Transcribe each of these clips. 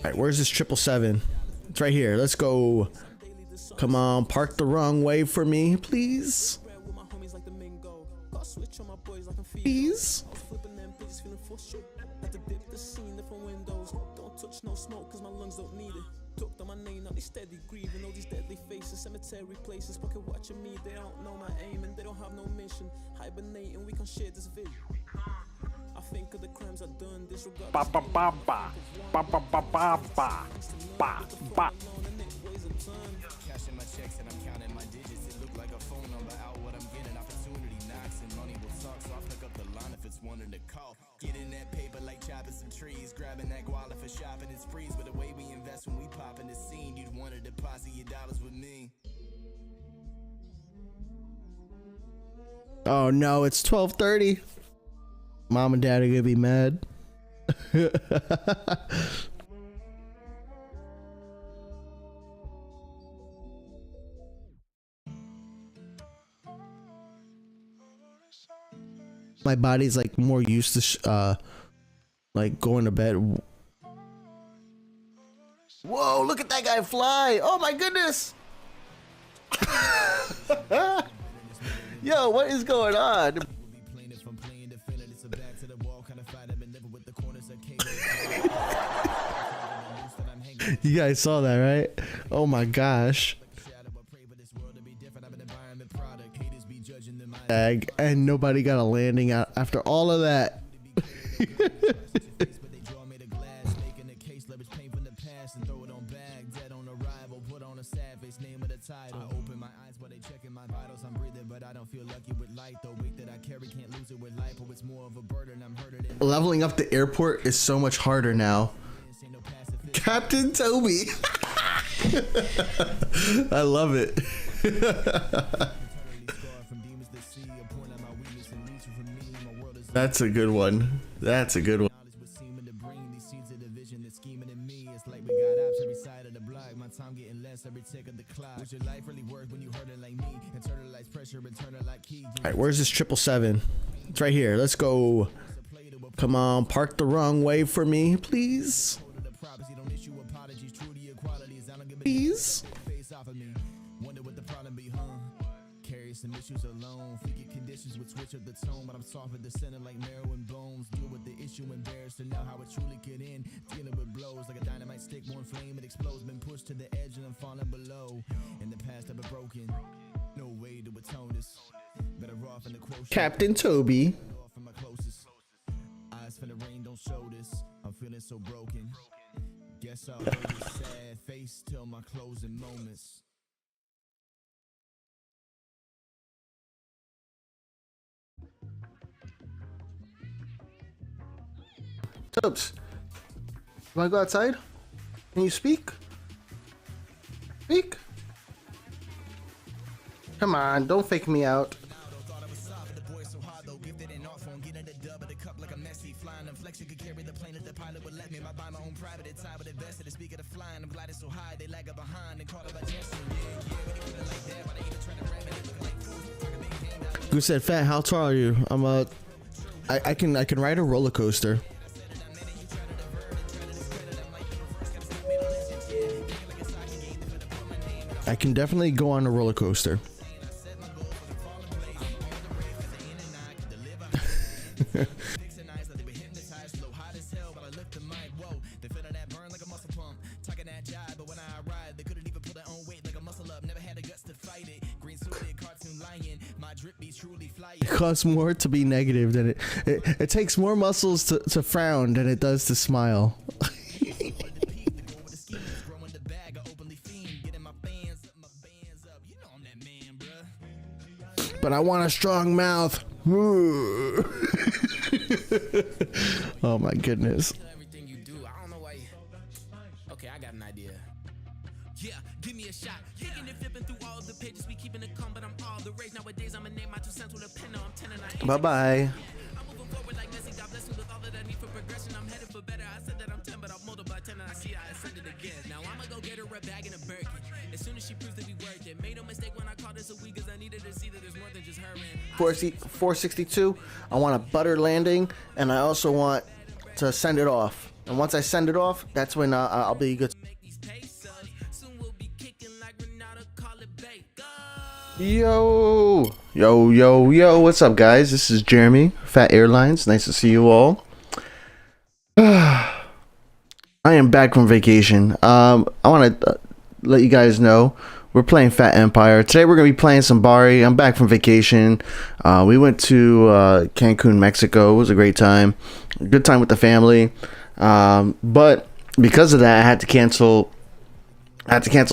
Alright, where's this 777? It's right here. Let's go. Come on, park the wrong way for me, please. Please. No smoke cause my lungs don't need it. Took down my name, now they steady grieving. All these deadly faces, cemetery places, pocket watching me. They don't know my aim and they don't have no mission. Hibernating, we can share this vid. I think of the crimes I've done, disregard. Ba ba ba ba ba ba ba ba ba ba ba. Cashing my checks and I'm counting my digits. It look like a phone number out what I'm getting. Opportunity knocks and money will talk. So I'll pick up the line if it's one in the call. Getting that paper like chopping some trees. Grabbing that guala for shopping and sprees. But the way we invest when we pop in the scene, you'd want to deposit your dollars with me. Oh no, it's 12:30. Mom and dad are gonna be mad. My body's like more used to like going to bed. Whoa, look at that guy fly. Oh my goodness. Yo, what is going on? You guys saw that, right? Oh my gosh. And nobody got a landing out after all of that. Leveling up the airport is so much harder now. Captain Toby. I love it. That's a good one. That's a good one. Alright, where's this 777? It's right here. Let's go. Come on, park the wrong way for me, please. Please. Some issues alone, figure conditions would switch up the tone, but I'm soft at the center like marrow and bones. Deal with the issue, embarrassed to know how it truly get in. Dealing with blows like a dynamite stick, one flame it explodes. Been pushed to the edge and I'm falling below. In the past I've been broken, no way to atone this. Better off in the quotient. Captain Toby. Eyes for the rain don't show this. I'm feeling so broken. Guess I'll hold a sad face till my closing moments. Tubbs, you wanna go outside? Can you speak? Speak? Come on, don't fake me out. Who said, Fat, how tall are you? I can ride a roller coaster. I can definitely go on a roller coaster. It costs more to be negative than it takes more muscles to frown than it does to smile. But I want a strong mouth. Oh my goodness. Everything you do, I don't know why. Okay, I got an idea. Yeah, give me a shot. Kicking and flipping through all the pages, we keeping it calm, but I'm all the rage nowadays. I'm a name my 2 cents with a pen. I'm 10 and I. Bye bye. I'm moving forward like Messi. God bless me with all that I need for progression. I'm headed for better. I said that I'm 10, but I'm multiply 10 and I see I ascended again. Now I'ma go get her a bag and a Birkin. As soon as she proves that we worked it. Made no mistake when I called this a week, cause I needed to see that there's more than just her and 462. I want a butter landing, and I also want to send it off. And once I send it off, that's when I'll be good. Yo, what's up, guys? This is Jeremy, Phat Airlines. Nice to see you all. I am back from vacation. I want to let you guys know we're playing Phat Empire. Today we're going to be playing some BRI. I'm back from vacation. We went to Cancun, Mexico. It was a great time. Good time with the family. But because of that, I had to cancel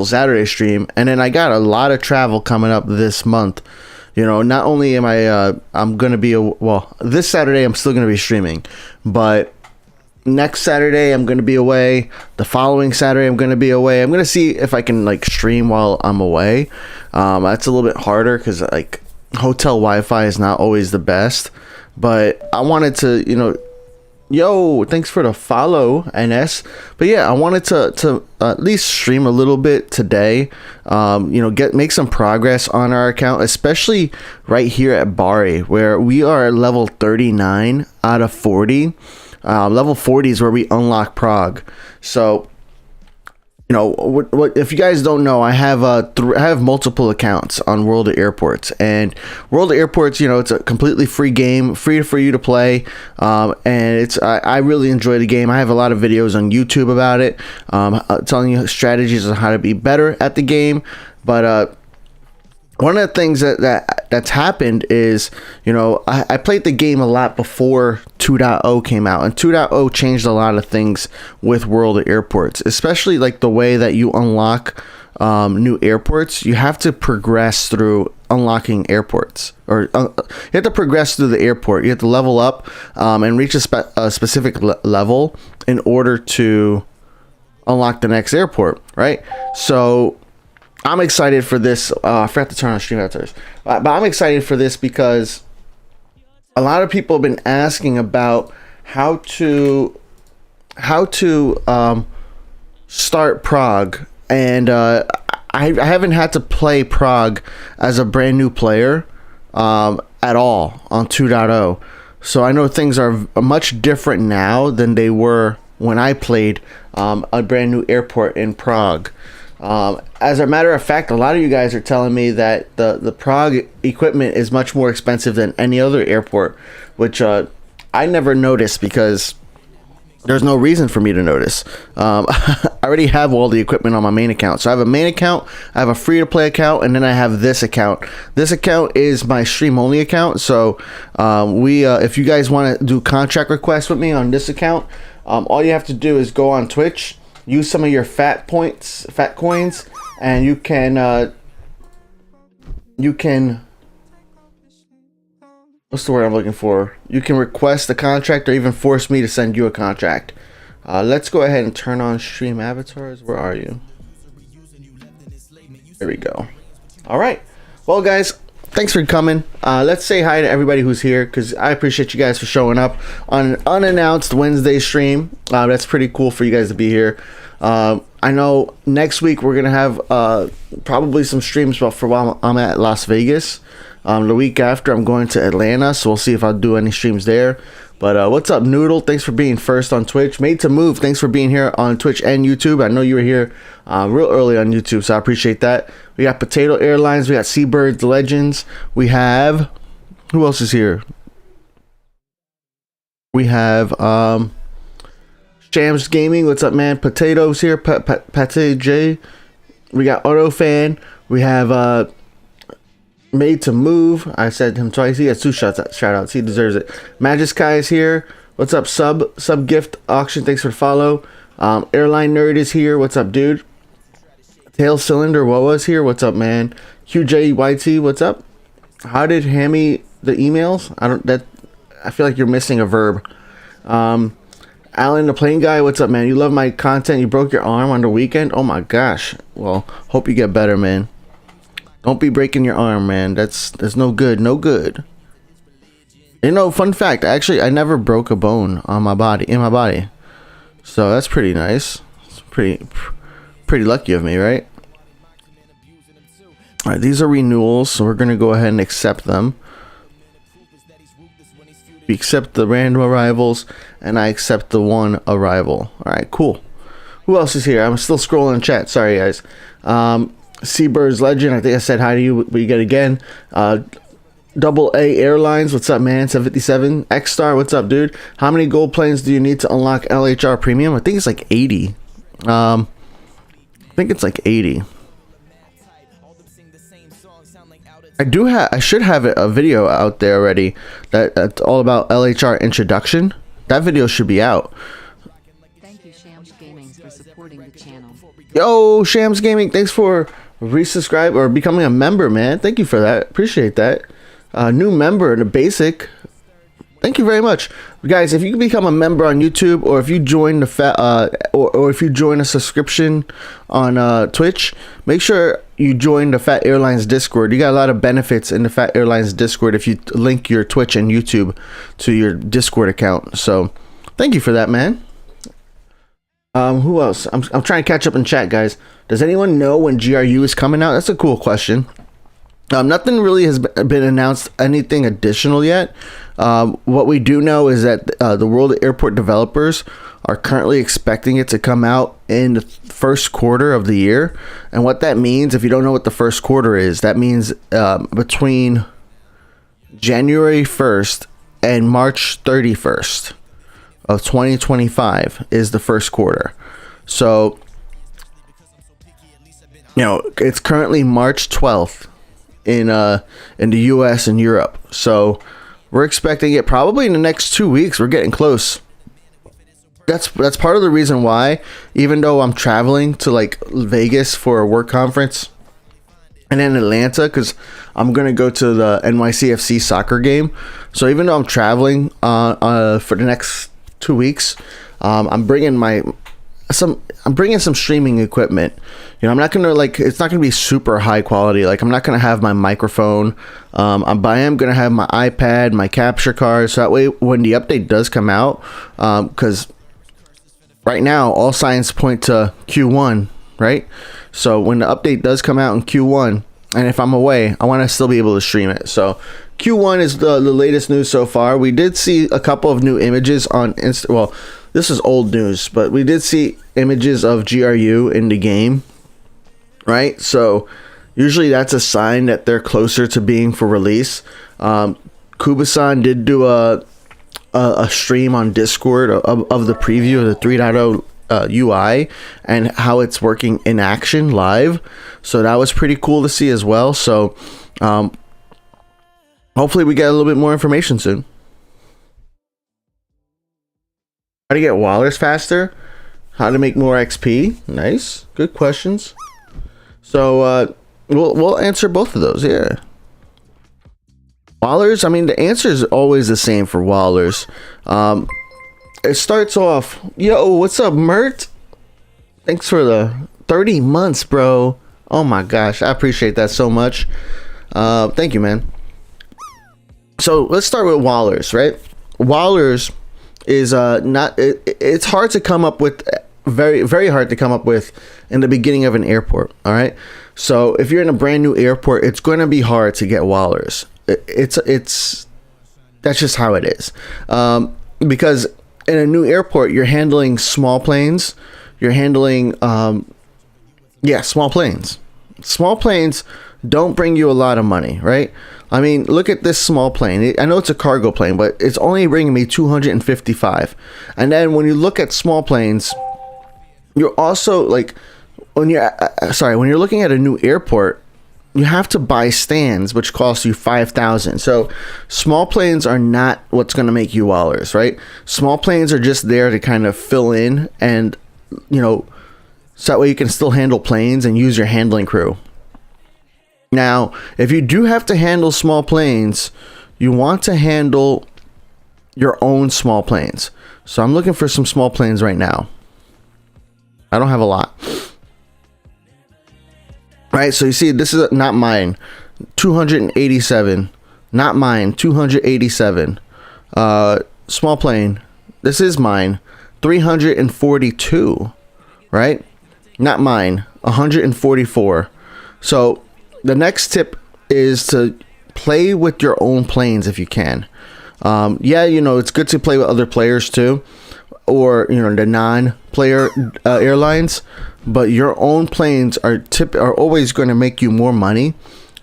Saturday stream, and then I got a lot of travel coming up this month. You know, not only am I'm gonna be this Saturday I'm still gonna be streaming, but next Saturday I'm gonna be away. The following Saturday I'm gonna be away. I'm gonna see if I can like stream while I'm away. That's a little bit harder because like hotel Wi-Fi is not always the best, but I wanted to, you know. Yo, thanks for the follow, NS. But yeah, I wanted to at least stream a little bit today. You know, make some progress on our account, especially right here at BRI, where we are at level 39 out of 40. Level 40 is where we unlock Prague. So, you know, what if you guys don't know, I have multiple accounts on World of Airports, and World of Airports, you know, it's a completely free game, free for you to play, and I really enjoy the game. I have a lot of videos on YouTube about it, telling you strategies on how to be better at the game. But one of the things that's happened is, you know, I played the game a lot before 2.0 came out, and 2.0 changed a lot of things with World of Airports, especially like the way that you unlock new airports. You have to progress through unlocking airports, or you have to progress through the airport. You have to level up and reach a specific level in order to unlock the next airport, right? So I'm excited for this. I forgot to turn on stream avatars, but I'm excited for this because a lot of people have been asking about how to start Prague, and I haven't had to play Prague as a brand new player at all on 2.0. So I know things are much different now than they were when I played a brand new airport in Prague. As a matter of fact, a lot of you guys are telling me that the Prague equipment is much more expensive than any other airport, which I never noticed because there's no reason for me to notice. I already have all the equipment on my main account. So I have a main account, I have a free-to-play account, and then I have this account. This account is my stream-only account. So if you guys want to do contract requests with me on this account, all you have to do is go on Twitch, use some of your Phat coins, and you can what's the word I'm looking for? You can request a contract or even force me to send you a contract. Let's go ahead and turn on stream avatars. Where are you? There we go. All right. Well, guys, thanks for coming. Let's say hi to everybody who's here, because I appreciate you guys for showing up on an unannounced Wednesday stream. That's pretty cool for you guys to be here. I know next week we're gonna have probably some streams for while I'm at Las Vegas. The week after I'm going to Atlanta, so we'll see if I'll do any streams there. But what's up, Noodle? Thanks for being first on Twitch. Made to Move, thanks for being here on Twitch and YouTube. I know you were here real early on YouTube, so I appreciate that. We got Potato Airlines, we got Seabirds Legends, we have, who else is here? We have Shams Gaming, what's up, man? Potatoes here, Pate J. We got Auto Fan, we have Made to Move. I said him twice. He has 2 shout outs. He deserves it. Magic Sky is here. What's up, sub gift auction? Thanks for the follow. Airline Nerd is here. What's up, dude? Tail Cylinder WoA is here. What's up, man? QJYT, what's up? How did Hammy the emails? I feel like you're missing a verb. Alan the Plane Guy, what's up, man? You love my content. You broke your arm on the weekend. Oh my gosh. Well, hope you get better, man. Don't be breaking your arm, man. That's no good. No good. You know, fun fact. Actually, I never broke a bone on my body, in my body. So that's pretty nice. It's pretty lucky of me, right? All right, these are renewals, so we're gonna go ahead and accept them. You accept the random arrivals, and I accept the one arrival. All right, cool. Who else is here? I'm still scrolling in chat. Sorry, guys. Seabird's Legend. I think I said hi to you, but you get again. Double A Airlines. What's up, man? 757. X Star. What's up, dude? How many gold planes do you need to unlock LHR Premium? I think it's like 80. I think it's like 80. I should have a video out there already that's all about LHR introduction. That video should be out. Thank you, Shams Gaming, for supporting the channel. Yo, Shams Gaming, thanks for resubscribe or becoming a member, man. Thank you for that. Appreciate that. New member in a basic. Thank you very much, guys. If you can become a member on YouTube, or if you join the or if you join a subscription on Twitch, make sure you join the Phat Airlines Discord. You got a lot of benefits in the Phat Airlines Discord if you link your Twitch and YouTube to your Discord account. So, thank you for that, man. Who else? I'm trying to catch up in chat, guys. Does anyone know when GRU is coming out? That's a cool question. Nothing really has been announced, anything additional yet. What we do know is that the World Airport developers are currently expecting it to come out in the first quarter of the year. And what that means, if you don't know what the first quarter is, that means between January 1st and March 31st of 2025 is the first quarter. So, you know, it's currently March 12th in the US and Europe. So we're expecting it probably in the next 2 weeks. We're getting close. That's part of the reason why, even though I'm traveling to like Vegas for a work conference and then Atlanta, because I'm gonna go to the NYCFC soccer game. So even though I'm traveling for the next 2 weeks, I'm bringing some streaming equipment. You know, I'm not gonna it's not gonna be super high quality. Like, I'm not gonna have my microphone. I am gonna have my iPad, my capture card, so that way when the update does come out, because right now all signs point to Q1, right? So when the update does come out in Q1, and if I'm away, I want to still be able to stream it. So Q1 is the latest news so far. We did see a couple of new images on well, this is old news, but we did see images of GRU in the game, right? So usually that's a sign that they're closer to being for release. Kubasan did do a stream on Discord of the preview of the 3.0 UI and how it's working in action live. So that was pretty cool to see as well. So hopefully we get a little bit more information soon. How to get Wallers faster? How to make more XP? Nice, good questions. So we'll answer both of those. Yeah. Wallers, I mean, the answer is always the same for Wallers. It starts off, yo, what's up, Mert? Thanks for the 30 months, bro. Oh my gosh, I appreciate that so much. Thank you, man. So let's start with Wallers, right? Wallers is it's hard to come up with, very, very hard to come up with in the beginning of an airport, all right? So if you're in a brand new airport, it's going to be hard to get Wallers. It's that's just how it is. Because in a new airport, you're handling small planes. You're handling small planes. Small planes don't bring you a lot of money, right? I mean, look at this small plane. I know it's a cargo plane, but it's only bringing me 255. And then when you look at small planes, you're also like, when you're looking at a new airport, you have to buy stands, which cost you 5,000. So small planes are not what's going to make you Wallers, right? Small planes are just there to kind of fill in, and so that way you can still handle planes and use your handling crew. Now, if you do have to handle small planes, you want to handle your own small planes. So I'm looking for some small planes right now. I don't have a lot. Right, so you see, this is not mine. 287. Not mine. 287. Small plane. This is mine. 342. Right? Not mine. 144. So the next tip is to play with your own planes if you can. Yeah, you know, it's good to play with other players too, or you know, the non-player airlines, but your own planes are always going to make you more money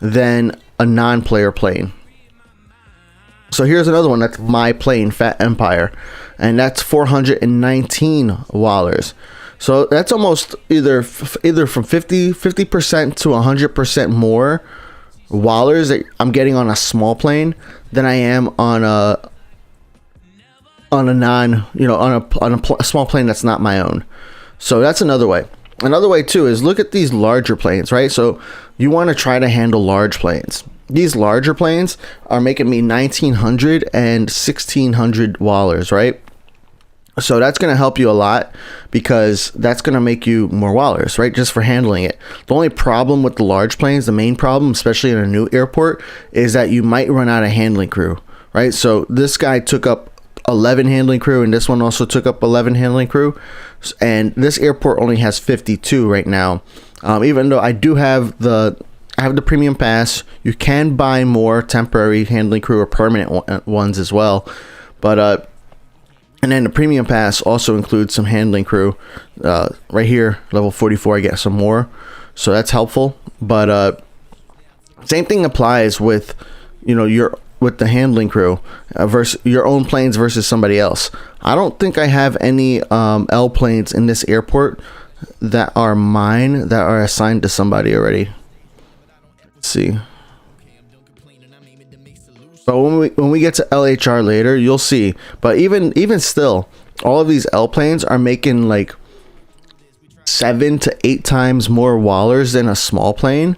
than a non-player plane. So here's another one. That's my plane, Phat Empire, and that's $419. So that's almost either from 50% to 100% more wallers that I'm getting on a small plane than I am on a non, you know, on a small plane that's not my own. So that's another way. Another way too is look at these larger planes, right? So you want to try to handle large planes. These larger planes are making me 1,900 and 1,600 wallers, right? So that's going to help you a lot because that's going to make you more wallers, right? Just for handling it. The only problem with the large planes, the main problem, especially in a new airport, is that you might run out of handling crew, right? So this guy took up 11 handling crew, and this one also took up 11 handling crew. And this airport only has 52 right now. Even though I do have the premium pass, you can buy more temporary handling crew or permanent ones as well. But and then the premium pass also includes some handling crew. Right here, level 44, I get some more, so that's helpful. But same thing applies with, you know, with the handling crew versus your own planes versus somebody else. I don't think I have any L planes in this airport that are mine, that are assigned to somebody already. Let's see. But when we get to LHR later, you'll see. But even still, all of these L planes are making like 7 to 8 times more wallers than a small plane.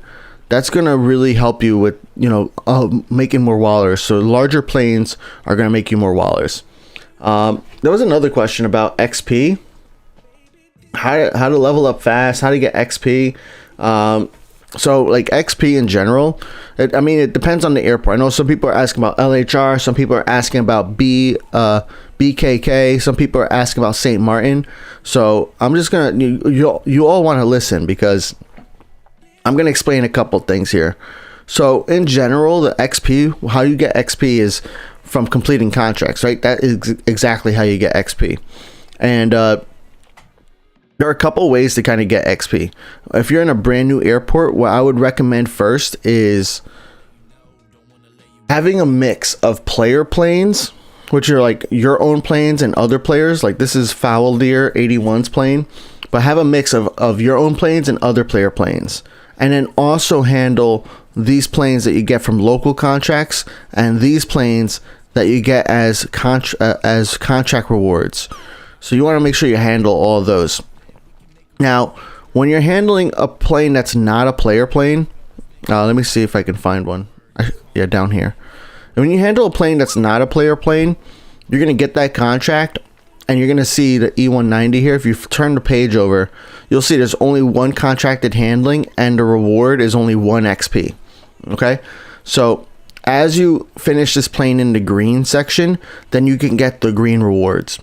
That's gonna really help you with, you know, making more wallers. So larger planes are gonna make you more wallers. There was another question about XP. How to level up fast, how to get XP. So like XP in general, I mean, it depends on the airport. I know some people are asking about LHR, some people are asking about BKK, some people are asking about St. Martin. So I'm just gonna, you all want to listen because I'm gonna explain a couple things here. So in general, the XP, how you get XP is from completing contracts, right? That is exactly how you get XP. And there are a couple ways to kind of get XP. If you're in a brand new airport, what I would recommend first is having a mix of player planes, which are like your own planes and other players. Like this is Foul Deer 81's plane, but have a mix of your own planes and other player planes. And then also handle these planes that you get from local contracts and these planes that you get as contract rewards. So you want to make sure you handle all of those. Now, when you're handling a plane that's not a player plane, let me see if I can find one. Yeah, down here. And when you handle a plane that's not a player plane, you're going to get that contract and you're going to see the E190 here. If you turn the page over, you'll see there's only one contracted handling and the reward is only 1 XP. Okay? So as you finish this plane in the green section, then you can get the green rewards.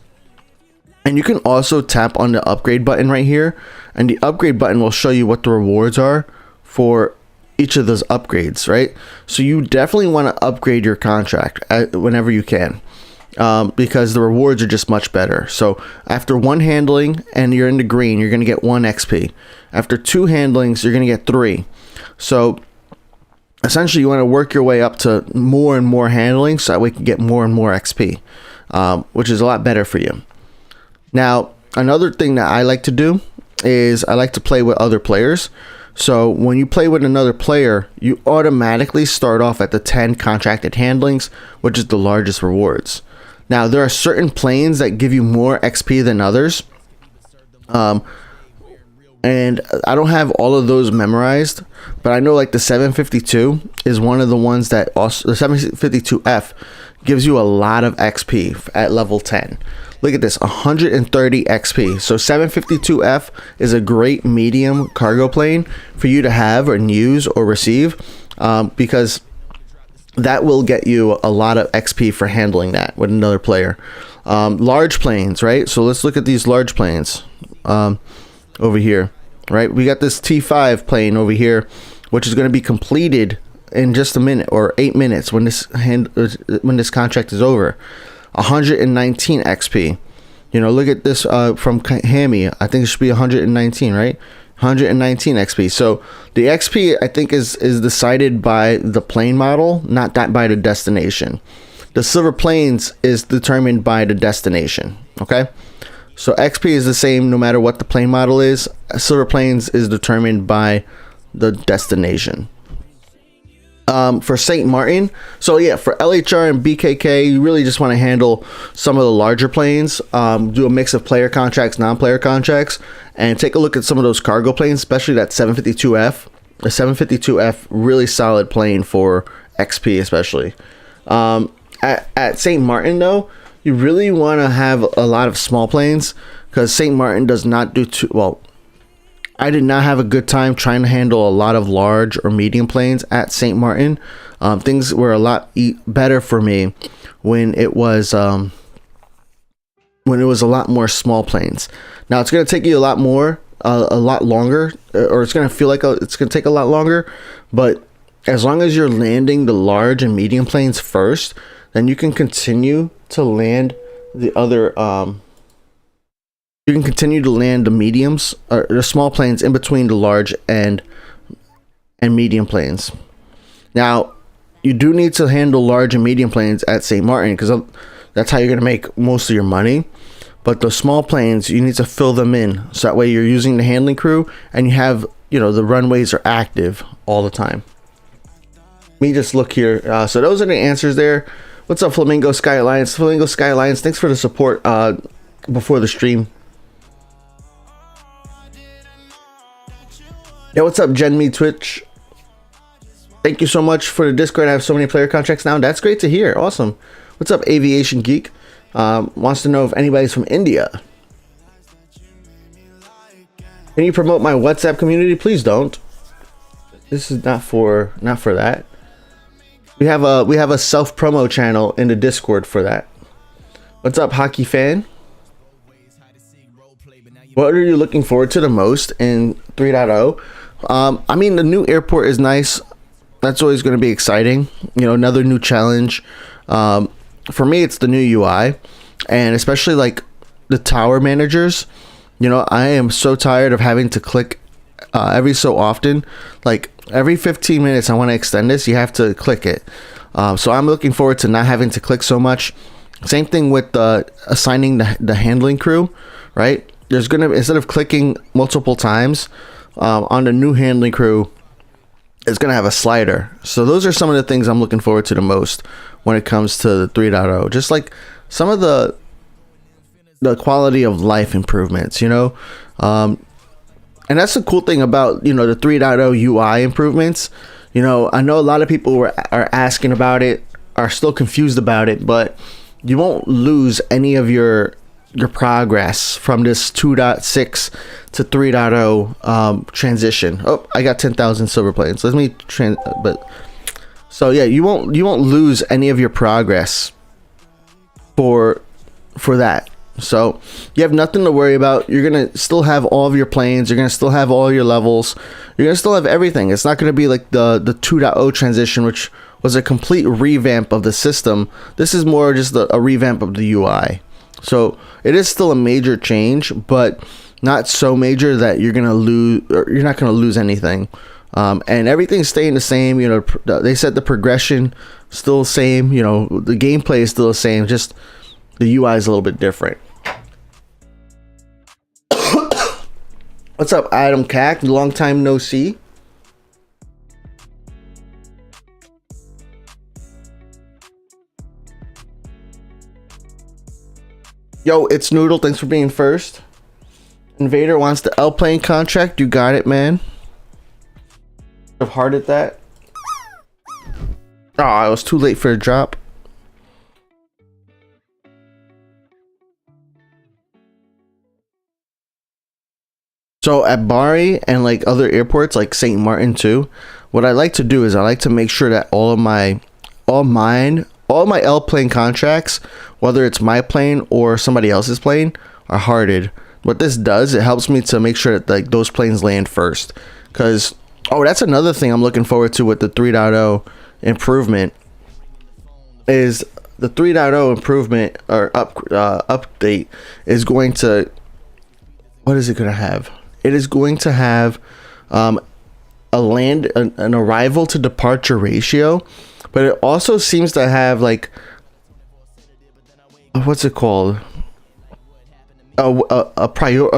And you can also tap on the upgrade button right here, and the upgrade button will show you what the rewards are for each of those upgrades, right? So you definitely want to upgrade your contract whenever you can, because the rewards are just much better. So after 1 handling and you're in the green, you're going to get 1 XP. After 2 handlings, you're going to get 3. So essentially you want to work your way up to more and more handling so that we can get more and more XP, which is a lot better for you. Now, another thing that I like to do is I like to play with other players. So when you play with another player, you automatically start off at the 10 contracted handlings, which is the largest rewards. Now, there are certain planes that give you more XP than others. And I don't have all of those memorized, but I know like the 752 is one of the ones that also, the 752F gives you a lot of XP at level 10. Look at this, 130 XP. So 752F is a great medium cargo plane for you to have and use or receive, because that will get you a lot of XP for handling that with another player. Large planes, right? So let's look at these large planes over here, right? We got this T5 plane over here, which is going to be completed in just a minute, or 8 minutes when this contract is over. 119 XP. You know, look at this from Hammy. I think it should be 119, right? 119 XP. So the XP, I think, is decided by the plane model, not that by the destination. The silver planes is determined by the destination. Okay, so XP is the same no matter what the plane model is. Silver planes is determined by the destination. For St. Martin, so yeah, for LHR and BKK, you really just want to handle some of the larger planes, do a mix of player contracts, non-player contracts, and take a look at some of those cargo planes, especially that 752F. The 752F, really solid plane for XP, especially. At St. Martin, though, you really want to have a lot of small planes, because St. Martin does not do too well. I did not have a good time trying to handle a lot of large or medium planes at St. Martin. Things were a lot better for me when it was a lot more small planes. Now it's going to take you a lot longer, or it's going to feel like it's going to take a lot longer. But as long as you're landing the large and medium planes first, then you can continue to land the other. You can continue to land the mediums or the small planes in between the large and medium planes. Now, you do need to handle large and medium planes at St. Martin, because that's how you're going to make most of your money. But the small planes, you need to fill them in, so that way you're using the handling crew and you have, you know, the runways are active all the time. Let me just look here. So those are the answers there. What's up, Flamingo Sky Alliance? Flamingo Sky Alliance, thanks for the support before the stream. Yeah, what's up, Gen Me Twitch? Thank you so much for the Discord. I have so many player contracts now. That's great to hear. Awesome. What's up, Aviation Geek? Wants to know if anybody's from India. Can you promote my WhatsApp community? Please don't. This is not for that. We have a self promo channel in the Discord for that. What's up, Hockey Fan? What are you looking forward to the most in 3.0? I mean, the new airport is nice. That's always going to be exciting. You know, another new challenge. For me, it's the new UI, and especially like the tower managers. You know, I am so tired of having to click every so often. Like every 15 minutes, I want to extend this. You have to click it. So I'm looking forward to not having to click so much. Same thing with assigning the handling crew, right? There's gonna, instead of clicking multiple times on the new handling crew, it's gonna have a slider. So those are some of the things I'm looking forward to the most when it comes to the 3.0. Just like some of the quality of life improvements, you know. And that's the cool thing about, you know, the 3.0 UI improvements. You know, I know a lot of people are asking about it, are still confused about it, but you won't lose any of your progress from this 2.6 to 3.0 transition. Oh, I got 10,000 silver planes. Let me so yeah, you won't lose any of your progress for that. So you have nothing to worry about. You're gonna still have all of your planes. You're gonna still have all your levels. You're gonna still have everything. It's not gonna be like the 2.0 transition, which was a complete revamp of the system. This is more just a revamp of the UI. So it is still a major change, but not so major that you're gonna lose, or you're not gonna lose anything. And everything's staying the same. You know, they said the progression still the same. You know, the gameplay is still the same. Just the UI is a little bit different. What's up, Adam Cack? Long time no see. Yo, it's Noodle. Thanks for being first. Invader wants the L plane contract. You got it, man. I've hearted that. Oh, I was too late for a drop. So at BRI and like other airports like St. Martin too, what I like to do is I like to make sure that all my L plane contracts, whether it's my plane or somebody else's plane, are hearted. What this does, it helps me to make sure that like those planes land first, because Oh, that's another thing I'm looking forward to with the 3.0 improvement. Is the 3.0 improvement or update is going to, what is it going to have? It is going to have an arrival to departure ratio, but it also seems to have like, what's it called? A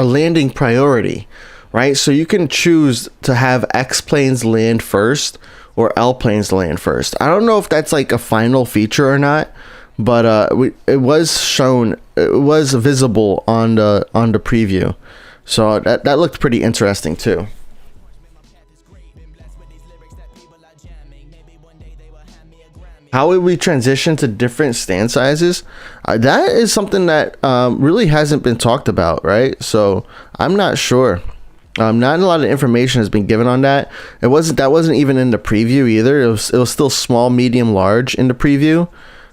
landing priority, right? So you can choose to have X planes land first or L planes land first. I don't know if that's like a final feature or not, but it was shown, it was visible on the preview, so that looked pretty interesting too. How would we transition to different stand sizes? That is something that really hasn't been talked about, right? So I'm not sure. Not a lot of information has been given on that. That wasn't even in the preview either. It was still small, medium, large in the preview.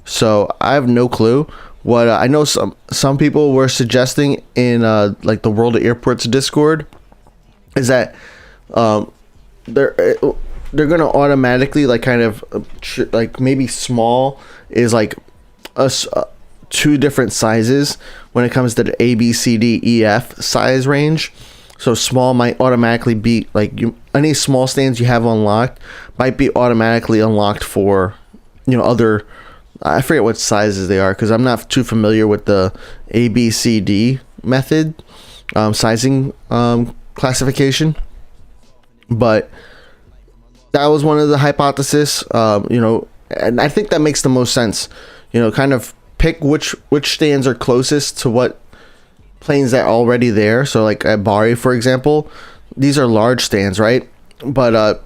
So I have no clue. What I know, some people were suggesting in like the World of Airports Discord is that they're gonna automatically like kind of like maybe small is like two different sizes when it comes to the A, B, C, D, E, F size range. So small might automatically be like any small stands you have unlocked might be automatically unlocked for, you know, other, I forget what sizes they are because I'm not too familiar with the A, B, C, D method sizing classification, but that was one of the hypotheses, you know, and I think that makes the most sense. You know, kind of pick which stands are closest to what planes that are already there. So like at BRI, for example, these are large stands, right? But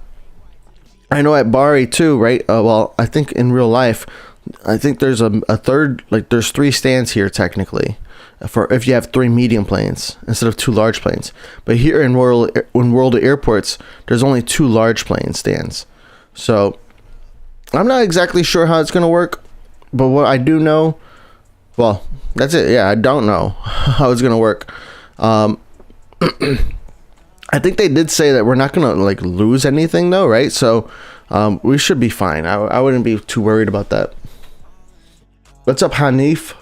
I know at BRI too, right? Well, I think in real life, I think there's a third, like there's 3 stands here technically, for if you have 3 medium planes instead of 2 large planes. But here in World of Airports, there's only 2 large plane stands. So I'm not exactly sure how it's gonna work, but what I do know, well, that's it. Yeah, I don't know how it's gonna work. I think they did say that we're not gonna like lose anything though, right? So we should be fine. I wouldn't be too worried about that. What's up, Hanif?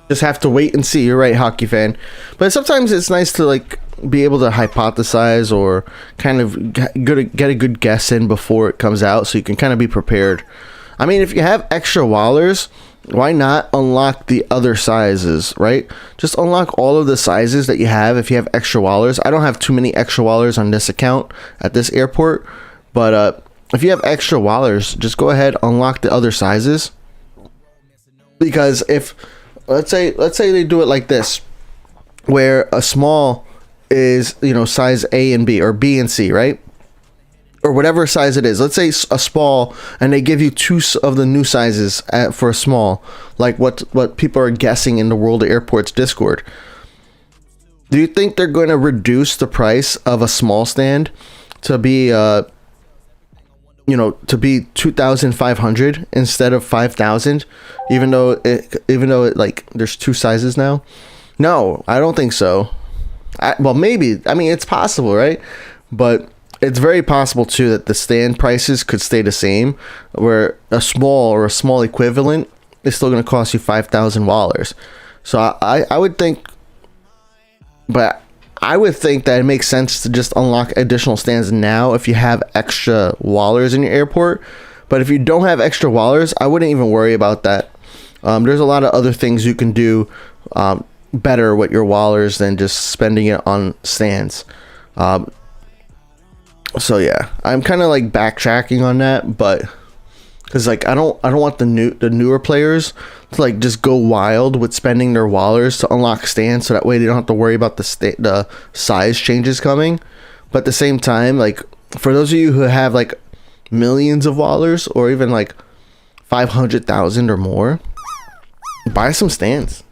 Just have to wait and see. You're right, hockey fan. But sometimes it's nice to like be able to hypothesize or kind of get a good guess in before it comes out, so you can kind of be prepared. I mean, if you have extra wallers, why not unlock the other sizes, right? Just unlock all of the sizes that you have if you have extra wallers. I don't have too many extra wallers on this account at this airport, but if you have extra wallers, just go ahead, unlock the other sizes. Because if let's say they do it like this, where a small is, you know, size A and B, or B and C, right? Or whatever size it is. Let's say a small, and they give you 2 of the new sizes for a small, like what people are guessing in the World of Airports Discord. Do you think they're going to reduce the price of a small stand to be you know, to be 2,500 instead of 5,000, even though it like there's 2 sizes now? No, I don't think so. Well, maybe. I mean, it's possible, right? But it's very possible too that the stand prices could stay the same, where a small equivalent is still going to cost you 5,000 wallers. So I would think, but I would think that it makes sense to just unlock additional stands now if you have extra wallers in your airport. But if you don't have extra wallers, I wouldn't even worry about that. There's a lot of other things you can do better with your wallers than just spending it on stands. So yeah, I'm kind of like backtracking on that, but because like I don't want the newer players to like just go wild with spending their wallers to unlock stands, so that way they don't have to worry about the size changes coming. But at the same time, like for those of you who have like millions of wallers or even like 500,000 or more, buy some stands.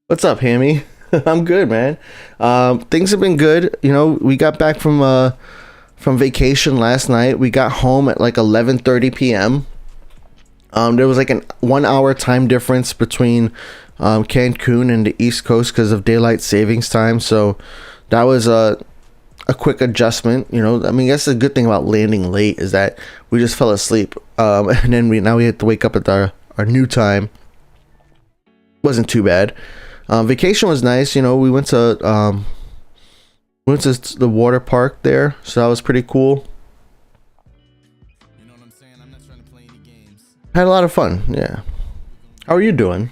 What's up, Hammy? I'm good, man. Things have been good. You know, we got back from vacation last night. We got home at like 11:30 p.m. There was like an 1 hour time difference between Cancun and the East Coast because of daylight savings time. So that was a quick adjustment. You know, I mean, that's the good thing about landing late is that we just fell asleep. And then we had to wake up at our new time. Wasn't too bad. Vacation was nice. You know, we went to the water park there, so that was pretty cool. You know what I'm saying? I'm not trying to play any games. Had a lot of fun. Yeah. How are you doing?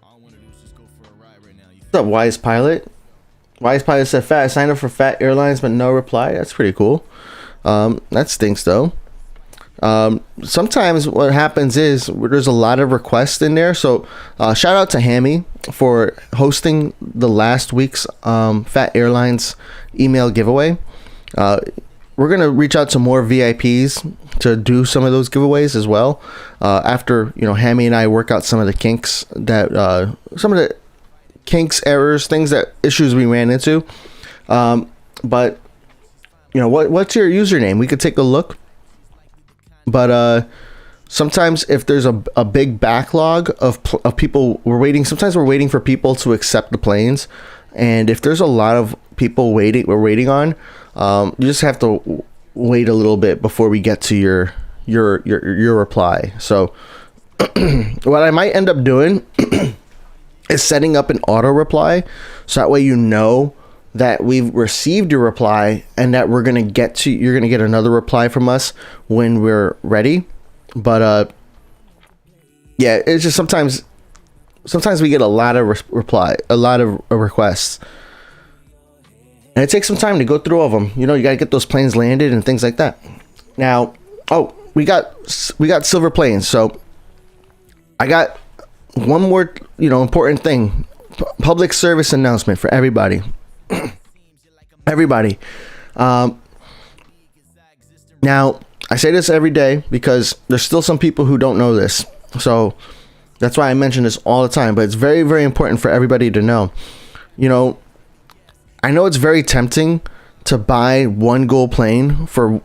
All I want to do is just go for a ride right now. What's up, Wise Pilot? Wise Pilot said, "Fat, I signed up for Phat Airlines, but no reply." That's pretty cool. That stinks though. Sometimes what happens is there's a lot of requests in there. So shout out to Hammy for hosting the last week's Phat Airlines email giveaway. We're going to reach out to more VIPs to do some of those giveaways as well. After, you know, Hammy and I work out some of the kinks errors, issues we ran into. But you know, what's your username? We could take a look. But sometimes if there's a big backlog of people, we're waiting for people to accept the planes. And if there's a lot of people we're waiting on, you just have to wait a little bit before we get to your reply. So what I might end up doing is setting up an auto reply. So that way, you know that we've received your reply and that you're going to get another reply from us when we're ready. But yeah, it's just sometimes we get a lot of requests, and it takes some time to go through all of them. You know, you got to get those planes landed and things like that. Now, we got silver planes. So I got one more, you know, important thing, public service announcement for everybody. Everybody. Now, I say this every day because there's still some people who don't know this. So that's why I mention this all the time. But it's very, very important for everybody to know. You know, I know it's very tempting to buy one gold plane for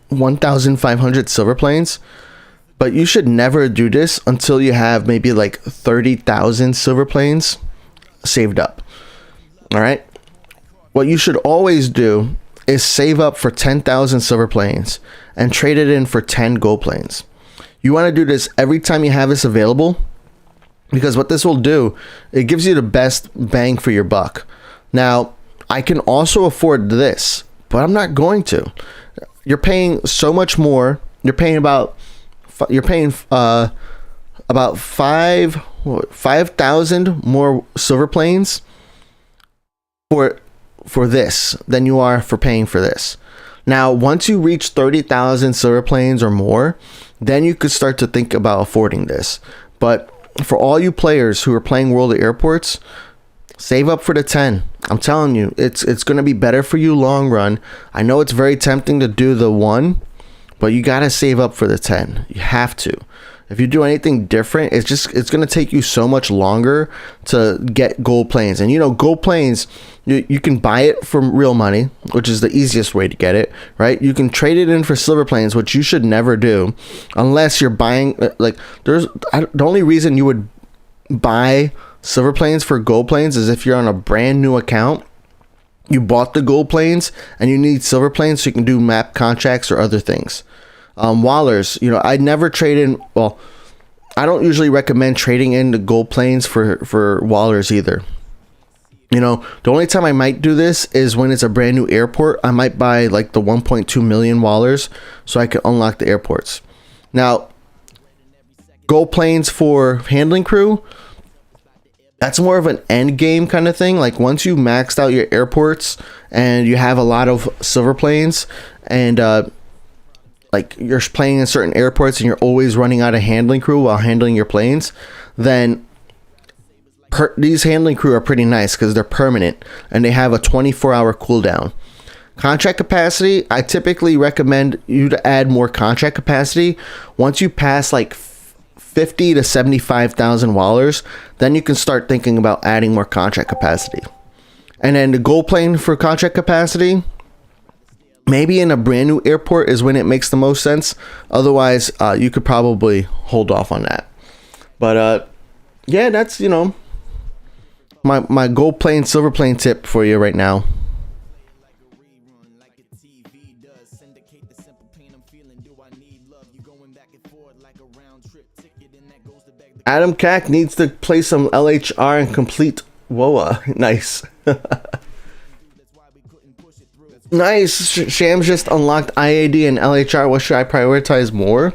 1,500 silver planes. But you should never do this until you have maybe like 30,000 silver planes saved up. All right. What you should always do is save up for 10,000 silver planes and trade it in for 10 gold planes. You want to do this every time you have this available, because what this will do, it gives you the best bang for your buck. Now, I can also afford this, but I'm not going to. You're paying so much more. You're paying about 5,000 more silver planes for this than you are for paying for this. Now, once you reach 30,000 silver planes or more, then you could start to think about affording this. But for all you players who are playing World of Airports, save up for the 10. I'm telling you, it's going to be better for you long run. I know it's very tempting to do the 1, but you got to save up for the 10. You have to. If you do anything different, it's going to take you so much longer to get gold planes. And you know, gold planes, you can buy it from real money, which is the easiest way to get it, right? You can trade it in for silver planes, which you should never do unless you're buying, the only reason you would buy silver planes for gold planes is if you're on a brand new account. You bought the gold planes and you need silver planes so you can do map contracts or other things. Wallers, you know, I never trade in. Well, I don't usually recommend trading in the gold planes for Wallers either. You know, the only time I might do this is when it's a brand new airport. I might buy like the 1.2 million Wallers so I can unlock the airports. Now, gold planes for handling crew, that's more of an end game kind of thing. Like once you maxed out your airports and you have a lot of silver planes and like you're playing in certain airports and you're always running out of handling crew while handling your planes, then these handling crew are pretty nice because they're permanent and they have a 24-hour cooldown. Contract capacity, I typically recommend you to add more contract capacity. Once you pass like 50 to 75,000 Wallers, then you can start thinking about adding more contract capacity. And then the gold plane for contract capacity, maybe in a brand new airport is when it makes the most sense. Otherwise, you could probably hold off on that. But yeah, that's, you know, my gold plane, silver plane tip for you right now. Adam Cack needs to play some LHR and complete WoA. Nice. Nice. Shams just unlocked IAD and LHR. What should I prioritize more?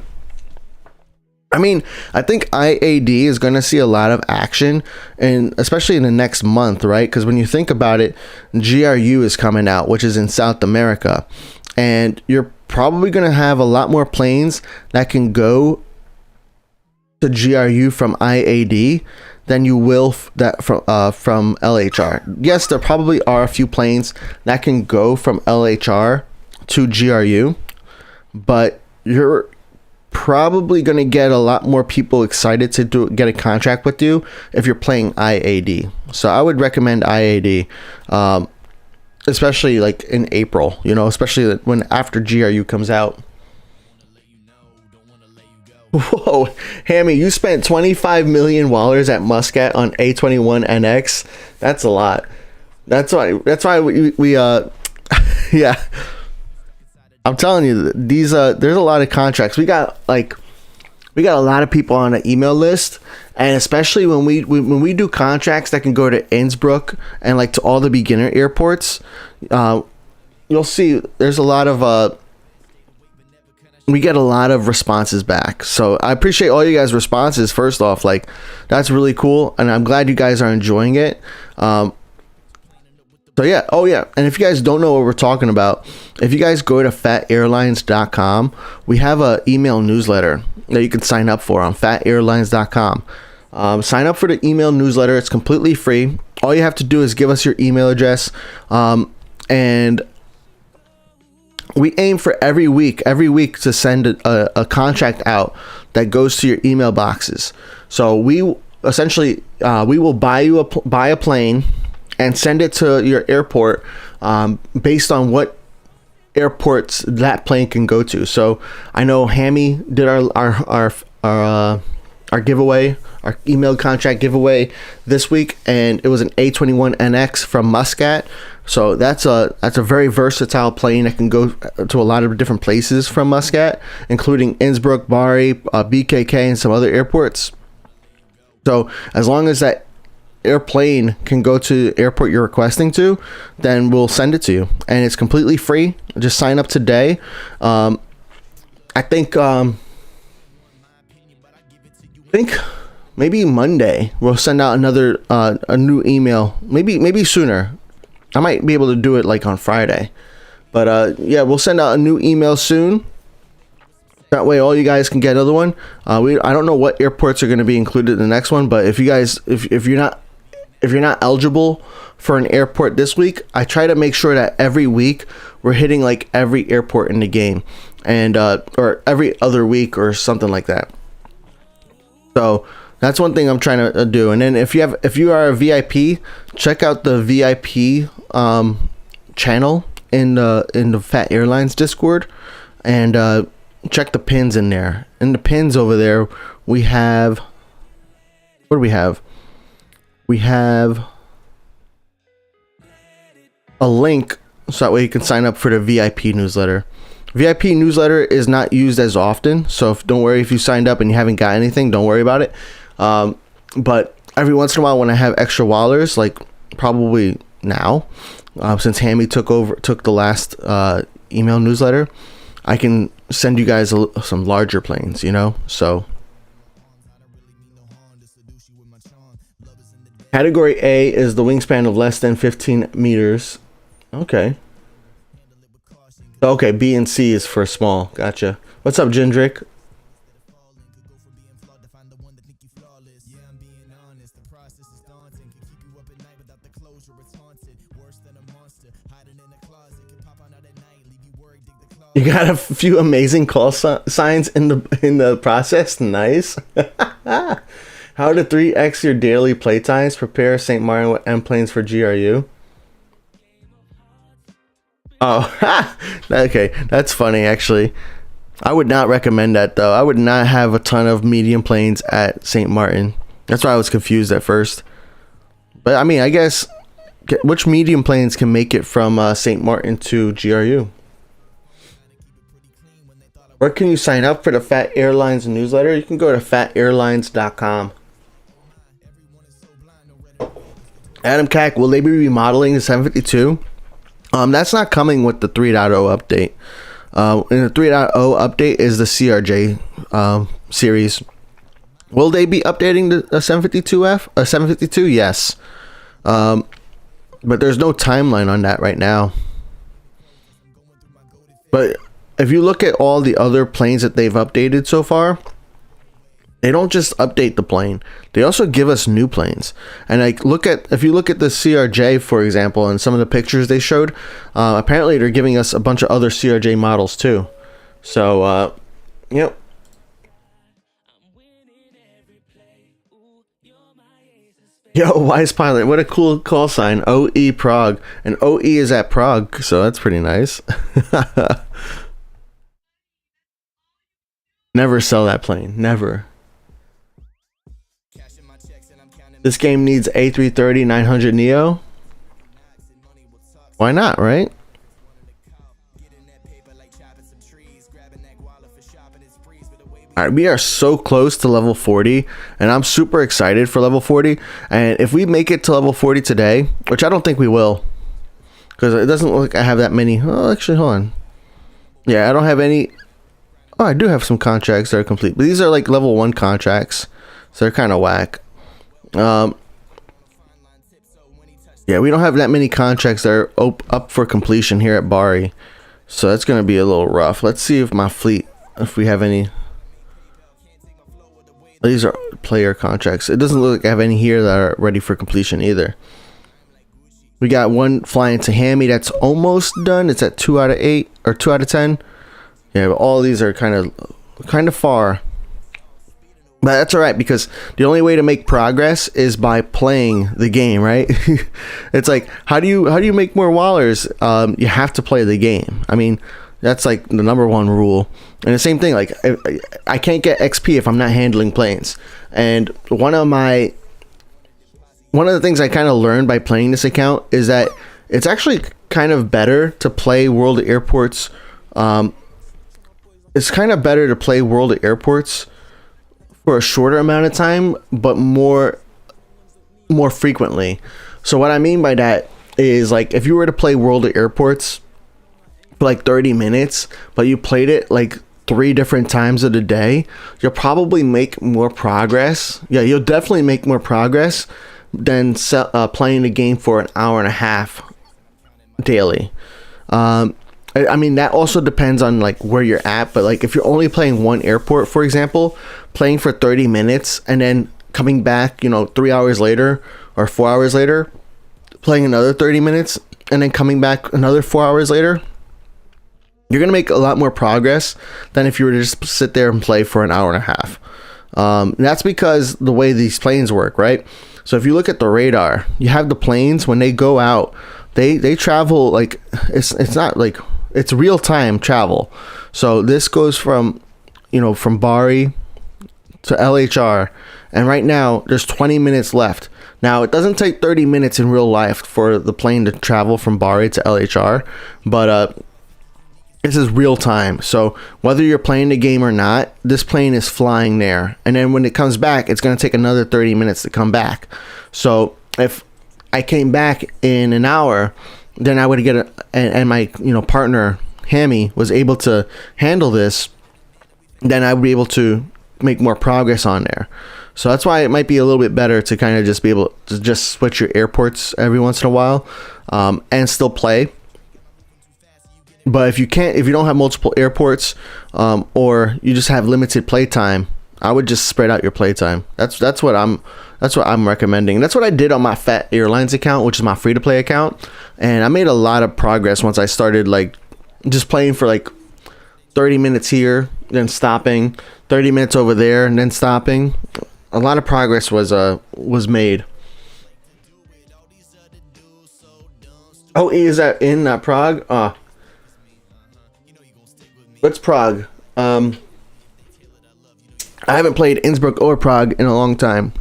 I mean, I think IAD is going to see a lot of action, and especially in the next month, right? Because when you think about it, GRU is coming out, which is in South America, and you're probably going to have a lot more planes that can go to GRU from IAD than you will from LHR. Yes, there probably are a few planes that can go from LHR to GRU, but you're probably going to get a lot more people excited to get a contract with you if you're playing IAD. So I would recommend IAD, especially like in April, you know, especially when after GRU comes out. Whoa, Hammy, you spent 25 million wallers at Muscat on A21NX. That's a lot. That's why we yeah. I'm telling you, these there's a lot of contracts. We got a lot of people on the email list, and especially when we do contracts that can go to Innsbruck and like to all the beginner airports, you'll see there's a lot of we get a lot of responses back. So I appreciate all you guys' responses. First off, like, that's really cool, and I'm glad you guys are enjoying it. So yeah, oh yeah, and if you guys don't know what we're talking about, if you guys go to phatairlines.com, we have a email newsletter that you can sign up for on phatairlines.com. Sign up for the email newsletter. It's completely free. All you have to do is give us your email address, and we aim for every week to send a contract out that goes to your email boxes. So we essentially we will buy a plane and send it to your airport based on what airports that plane can go to. So I know Hammy did our giveaway, our email contract giveaway this week, and it was an A21NX from Muscat. So that's a very versatile plane that can go to a lot of different places from Muscat, including Innsbruck, Bari, BKK, and some other airports. So as long as that airplane can go to the airport you're requesting to, then we'll send it to you, and it's completely free. Just sign up today. I think maybe Monday we'll send out another a new email. Maybe sooner. I might be able to do it like on Friday, but yeah, we'll send out a new email soon. That way, all you guys can get another one. I don't know what airports are going to be included in the next one, but if you guys, if you're not eligible for an airport this week, I try to make sure that every week we're hitting like every airport in the game, and or every other week or something like that. So that's one thing I'm trying to do. And then if you are a VIP, check out the VIP channel in the Phat Airlines Discord, and check the pins in there. In the pins over there, we have, what do we have? We have a link so that way you can sign up for the VIP newsletter. VIP newsletter is not used as often, so don't worry if you signed up and you haven't got anything. Don't worry about it. But every once in a while, when I have extra wallers, like probably now, since Hammy took the last email newsletter, I can send you guys some larger planes, you know. So category A is the wingspan of less than 15 meters. Okay. Okay, B and C is for small. Gotcha. What's up, Jindrik? You got a few amazing call signs in the process. Nice. How to 3x your daily playtimes? Prepare St. Martin with M planes for GRU. Oh, okay, that's funny actually. I would not recommend that though. I would not have a ton of medium planes at St. Martin. That's why I was confused at first. But I mean, I guess which medium planes can make it from St. Martin to GRU? Where can you sign up for the Phat Airlines newsletter? You can go to phatairlines.com. Adam Cack, will they be remodeling the 752? That's not coming with the 3.0 update. In the 3.0 update is the CRJ series. Will they be updating the 752F? 752? Yes. But there's no timeline on that right now. But if you look at all the other planes that they've updated so far, they don't just update the plane. They also give us new planes. And like, if you look at the CRJ, for example, and some of the pictures they showed, apparently they're giving us a bunch of other CRJ models too. So, yep. Yo, Wise Pilot, what a cool call sign. OE Prague. And OE is at Prague, so that's pretty nice. Never sell that plane. Never. This game needs A330-900 Neo. Why not, right? Alright, we are so close to level 40, and I'm super excited for level 40. And if we make it to level 40 today, which I don't think we will, because it doesn't look like I have that many. Oh, actually, hold on. Yeah, I don't have any. Oh, I do have some contracts that are complete, but these are like level 1 contracts, so they're kind of whack. Yeah, we don't have that many contracts that are up for completion here at BRI, so that's going to be a little rough. Let's see if my fleet, if we have any. These are player contracts. It doesn't look like I have any here that are ready for completion either. We got one flying to Hammy that's almost done. It's at 2 out of 8 or 2 out of 10. Yeah, but all these are kind of far. But that's all right, because the only way to make progress is by playing the game, right? It's like, how do you make more wallers? You have to play the game. I mean, that's like the #1 rule. And the same thing, like I can't get XP if I'm not handling planes. And one of the things I kind of learned by playing this account is that it's actually kind of better to play World of Airports. It's kind of better to play World of Airports for a shorter amount of time, but more frequently. So what I mean by that is, like, if you were to play World of Airports for like 30 minutes, but you played it like 3 different times of the day, you'll probably make more progress. Yeah, you'll definitely make more progress than playing the game for an hour and a half daily. I mean, that also depends on like where you're at, but like if you're only playing one airport, for example, playing for 30 minutes and then coming back, 3 hours later or 4 hours later, playing another 30 minutes and then coming back another 4 hours later, you're going to make a lot more progress than if you were to just sit there and play for an hour and a half. That's because the way these planes work, right? So if you look at the radar, you have the planes, when they go out, they travel like, it's not like, it's real time travel. So this goes from BRI to LHR, and right now there's 20 minutes left. Now it doesn't take 30 minutes in real life for the plane to travel from BRI to LHR, but this is real time. So whether you're playing the game or not, this plane is flying there, and then when it comes back, it's going to take another 30 minutes to come back. So if I came back in an hour, then I would get and my partner Hammy was able to handle this, then I would be able to make more progress on there. So that's why it might be a little bit better to kind of just be able to just switch your airports every once in a while, and still play. But if you don't have multiple airports, or you just have limited playtime, I would just spread out your playtime. That's what I'm recommending. That's what I did on my Phat Airlines account, which is my free-to-play account, and I made a lot of progress once I started like just playing for like 30 minutes here, then stopping, 30 minutes over there, and then stopping. A lot of progress was made. Oh, is that in Prague? What's Prague? I haven't played Innsbruck or Prague in a long time.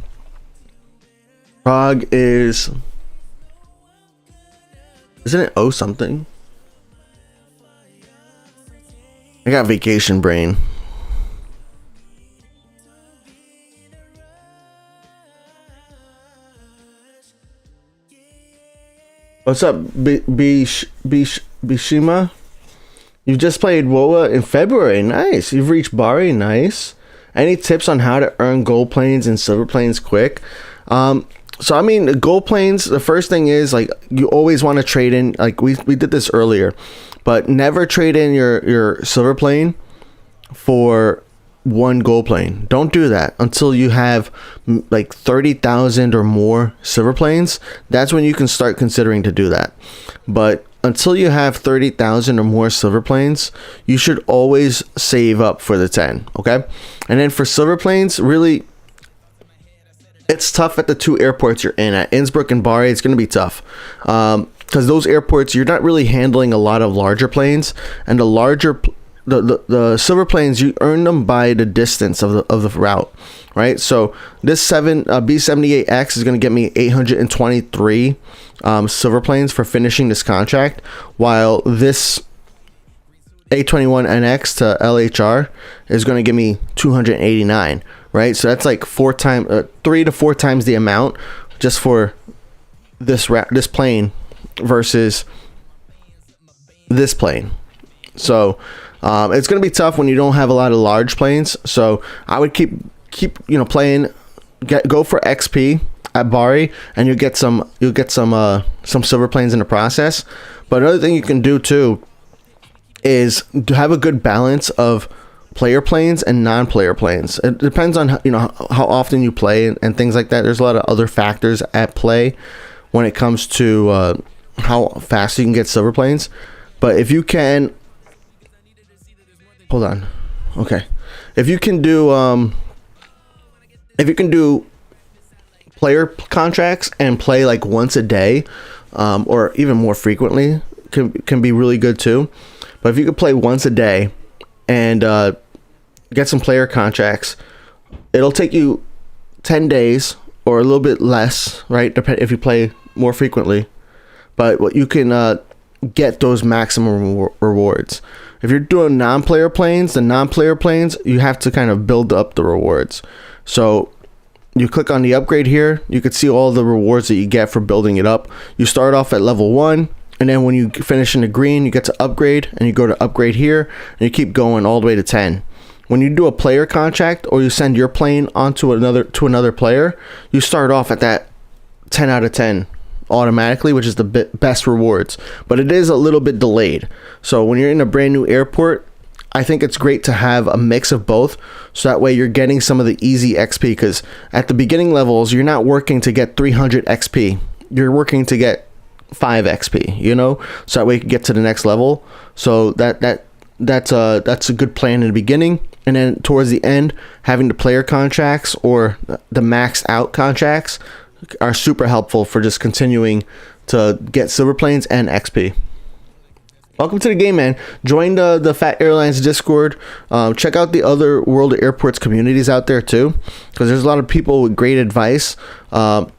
Prague isn't it O something? I got vacation brain. What's up, Bishima? You just played WoA in February. Nice. You've reached BRI. Nice. Any tips on how to earn gold planes and silver planes quick? So I mean, the gold planes, the first thing is, like, you always want to trade in, like we did this earlier, but never trade in your silver plane for one gold plane. Don't do that until you have like 30,000 or more silver planes. That's when you can start considering to do that. But until you have 30,000 or more silver planes, you should always save up for the 10. Okay. And then for silver planes, really, it's tough at the two airports you're in, at Innsbruck and BRI. It's going to be tough because those airports, you're not really handling a lot of larger planes, and the silver planes, you earn them by the distance of the route, right? So this B78X is going to get me 823 silver planes for finishing this contract, while this A21NX to LHR is going to give me 289. Right, so that's like 3 to 4 times the amount just for this plane versus this plane. So it's going to be tough when you don't have a lot of large planes. So I would keep playing. Go for XP at BRI, and you'll get some silver planes in the process. But another thing you can do too is to have a good balance of player planes and non-player planes. It depends on how often you play and things like that. There's a lot of other factors at play when it comes to how fast you can get silver planes. But if you can, hold on, okay, if you can do player contracts and play like once a day, or even more frequently, can be really good too. But if you could play once a day and get some player contracts, it'll take you 10 days or a little bit less, right? If you play more frequently, but what you can get those maximum rewards. If you're doing non-player planes, you have to kind of build up the rewards. So you click on the upgrade here, you can see all the rewards that you get for building it up. You start off at level 1, and then when you finish in the green, you get to upgrade, and you go to upgrade here, and you keep going all the way to 10. When you do a player contract or you send your plane onto another player, you start off at that 10 out of 10 automatically, which is the best rewards. But it is a little bit delayed. So when you're in a brand new airport, I think it's great to have a mix of both, so that way you're getting some of the easy XP, because at the beginning levels, you're not working to get 300 XP. You're working to get 5 XP, so that way you can get to the next level. So that's a good plan in the beginning. And then towards the end, having the player contracts or the maxed out contracts are super helpful for just continuing to get silver planes and XP. Welcome to the game, man. Join the Phat Airlines Discord. Check out the other World of Airports communities out there too, because there's a lot of people with great advice. Some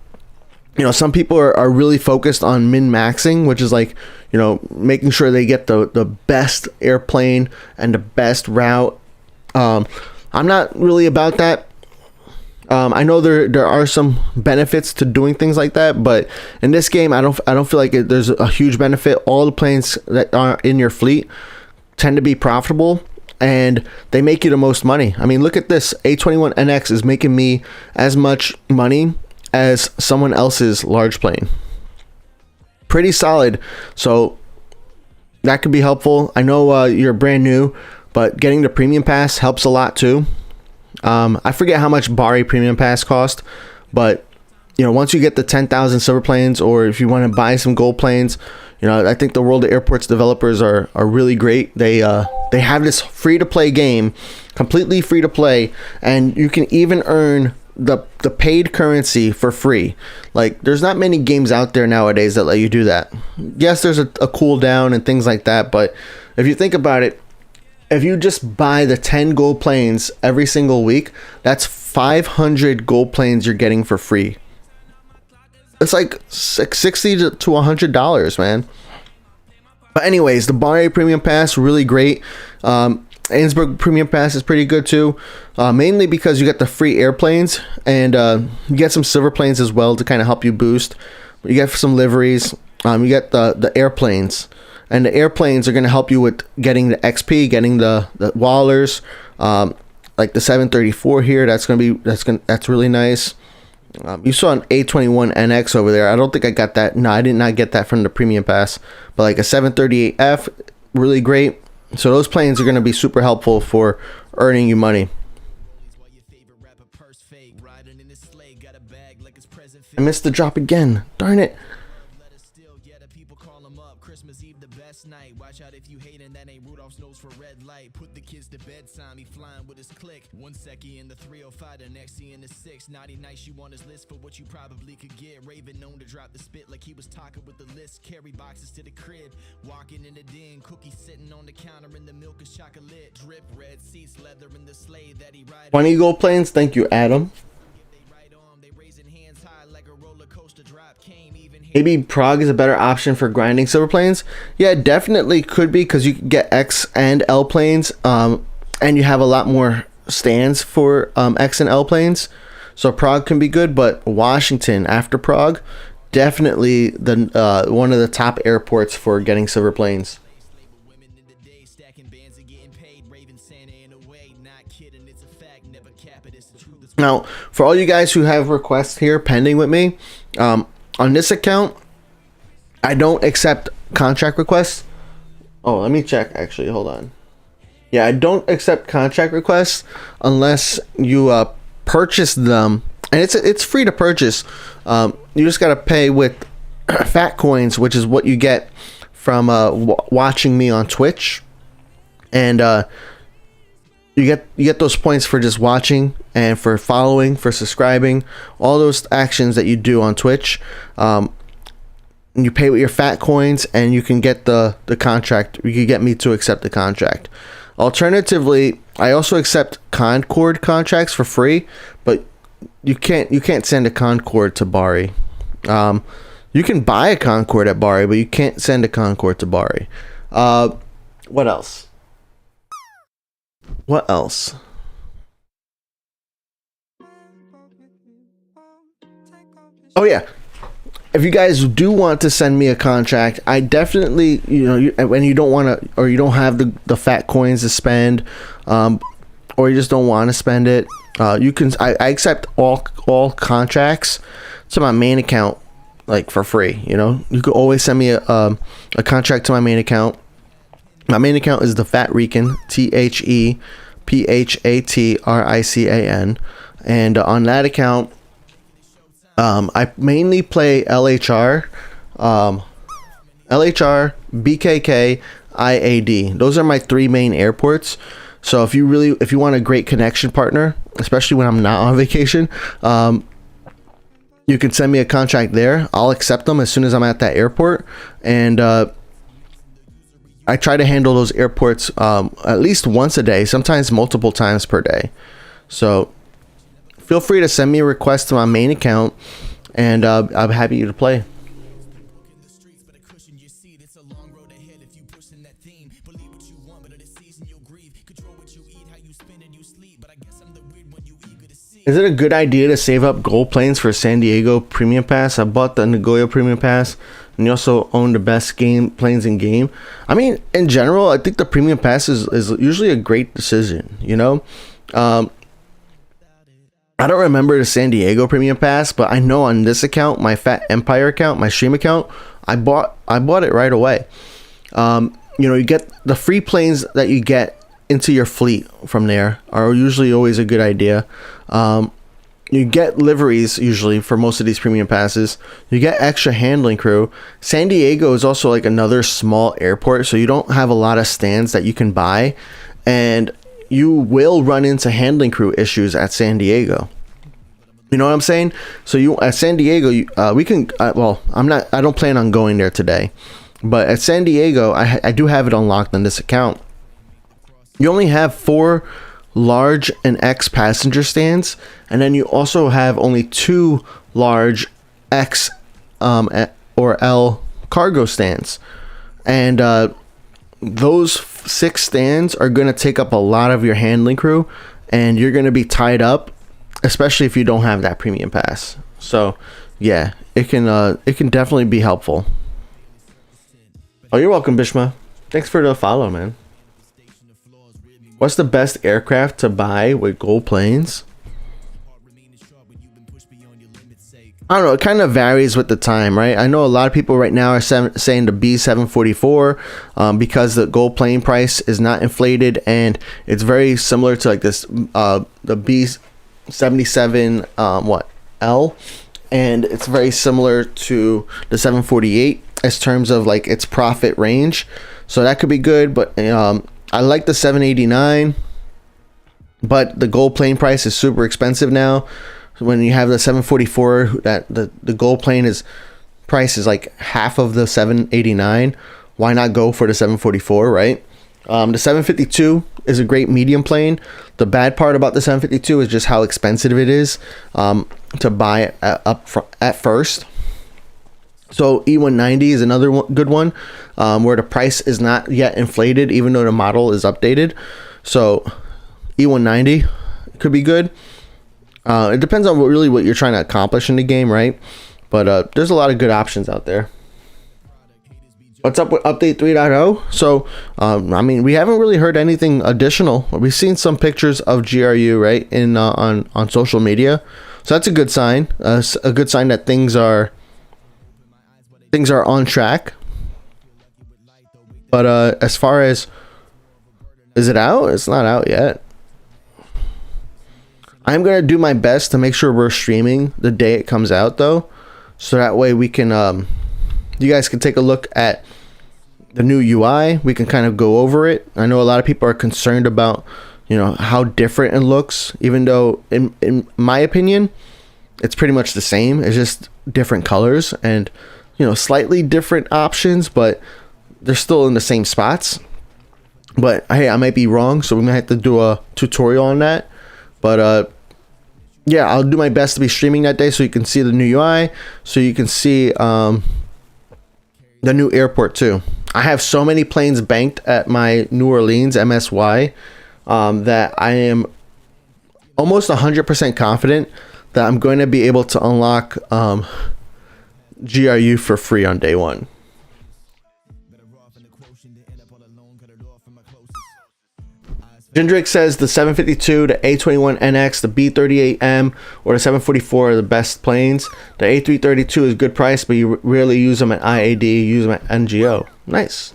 people are really focused on min-maxing, which is like, making sure they get the best airplane and the best route. I'm not really about that. I know there are some benefits to doing things like that, but in this game, I don't feel like there's a huge benefit. All the planes that are in your fleet tend to be profitable, and they make you the most money. I mean, look at this. A21NX is making me as much money as someone else's large plane. Pretty solid. So that could be helpful. I know you're brand new, but getting the premium pass helps a lot too. I forget how much BRI premium pass cost, but once you get the 10,000 silver planes, or if you want to buy some gold planes, I think the World of Airports developers are really great. They have this free to play game, completely free to play, and you can even earn the paid currency for free. Like, there's not many games out there nowadays that let you do that. Yes, there's a cooldown and things like that, but if you think about it, if you just buy the 10 gold planes every single week, that's 500 gold planes you're getting for free. It's like $60 to $100, man. But anyways, the BRI Premium Pass, really great. Ainsburg Premium Pass is pretty good too, mainly because you get the free airplanes, and you get some silver planes as well to kind of help you boost. You get some liveries. You get the airplanes, and the airplanes are going to help you with getting the XP, getting the Wallers, like the 734 here. That's really nice. You saw an A21NX over there. I don't think I got that. No, I did not get that from the Premium Pass. But like a 738F, really great. So those planes are going to be super helpful for earning you money. I missed the drop again. Darn it. Christmas Eve the best night. Watch out if you hating, that ain't Rudolph's nose for red light. Put the kids to bed time, he flying with his click. 1 second in the 305, the next he in the 6. Naughty nice, you on his list for what you probably could get. Raven known to drop the spit like he was talking with the list. Carry boxes to the crib, walking in the den. Cookies sitting on the counter, and the milk is chocolate. Drip red seats, leather in the sleigh that he ride. 20 gold planes, thank you, Adam. Maybe Prague is a better option for grinding silver planes. Yeah, it definitely could be, because you can get X and L planes, and you have a lot more stands for X and L planes. So Prague can be good, but Washington after Prague, definitely the one of the top airports for getting silver planes. Now, for all you guys who have requests here pending with me, on this account, I don't accept contract requests. Oh, let me check, actually. Hold on. Yeah, I don't accept contract requests unless you purchase them. And it's free to purchase. You just got to pay with Phat coins, which is what you get from watching me on Twitch. And you get those points for just watching, and for following, for subscribing, all those actions that you do on Twitch. You pay with your Phat coins, and you can get the contract. You can get me to accept the contract. Alternatively, I also accept Concord contracts for free, but you can't send a Concord to BRI. You can buy a Concord at BRI, but you can't send a Concord to BRI. What else? What else? Oh yeah, if you guys do want to send me a contract, I definitely, when you don't want to, or you don't have the Phat coins to spend, or you just don't want to spend it, you can. I accept all contracts to my main account, like for free. You could always send me a contract to my main account. My main account is the Phat Rican, ThePhatRican, and on that account, I mainly play LHR, BKK, IAD. Those are my 3 main airports. So if you want a great connection partner, especially when I'm not on vacation, you can send me a contract there. I'll accept them as soon as I'm at that airport, and I try to handle those airports at least once a day, sometimes multiple times per day. So feel free to send me a request to my main account, and I'm happy to play. Is it a good idea to save up gold planes for San Diego Premium Pass? I bought the Nagoya Premium Pass, and you also own the best planes in game. I mean, in general, I think the Premium Pass is usually a great decision. I don't remember the San Diego Premium Pass, but I know on this account, my Phat Empire account, my stream account, I bought it right away. You get the free planes that you get into your fleet from there are usually always a good idea. You get liveries usually for most of these premium passes. You get extra handling crew. San Diego is also like another small airport, so you don't have a lot of stands that you can buy, and you will run into handling crew issues at San Diego. You know what I'm saying? So you at San Diego, we can. I don't plan on going there today, but at San Diego, I do have it unlocked on this account. you only have 4 large and X passenger stands, and then you also have only 2 large X or L cargo stands. And those 6 stands are going to take up a lot of your handling crew, and you're going to be tied up, especially if you don't have that premium pass. So yeah, it can definitely be helpful. Oh, you're welcome, Bishma. Thanks for the follow, man. What's the best aircraft to buy with gold planes? I don't know. It kind of varies with the time, right? I know a lot of people right now are saying the B744 because the gold plane price is not inflated, and it's very similar to like this the B77 L, and it's very similar to the 748 as terms of like its profit range. So that could be good, but I like the 789, but the gold plane price is super expensive now. When you have the 744, that the gold plane price is like half of the 789. Why not go for the 744, right? The 752 is a great medium plane. The bad part about the 752 is just how expensive it is to buy at first. So E190 is another good one where the price is not yet inflated, even though the model is updated. So E190 could be good. It depends on what you're trying to accomplish in the game, right? But there's a lot of good options out there. What's up with update 3.0? So I mean, we haven't really heard anything additional. We've seen some pictures of GRU, right, in on social media. So that's a good sign. A good sign that things are on track. But as far as, is it out? It's not out yet. I'm going to do my best to make sure we're streaming the day it comes out, though. So that way we can, you guys can take a look at the new UI. We can kind of go over it. I know a lot of people are concerned about, how different it looks, even though in my opinion, it's pretty much the same. It's just different colors and, slightly different options, but they're still in the same spots. But hey, I might be wrong, so we might have to do a tutorial on that. But yeah, I'll do my best to be streaming that day so you can see the new UI, so you can see the new airport too. I have so many planes banked at my New Orleans MSY that I am almost 100% confident that I'm going to be able to unlock GRU for free on day one. Jindrik says the 752, the A21NX, the B38M, or the 744 are the best planes. The A332 is good price, but you rarely use them at IAD, you use them at NGO. Nice.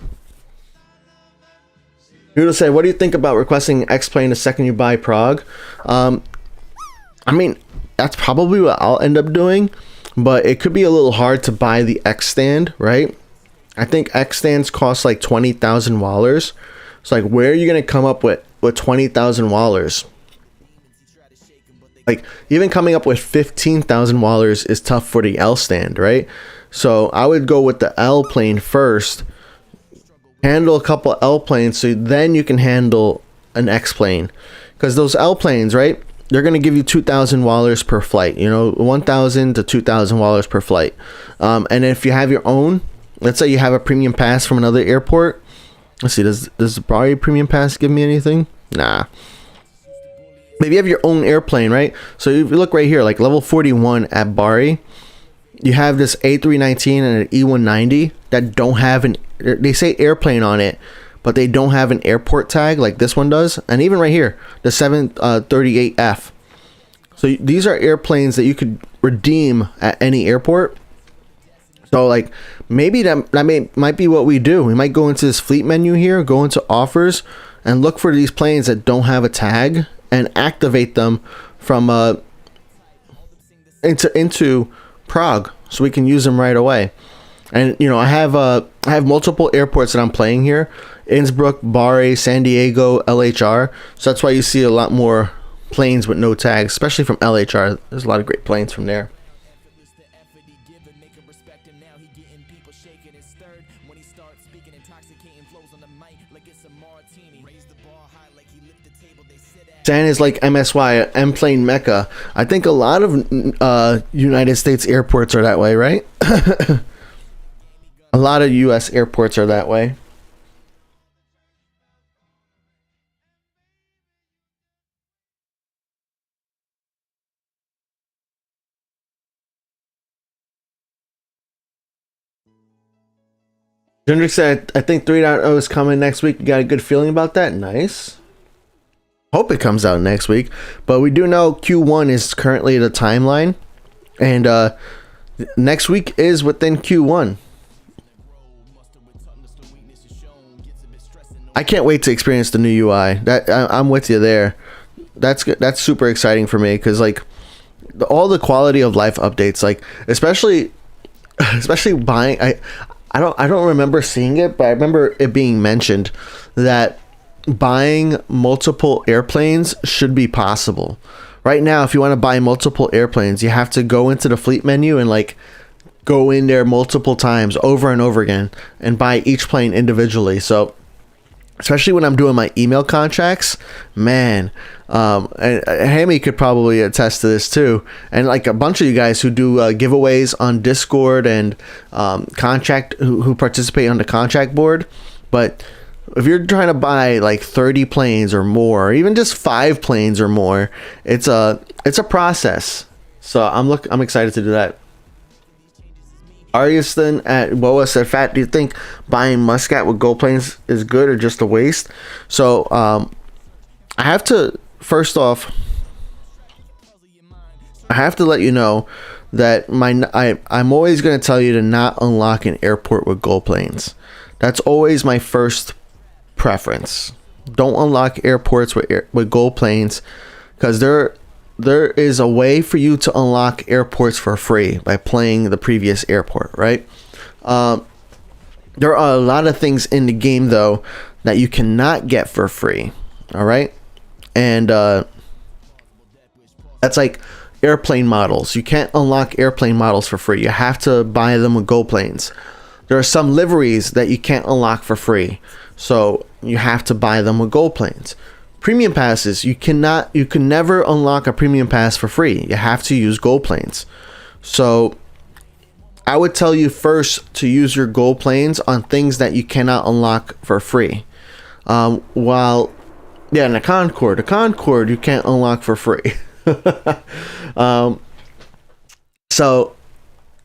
Noodle said, what do you think about requesting X plane the second you buy Prague? I mean, that's probably what I'll end up doing, but it could be a little hard to buy the X stand, right? I think X stands cost like 20,000 wallers. So like, where are you going to come up with 20,000 wallers? Like, even coming up with 15,000 wallers is tough for the L stand, right? So I would go with the L plane first, handle a couple L planes, so then you can handle an X plane, because those L planes, right, they're going to give you 2,000 wallers per flight, 1,000 to 2,000 wallers per flight. And if you have your own, let's say you have a premium pass from another airport. Let's see, does the BRI premium pass give me anything? Nah. Maybe you have your own airplane, right? So if you look right here, like level 41 at BRI, you have this A319 and an E190 that don't have they say airplane on it, but they don't have an airport tag like this one does. And even right here, the 738F. So these are airplanes that you could redeem at any airport. So like, maybe that might be what we do. We might go into this fleet menu here, go into offers, and look for these planes that don't have a tag and activate them from into Prague, so we can use them right away. And I have multiple airports that I'm playing here: Innsbruck, Bari, San Diego, LHR. So that's why you see a lot more planes with no tags, especially from LHR. There's a lot of great planes from there. San is like MSY, M plane Mecca. I think a lot of United States airports are that way, right? A lot of US airports are that way. Hendrik said, I think 3.0 is coming next week. You got a good feeling about that? Nice. Hope it comes out next week. But we do know Q1 is currently the timeline. And next week is within Q1. I can't wait to experience the new UI. I'm with you there. That's good. That's super exciting for me because like all the quality of life updates, like especially buying. I don't remember seeing it, but I remember it being mentioned that buying multiple airplanes should be possible. Right now, if you want to buy multiple airplanes, you have to go into the fleet menu and like go in there multiple times over and over again and buy each plane individually. So especially when I'm doing my email contracts, man, and Hammy could probably attest to this too, and like a bunch of you guys who do giveaways on Discord and contract who participate on the contract board. But if you're trying to buy like 30 planes or more, or even just 5 planes or more, it's a process. So I'm excited to do that. Ariaston at WoA said, Phat, do you think buying Muscat with gold planes is good or just a waste? So I have to, first off, I have to let you know that I'm always going to tell you to not unlock an airport with gold planes. That's always my first preference. Don't unlock airports with gold planes, because there is a way for you to unlock airports for free by playing the previous airport, right? There are a lot of things in the game though that you cannot get for free, all right? And that's like airplane models. You can't unlock airplane models for free. You have to buy them with gold planes. There are some liveries that you can't unlock for free, so you have to buy them with gold planes. Premium passes, you can never unlock a premium pass for free. You have to use gold planes. So I would tell you first to use your gold planes on things that you cannot unlock for free. And the Concorde you can't unlock for free. So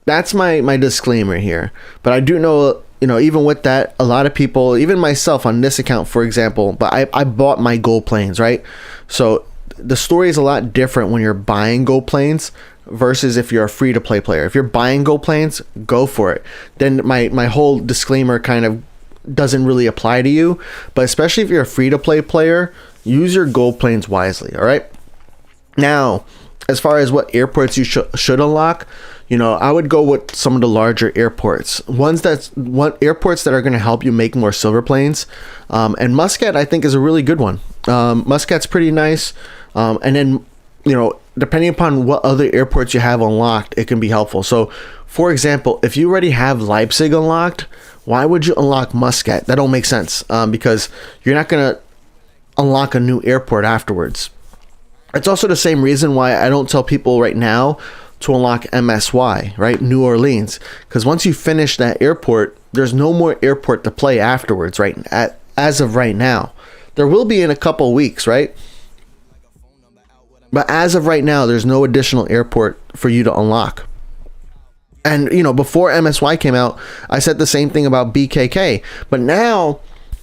that's my disclaimer here. But I do know, even with that, a lot of people, even myself on this account, for example, but I bought my gold planes, right? So the story is a lot different when you're buying gold planes versus if you're a free-to-play player. If you're buying gold planes, go for it. Then my whole disclaimer kind of doesn't really apply to you. But especially if you're a free-to-play player, use your gold planes wisely, all right? Now, as far as what airports you should unlock, I would go with some of the larger airports. Airports that are going to help you make more silver planes. And Muscat, I think, is a really good one. Muscat's pretty nice. And then, depending upon what other airports you have unlocked, it can be helpful. So, for example, if you already have Leipzig unlocked, why would you unlock Muscat? That don't make sense, because you're not going to unlock a new airport afterwards. It's also the same reason why I don't tell people right now to unlock MSY, right? New Orleans. Because once you finish that airport, there's no more airport to play afterwards, right? As of right now. There will be in a couple weeks, right? But as of right now, there's no additional airport for you to unlock. And, before MSY came out, I said the same thing about BKK. But now,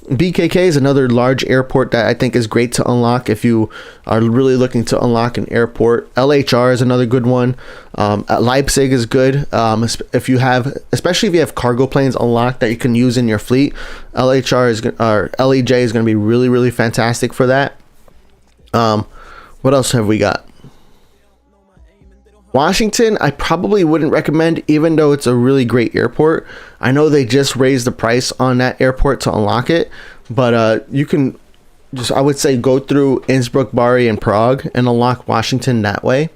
BKK is another large airport that I think is great to unlock if you are really looking to unlock an airport. LHR is another good one. Leipzig is good. Especially if you have cargo planes unlocked that you can use in your fleet, LEJ is going to be really, really fantastic for that. What else have we got? Washington, I probably wouldn't recommend, even though it's a really great airport. I know they just raised the price on that airport to unlock it, but you can I would say go through Innsbruck, Bari, and Prague and unlock Washington that way.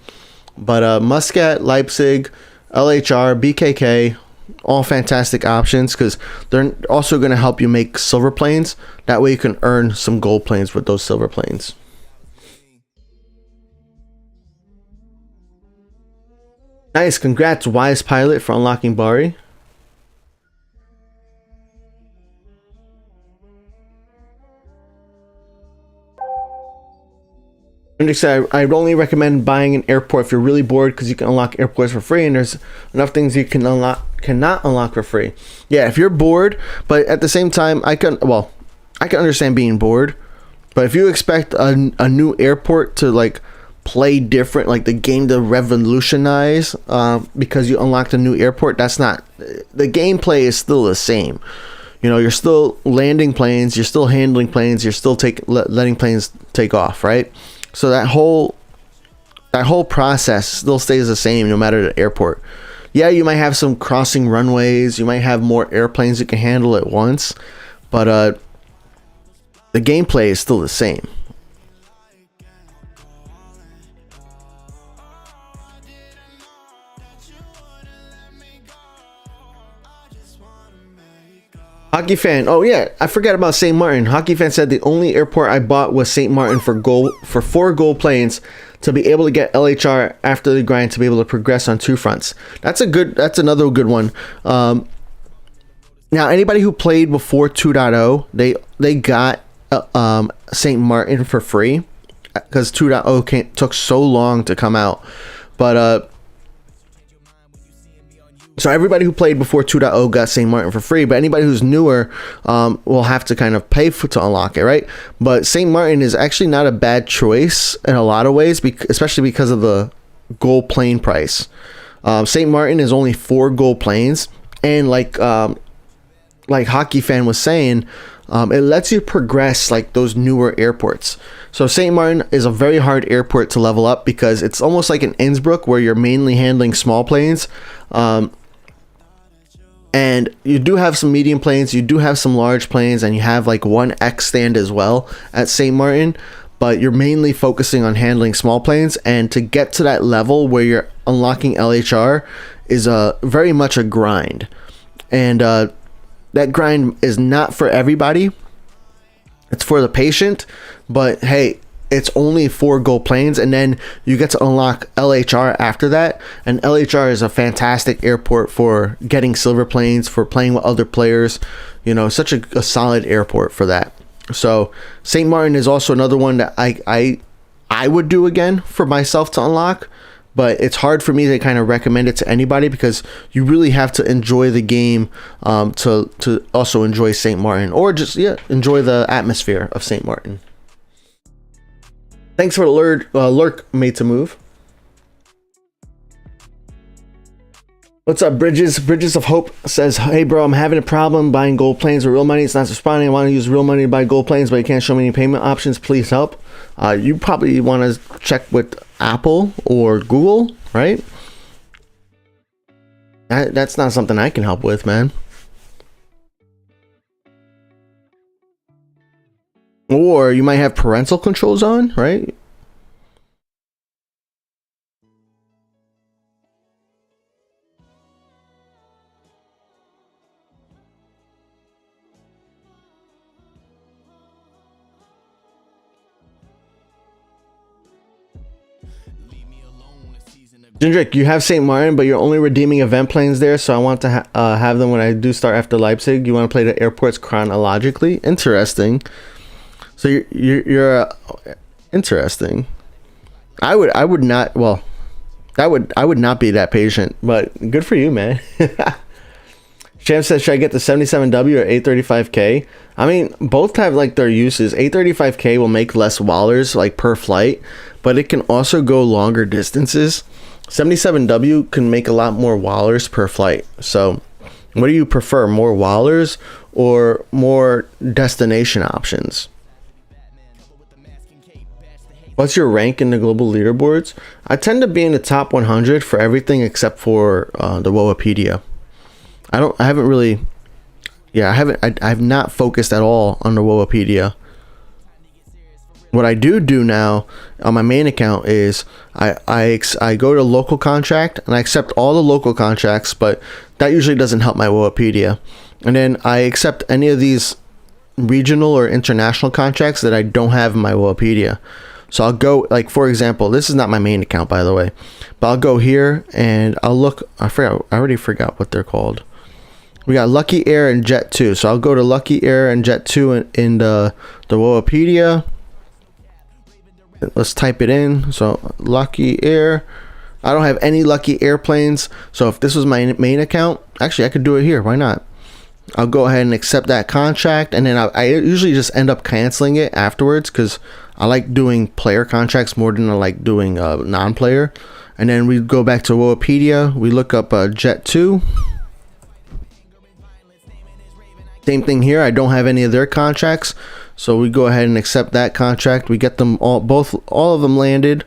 But Muscat, Leipzig, LHR, BKK, all fantastic options because they're also going to help you make silver planes. That way you can earn some gold planes with those silver planes. Nice, congrats, Wise Pilot, for unlocking BRI. I'd only recommend buying an airport if you're really bored, because you can unlock airports for free, and there's enough things you cannot unlock for free. Yeah, if you're bored, but at the same time, I can understand being bored, but if you expect a new airport to like play different, like the game to revolutionize because you unlocked a new airport, that's not, the gameplay is still the same. You know, you're still landing planes, you're still handling planes, you're still letting planes take off, right? So that whole process still stays the same no matter the airport. Yeah, you might have some crossing runways, you might have more airplanes you can handle at once, but the gameplay is still the same. Hockey fan, oh yeah, I forgot about St. Martin. Hockey fan said the only airport I bought was St. Martin for 4 gold planes to be able to get LHR after the grind to be able to progress on 2 fronts. That's another good one. Now anybody who played before 2.0, they got St. Martin for free because 2.0 took so long to come out. But so everybody who played before 2.0 got St. Martin for free, but anybody who's newer will have to kind of pay to unlock it, right? But St. Martin is actually not a bad choice in a lot of ways, especially because of the gold plane price. St. Martin is only 4 gold planes, and like Hockey Fan was saying, it lets you progress like those newer airports. So St. Martin is a very hard airport to level up because it's almost like an Innsbruck where you're mainly handling small planes. And you do have some medium planes, you do have some large planes, and you have like one X stand as well at St. Martin, but you're mainly focusing on handling small planes. And to get to that level where you're unlocking LHR is very much a grind. And that grind is not for everybody. It's for the patient, but hey, it's only 4 gold planes, and then you get to unlock LHR after that. And LHR is a fantastic airport for getting silver planes, for playing with other players. You know, such a solid airport for that. So St. Martin is also another one that I would do again for myself to unlock, but it's hard for me to kind of recommend it to anybody because you really have to enjoy the game to also enjoy St. Martin, or just enjoy the atmosphere of St. Martin. Thanks for the lurk, made to move. What's up, Bridges? Bridges of Hope says, hey bro, I'm having a problem buying gold planes with real money. It's not responding. I want to use real money to buy gold planes, but you can't show me any payment options. Please help. You probably want to check with Apple or Google, right? That's not something I can help with, man. Or you might have parental controls on, right? Jindrik, you have St. Martin, but you're only redeeming event planes there, so I want to have them when I do start after Leipzig. You want to play the airports chronologically? Interesting. So you're interesting. I would not. Well, I would not be that patient, but good for you, man. Sham says, should I get the 77W or 835K? I mean, both have like their uses. 835K will make less wallers like per flight, but it can also go longer distances. 77W can make a lot more wallers per flight. So what do you prefer, more wallers or more destination options? What's your rank in the global leaderboards? I tend to be in the top 100 for everything except for the WoApedia. I have not focused at all on the WoApedia. What I do now on my main account is I go to local contract and I accept all the local contracts, but that usually doesn't help my WoApedia. And then I accept any of these regional or international contracts that I don't have in my WoApedia. So I'll go, like, for example, this is not my main account, by the way, but I'll go here and I'll look. I already forgot what they're called. We got Lucky Air and Jet 2. So I'll go to Lucky Air and Jet 2 in the WoApedia. Let's type it in. So Lucky Air. I don't have any Lucky airplanes. So if this was my main account, actually I could do it here. Why not? I'll go ahead and accept that contract, and then I usually just end up canceling it afterwards because I like doing player contracts more than I like doing non-player. And then we go back to WoApedia. We look up Jet 2. Same thing here. I don't have any of their contracts, so we go ahead and accept that contract. We get them all of them landed.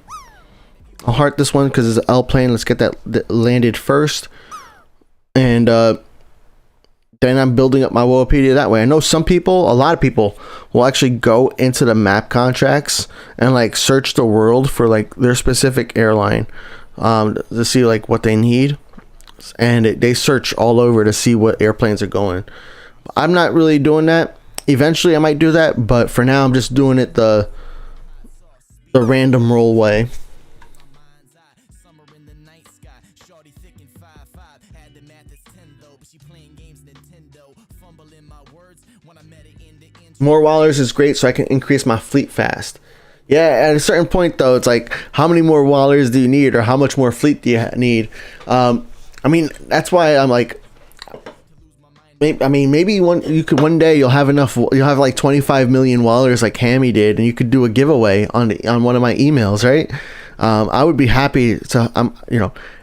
I'll heart this one because it's an L plane. Let's get that landed first, and then I'm building up my WoApedia that way. I know a lot of people will actually go into the map contracts and like search the world for like their specific airline to see like what they need, and they search all over to see what airplanes are going. I'm not really doing that. Eventually I might do that, but for now I'm just doing it the random roll way. More Wallers is great, so I can increase my fleet fast. Yeah, at a certain point though, it's like, how many more Wallers do you need, or how much more fleet do you need? I mean, that's why I'm like, maybe one day you'll have enough. You'll have like 25 million Wallers like Hammy did, and you could do a giveaway on one of my emails, right? I would be happy to,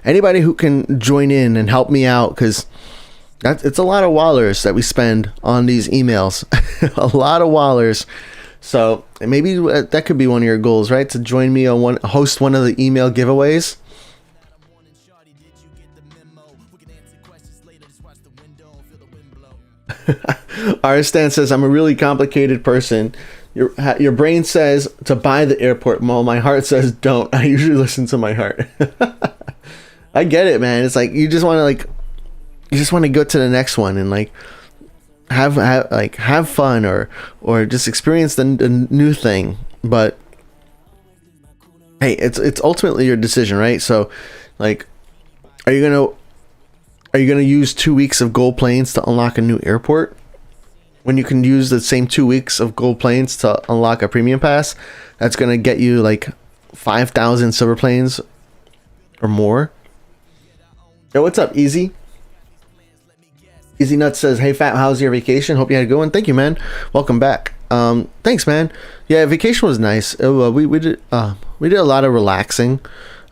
anybody who can join in and help me out, because it's a lot of Wallers that we spend on these emails. A lot of Wallers. So maybe that could be one of your goals, right? To join me on host one of the email giveaways. Arstan says, I'm a really complicated person. Your brain says to buy the airport mall. My heart says don't. I usually listen to my heart. I get it, man. It's like you just want to go to the next one and like have fun or just experience the new thing. But hey, it's ultimately your decision, right? So like, are you gonna use 2 weeks of gold planes to unlock a new airport when you can use the same 2 weeks of gold planes to unlock a premium pass that's gonna get you like 5,000 silver planes or more? Yo, what's up, Easy? Easy Nuts says, hey Fat, how's your vacation? Hope you had a good one. Thank you, man. Welcome back. Thanks, man. Yeah, vacation was nice. We did a lot of relaxing.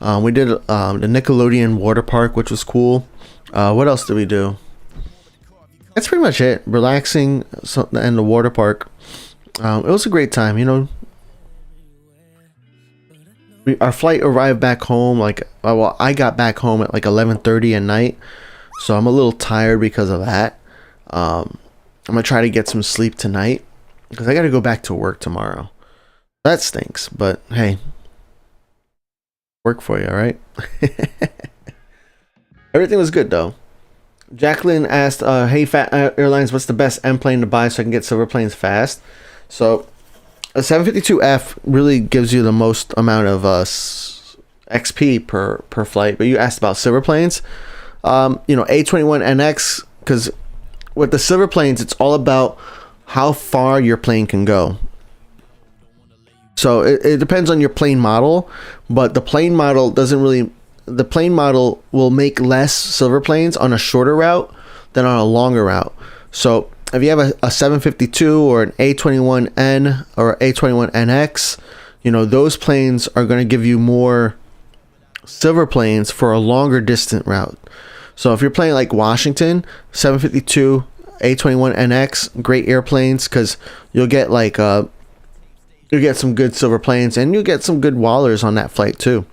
We did the Nickelodeon water park, which was cool. What else did we do? That's pretty much it. Relaxing and the water park. It was a great time, Our flight arrived back home I got back home at like 11:30 at night, so I'm a little tired because of that. I'm gonna try to get some sleep tonight because I gotta go back to work tomorrow. That stinks, but hey, work for you, all right? Everything was good though. Jacqueline asked, hey Phat Airlines, what's the best M plane to buy so I can get silver planes fast? So a 752F really gives you the most amount of XP per flight, but you asked about silver planes. A21NX, because with the silver planes, it's all about how far your plane can go. So it depends on your plane model, but the plane model will make less silver planes on a shorter route than on a longer route. So if you have a 752 or an A21N or A21NX, those planes are going to give you more silver planes for a longer distant route. So if you're playing like Washington, 752, A21NX, great airplanes, because you'll get some good silver planes and you'll get some good Wallers on that flight too.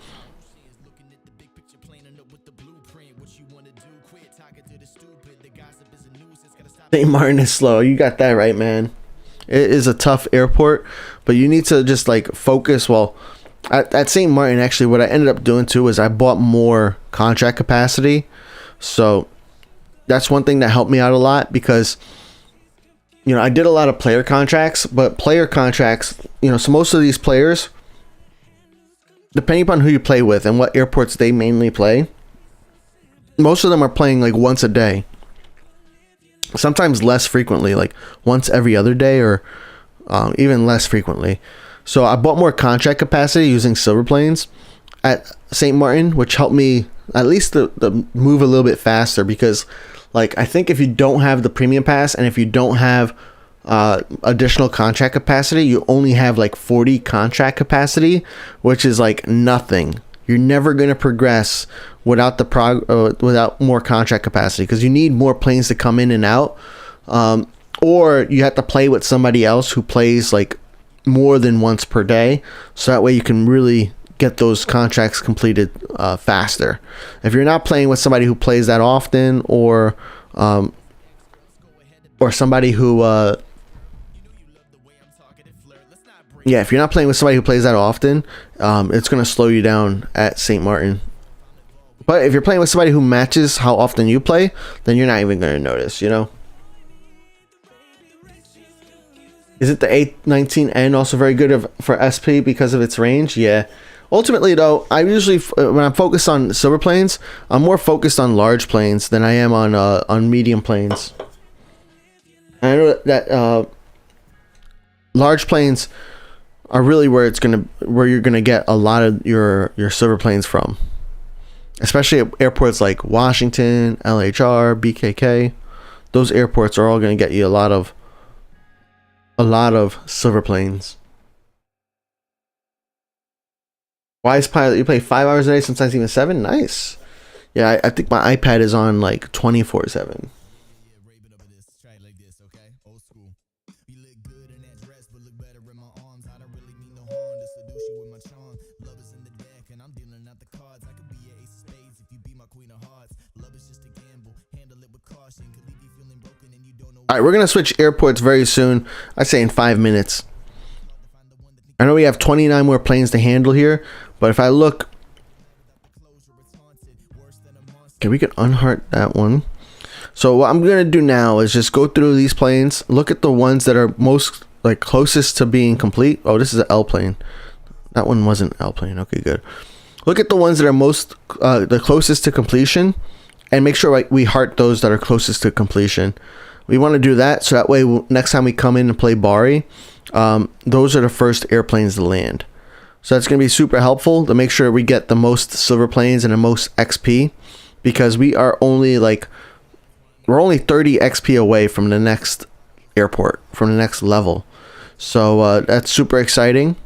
St. Martin is slow. You got that right, man. It is a tough airport, but you need to just like focus. Well, at St. Martin, actually, what I ended up doing too is I bought more contract capacity. So that's one thing that helped me out a lot because, I did a lot of player contracts, but player contracts, so most of these players, depending upon who you play with and what airports they mainly play, most of them are playing like once a day. Sometimes less frequently, like once every other day, or even less frequently. So I bought more contract capacity using silver planes at St. Martin, which helped me at least the move a little bit faster, because like I think if you don't have the premium pass and if you don't have additional contract capacity, you only have like 40 contract capacity, which is like nothing. You're never going to progress without without more contract capacity, because you need more planes to come in and out, or you have to play with somebody else who plays like more than once per day, so that way you can really get those contracts completed faster. If you're not playing with somebody who plays that often, or somebody who if you're not playing with somebody who plays that often, it's going to slow you down at St. Martin. But if you're playing with somebody who matches how often you play, then you're not even going to notice, you know? Is it the A19N also very good for SP because of its range? Yeah. Ultimately, though, I usually, when I'm focused on silver planes, I'm more focused on large planes than I am on medium planes. And I know that large planes are really where you're gonna get a lot of your silver planes from, especially at airports like Washington, LHR, BKK. Those airports are all gonna get you a lot of silver planes. Wise Pilot, you play 5 hours a day, sometimes even 7. Nice. Yeah, I think my iPad is on like 24/7. Alright, we're going to switch airports very soon. I'd say in 5 minutes. I know we have 29 more planes to handle here, but if I look... Okay, we can unheart that one. So what I'm going to do now is just go through these planes, look at the ones that are most, like, closest to being complete. Oh, this is an L plane. That one wasn't an L plane. Okay, good. Look at the ones that are most, the closest to completion, and make sure we heart those that are closest to completion. We want to do that so that way next time we come in and play BRI, those are the first airplanes to land. So that's going to be super helpful to make sure we get the most silver planes and the most XP, because we are only we're only 30 XP away from the next airport, from the next level. So that's super exciting.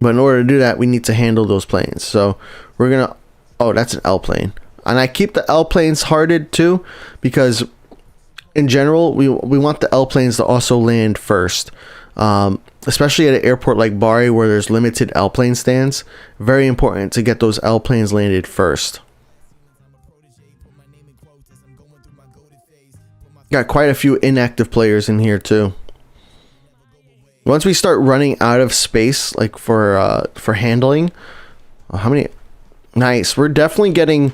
But in order to do that, we need to handle those planes. So we're going to... Oh, that's an L plane. And I keep the L planes hearted too, because in general, we want the L planes to also land first. Especially at an airport like BRI where there's limited L plane stands. Very important to get those L planes landed first. Got quite a few inactive players in here too. Once we start running out of space, like for handling, how many? Nice. We're definitely getting.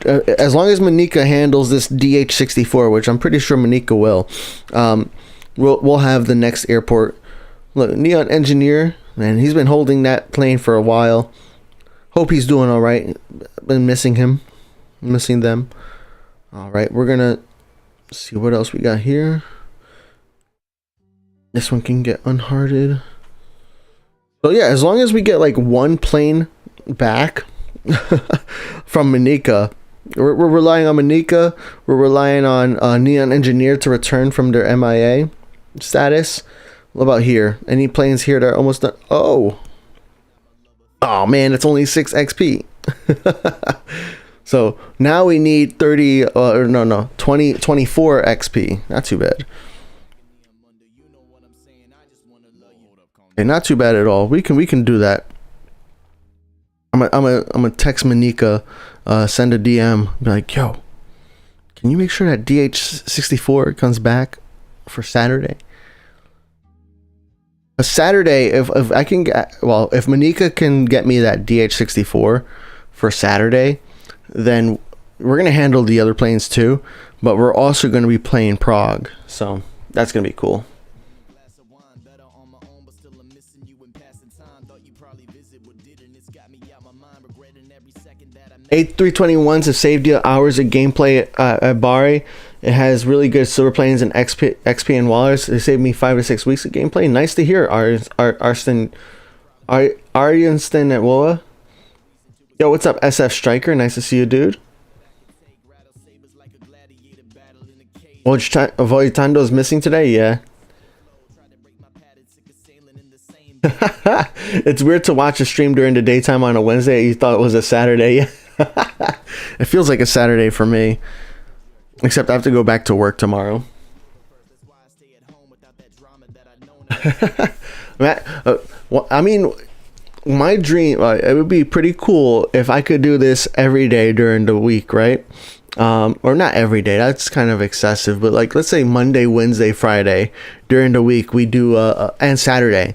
As long as Monika handles this DH64, which I'm pretty sure Monika will, we'll have the next airport. Look, Neon Engineer, man, he's been holding that plane for a while. Hope he's doing all right. Been missing them. All right, we're gonna see what else we got here. This one can get unhearted. So yeah, as long as we get like one plane back from Monika, we're relying on Monika. We're relying on Neon Engineer to return from their MIA status. What about here? Any planes here that are almost done? Oh man, it's only 6 XP. So now we need 24 XP. Not too bad. Okay, not too bad at all. We can do that. I'm gonna text Monika, send a DM, be like, yo, can you make sure that DH64 comes back for Saturday? A Saturday, if I can get, well, if Monika can get me that DH64 for Saturday, then we're gonna handle the other planes too, but we're also gonna be playing Prague, so that's gonna be cool. A321s have saved you hours of gameplay at BRI. It has really good silver planes and XP and wallers. They saved me 5 to 6 weeks of gameplay. Nice to hear, Aryanston at WoA. Yo, what's up, SF Striker? Nice to see you, dude. Voitando's missing today? Yeah. It's weird to watch a stream during the daytime on a Wednesday. You thought it was a Saturday. It feels like a Saturday for me. Except I have to go back to work tomorrow. I mean, my dream, it would be pretty cool if I could do this every day during the week, right? Or not every day, that's kind of excessive, but like, let's say Monday, Wednesday, Friday during the week we do, and Saturday.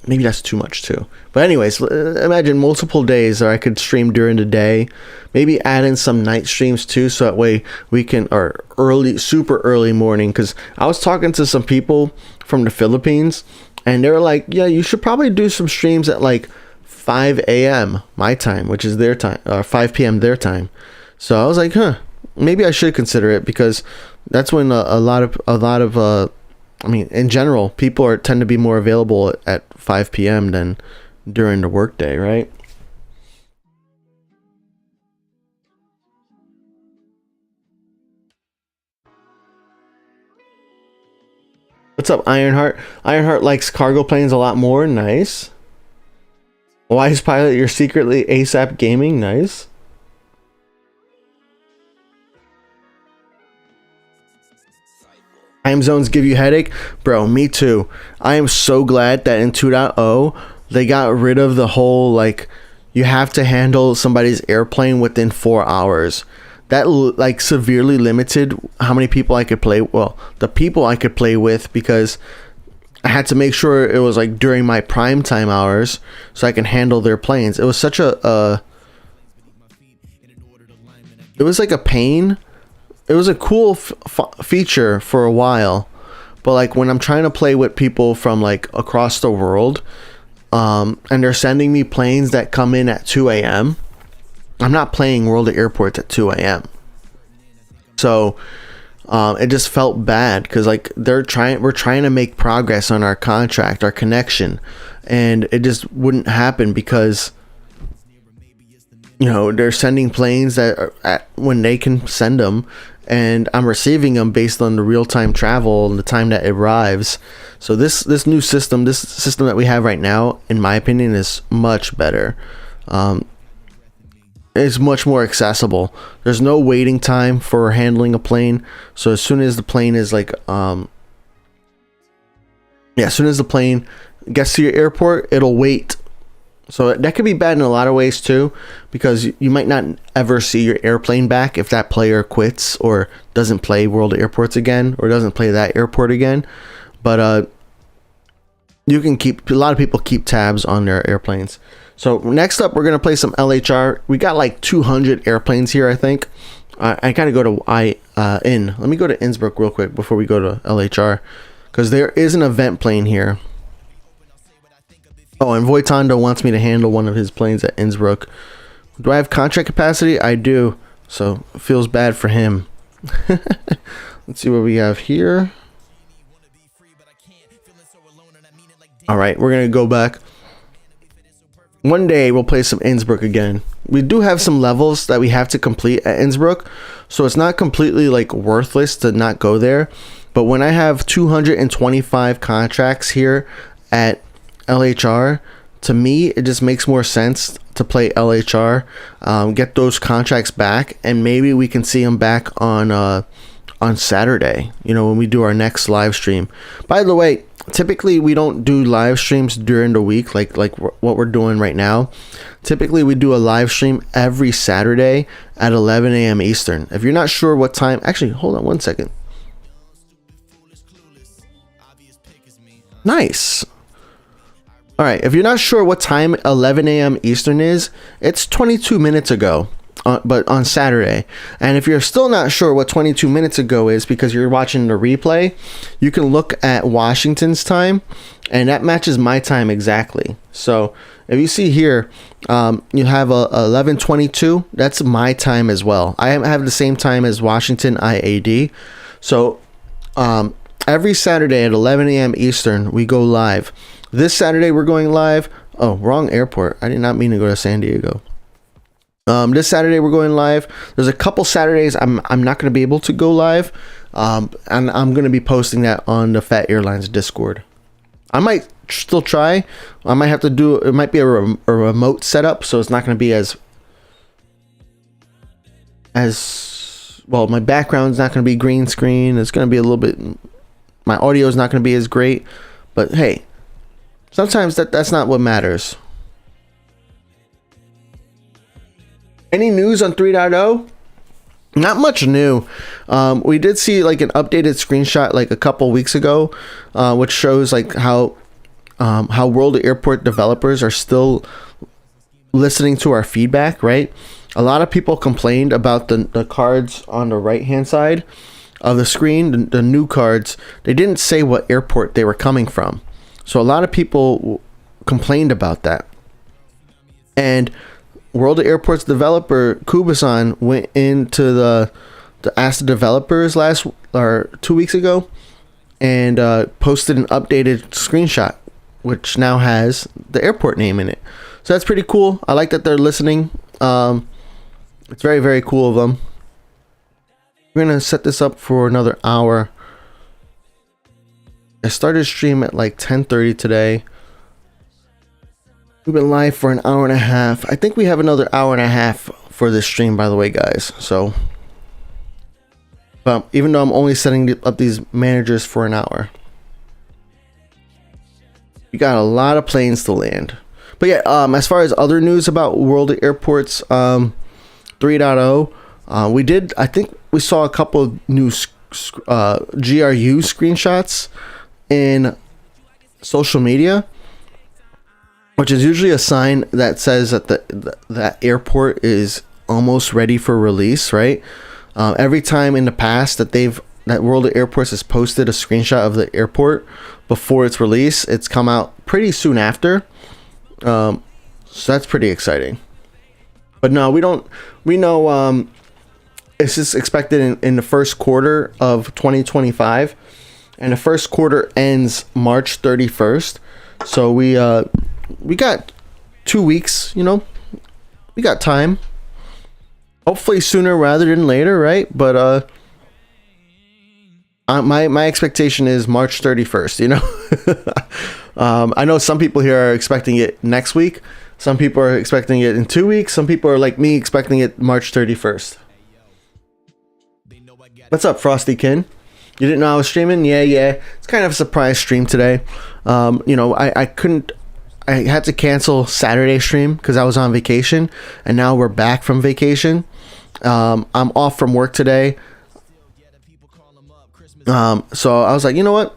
Maybe that's too much too. But anyways, imagine multiple days where I could stream during the day, maybe add in some night streams too, so that way we can, or super early morning, because I was talking to some people from the Philippines and they were like, yeah, you should probably do some streams at like 5 a.m. my time, which is their time, or 5 p.m. their time. So I was like, maybe I should consider it, because that's when a lot of I mean, in general, people tend to be more available at 5 p.m. than during the workday, right? What's up, Ironheart? Ironheart likes cargo planes a lot more. Nice. Wise Pilot, you're secretly ASAP Gaming. Nice. Time zones give you headache? Bro, me too. I am so glad that in 2.0 they got rid of the whole, like, you have to handle somebody's airplane within 4 hours. That like severely limited how many people I could play, well, the people I could play with, because I had to make sure it was like during my prime time hours so I can handle their planes. It was such a it was like a pain. It was a cool feature for a while, but like when I'm trying to play with people from like across the world, and they're sending me planes that come in at 2 a.m. I'm not playing World of Airports at 2 a.m. So it just felt bad, because like we're trying to make progress on our contract, our connection, and it just wouldn't happen because, you know, they're sending planes that are when they can send them, and I'm receiving them based on the real-time travel and the time that it arrives. So this new system, this system that we have right now, in my opinion, is much better. It's much more accessible. There's no waiting time for handling a plane. So as soon as the plane is like, as soon as the plane gets to your airport, it'll wait. So that could be bad in a lot of ways too, because you might not ever see your airplane back if that player quits or doesn't play World of Airports again, or doesn't play that airport again. But you can keep, a lot of people keep tabs on their airplanes. So next up, we're going to play some LHR. We got like 200 airplanes here, I think. I gotta go to IN. Let me go to Innsbruck real quick before we go to LHR, because there is an event plane here. Oh, and Voitando wants me to handle one of his planes at Innsbruck. Do I have contract capacity? I do. So it feels bad for him. Let's see what we have here. All right, we're going to go back. One day we'll play some Innsbruck again. We do have some levels that we have to complete at Innsbruck, so it's not completely like worthless to not go there. But when I have 225 contracts here at LHR, to me it just makes more sense to play LHR, get those contracts back, and maybe we can see them back on Saturday, you know, when we do our next live stream. By the way, typically we don't do live streams during the week like what we're doing right now. Typically we do a live stream every Saturday at 11 a.m. Eastern. If you're not sure what time, actually hold on one second. Nice. All right, if you're not sure what time 11 a.m. Eastern is, it's 22 minutes ago. but on Saturday. And if you're still not sure what 22 minutes ago is because you're watching the replay, you can look at Washington's time, and that matches my time exactly. So if you see here, you have a 11:22. That's my time as well. I have the same time as Washington IAD. So every Saturday at 11 a.m. Eastern, we go live. This Saturday we're going live. Oh, wrong airport. I did not mean to go to San Diego. This Saturday we're going live. There's a couple Saturdays I'm not going to be able to go live, and I'm going to be posting that on the Phat Airlines Discord. I might still try. I might have to do. It might be a remote setup, so it's not going to be as well. My background's not going to be green screen. It's going to be a little bit. My audio is not going to be as great, but hey, sometimes that's not what matters. Any news on 3.0? Not much new. We did see like an updated screenshot like a couple weeks ago, which shows like how World of Airport developers are still listening to our feedback, right? A lot of people complained about the cards on the right hand side of the screen, the new cards. They didn't say what airport they were coming from. So a lot of people complained about that. And World of Airports developer Kubasan went into the ask the developers 2 weeks ago and posted an updated screenshot, which now has the airport name in it. So that's pretty cool. I like that they're listening. It's very, very cool of them. We're gonna set this up for another hour. I started stream at like 10:30 today. We've been live for an hour and a half. I think we have another hour and a half for this stream, by the way, guys. So, but even though I'm only setting up these managers for an hour, we got a lot of planes to land. But yeah, as far as other news about World of Airports 3.0, we did. I think we saw a couple of new GRU screenshots in social media, which is usually a sign that says that that airport is almost ready for release, right? Every time in the past that World of Airports has posted a screenshot of the airport before its release, it's come out pretty soon after. So that's pretty exciting. But no, we know it's just expected in the first quarter of 2025, and the first quarter ends March 31st. So we got 2 weeks, we got time. Hopefully sooner rather than later, right? But my expectation is March 31st, I know some people here are expecting it next week. Some people are expecting it in 2 weeks. Some people are like me, expecting it March 31st. What's up, Frosty Kin? You didn't know I was streaming? Yeah. It's kind of a surprise stream today. I had to cancel Saturday stream because I was on vacation, and now we're back from vacation. I'm off from work today. So I was like, you know what?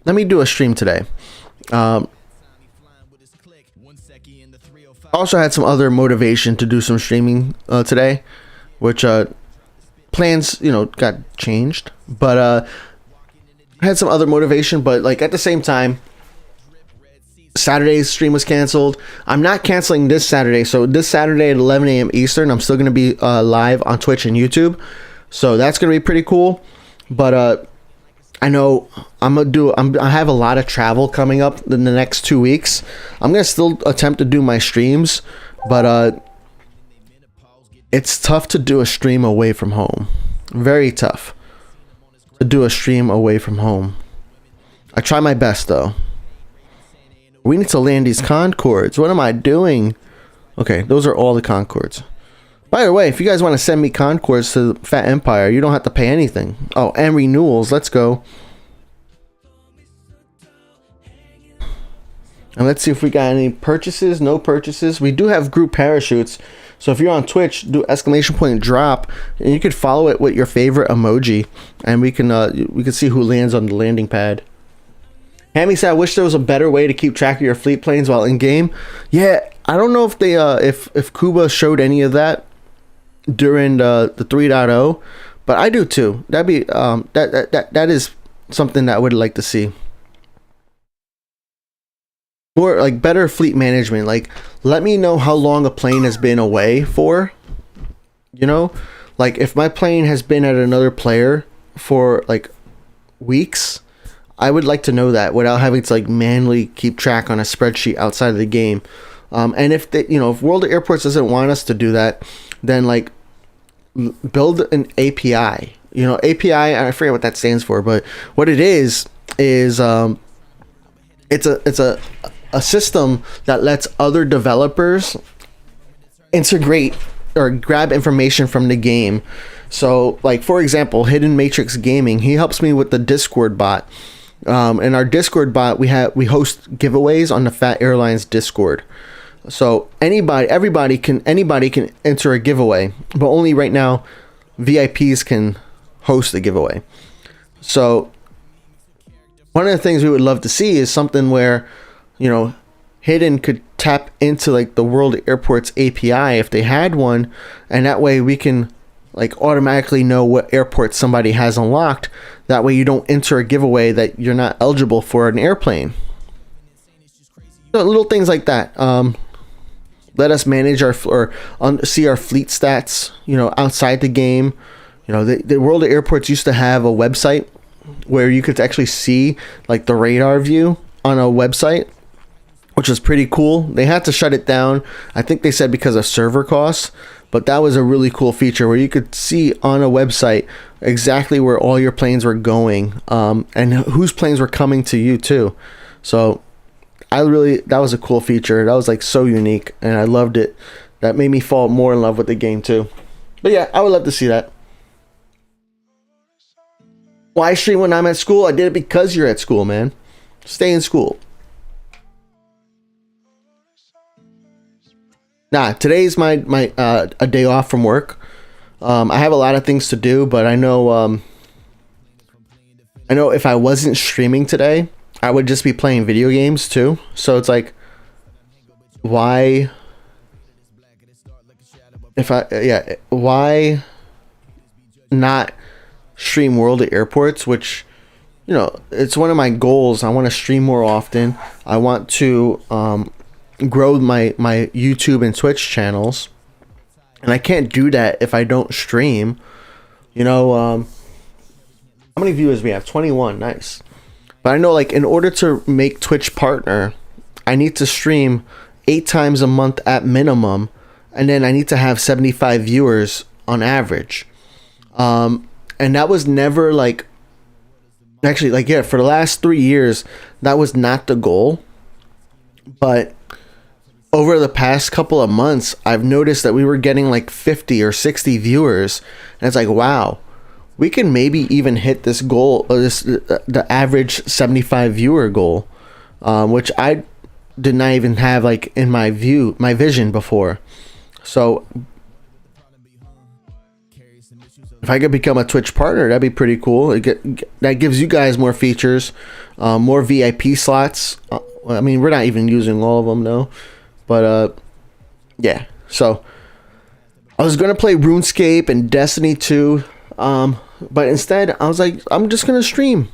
Let me do a stream today. Also had some other motivation to do some streaming today, which plans got changed, but I had some other motivation. But like at the same time, Saturday's stream was canceled. I'm not canceling this Saturday. So this Saturday at 11 a.m. Eastern, I'm still going to be live on Twitch and YouTube. So that's going to be pretty cool. But I know I have a lot of travel coming up in the next 2 weeks. I'm going to still attempt to do my streams, but it's tough to do a stream away from home. Very tough to do a stream away from home. I try my best though. We need to land these Concords. What am I doing? Okay, those are all the Concords. By the way, if you guys want to send me Concords to Phat Empire, you don't have to pay anything. Oh, and renewals. Let's go. And let's see if we got any purchases. No purchases. We do have group parachutes. So if you're on Twitch, do !drop, and you could follow it with your favorite emoji, and we can see who lands on the landing pad. Hammy said, I wish there was a better way to keep track of your fleet planes while in game. Yeah, I don't know if they if Kuba showed any of that. during the 3.0, but I do too. That'd be that is something that I would like to see. More like better fleet management. Like, let me know how long a plane has been away for. You know, like if my plane has been at another player for like weeks, I would like to know that without having to like manually keep track on a spreadsheet outside of the game. And if they, if World of Airports doesn't want us to do that, then like build an API. API, I forget what that stands for, but what it is it's a system that lets other developers integrate or grab information from the game. So like, for example, Hidden Matrix Gaming, he helps me with the Discord bot. In our Discord bot, we host giveaways on the Phat Airlines Discord. So everybody can enter a giveaway, but only right now VIPs can host the giveaway. So one of the things we would love to see is something where, Hidden could tap into like the World Airports API if they had one, and that way we can like automatically know what airport somebody has unlocked. That way you don't enter a giveaway that you're not eligible for an airplane. Little things like that. Let us manage see our fleet stats, outside the game. The World of Airports used to have a website where you could actually see like the radar view on a website, which was pretty cool. They had to shut it down. I think they said because of server costs, but that was a really cool feature where you could see on a website exactly where all your planes were going, and whose planes were coming to you too. So that was a cool feature. That was like so unique, and I loved it. That made me fall more in love with the game too. But yeah, I would love to see that. Why stream when I'm at school? I did it because you're at school, man. Stay in school. Nah, today's my a day off from work. I have a lot of things to do, but I know if I wasn't streaming today, I would just be playing video games too. So it's like, why not stream World of Airports, which, it's one of my goals. I want to stream more often. I want to grow my YouTube and Twitch channels, and I can't do that if I don't stream. How many viewers we have? 21. Nice. But I know, like, in order to make Twitch partner, I need to stream 8 times a month at minimum, and then I need to have 75 viewers on average. And that was never like, actually, like, yeah, for the last 3 years, that was not the goal. But over the past couple of months, I've noticed that we were getting like 50 or 60 viewers, and it's like, wow, we can maybe even hit this goal, the average 75 viewer goal, which I did not even have like in my vision before. So if I could become a Twitch partner, that'd be pretty cool. That gives you guys more features, more VIP slots. I mean, we're not even using all of them, no. But yeah. So I was gonna play RuneScape and Destiny 2, but instead I was like, I'm just gonna stream.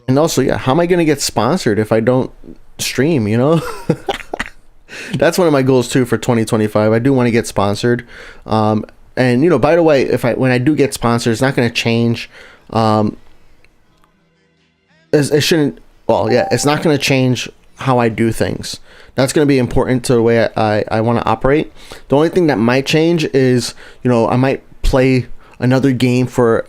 And also, yeah, how am I gonna get sponsored if I don't stream? That's one of my goals too for 2025. I do want to get sponsored. And by the way, when I do get sponsored, it's not going to change. It shouldn't. Well, yeah, it's not going to change how I do things. That's going to be important to the way I want to operate. The only thing that might change is, I might play another game for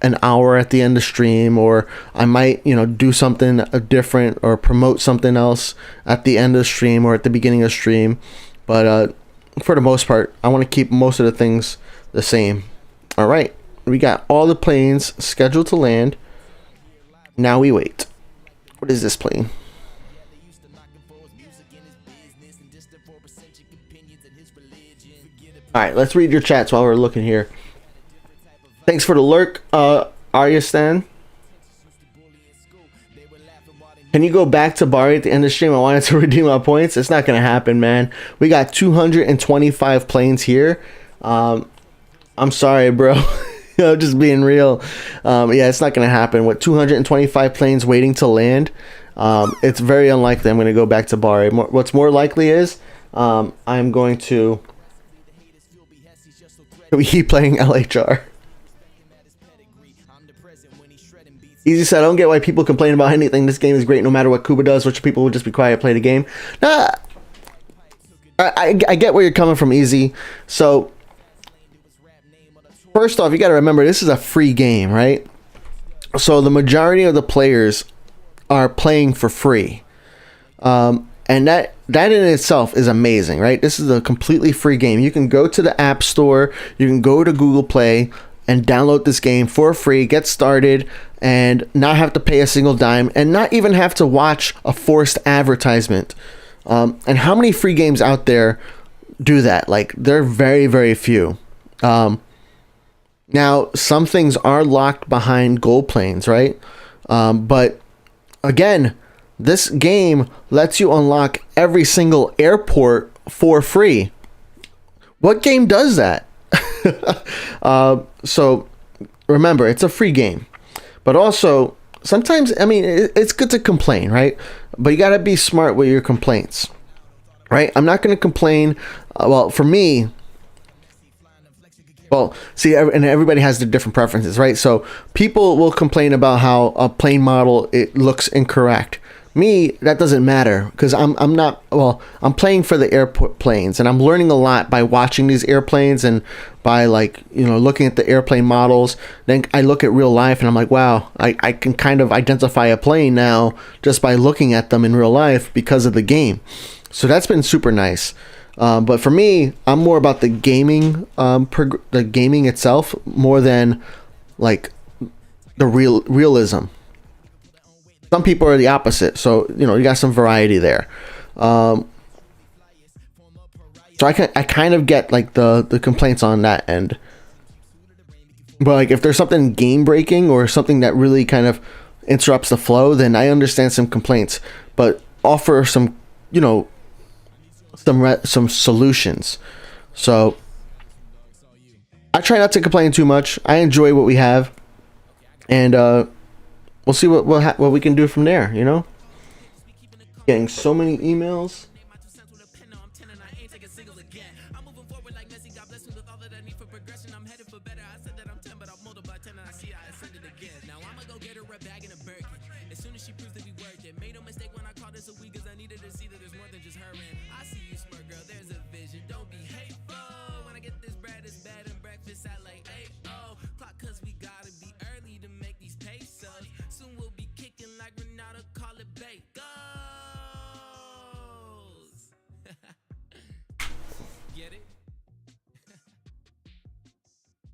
an hour at the end of stream, or I might, do something different or promote something else at the end of stream or at the beginning of stream. But for the most part, I want to keep most of the things the same. All right, we got all the planes scheduled to land. Now we wait. What is this plane? All right, let's read your chats while we're looking here. Thanks for the lurk, Aryastan. Can you go back to BRI at the end of the stream? I wanted to redeem my points. It's not going to happen, man. We got 225 planes here. I'm sorry, bro. Just being real. Yeah, it's not going to happen. With 225 planes waiting to land, it's very unlikely I'm going to go back to BRI. What's more likely is I'm going to keep playing LHR. Easy said, I don't get why people complain about anything. This game is great no matter what Kuba does. Which people will just be quiet, play the game. Nah, I get where you're coming from, Easy. So, first off, you got to remember, this is a free game, right? So, the majority of the players are playing for free. And that in itself is amazing, right? This is a completely free game. You can go to the App Store. You can go to Google Play and download this game for free, get started, and not have to pay a single dime, and not even have to watch a forced advertisement. And how many free games out there do that? Like, they're very, very few. Now, some things are locked behind gold planes, right? But again, this game lets you unlock every single airport for free. What game does that? So remember, it's a free game, but also sometimes, I mean, it's good to complain, right? But you got to be smart with your complaints, right? I'm not going to complain. Well, for me, well, see, and everybody has their different preferences, right? So people will complain about how a plane model, it looks incorrect. Me, that doesn't matter, because I'm playing for the airport planes, and I'm learning a lot by watching these airplanes and by, like, you know, looking at the airplane models. Then I look at real life and I'm like, wow, I can kind of identify a plane now just by looking at them in real life because of the game. So that's been super nice. But for me, I'm more about the gaming, the gaming itself, more than like the realism. Some people are the opposite, so you know, you got some variety there. So I kind of get like the complaints on that end. But like if there's something game breaking or something that really kind of interrupts the flow, then I understand some complaints, but offer some, you know, some solutions. So I try not to complain too much. I enjoy what we have, and we'll see what we can do from there. You know, getting so many emails.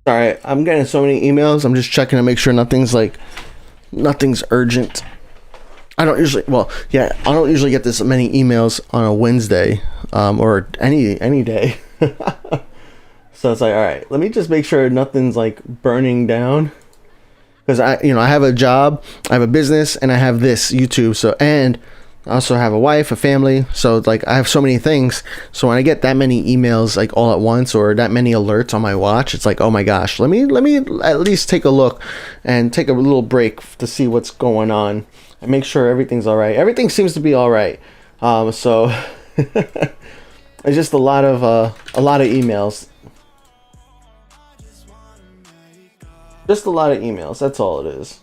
All right, I'm getting so many emails. I'm just checking to make sure nothing's urgent. I don't usually get this many emails on a Wednesday, or any day. So it's like, all right, let me just make sure nothing's like burning down, because I have a job, I have a business, and I have this YouTube. So, and I also have a wife, a family. So it's like I have so many things. So when I get that many emails like all at once, or that many alerts on my watch, it's like, oh my gosh, let me at least take a look and take a little break to see what's going on and make sure everything's all right. Everything seems to be all right. So it's just a lot of emails. Just a lot of emails. That's all it is.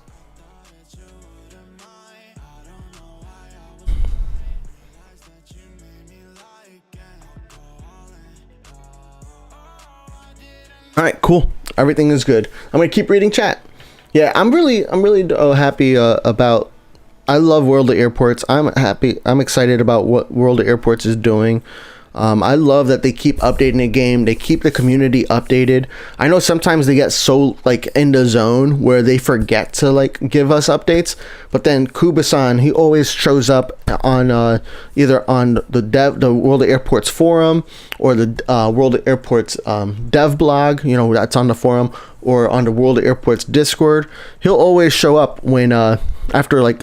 All right, cool. Everything is good. I'm gonna keep reading chat. Yeah, I'm really happy about. I love World of Airports. I'm happy. I'm excited about what World of Airports is doing. I love that they keep updating the game. They keep the community updated. I know sometimes they get so like in the zone where they forget to like give us updates. But then Kuba-san, he always shows up on either on the World of Airports forum, or the World of Airports dev blog. You know, that's on the forum, or on the World of Airports Discord. He'll always show up when after like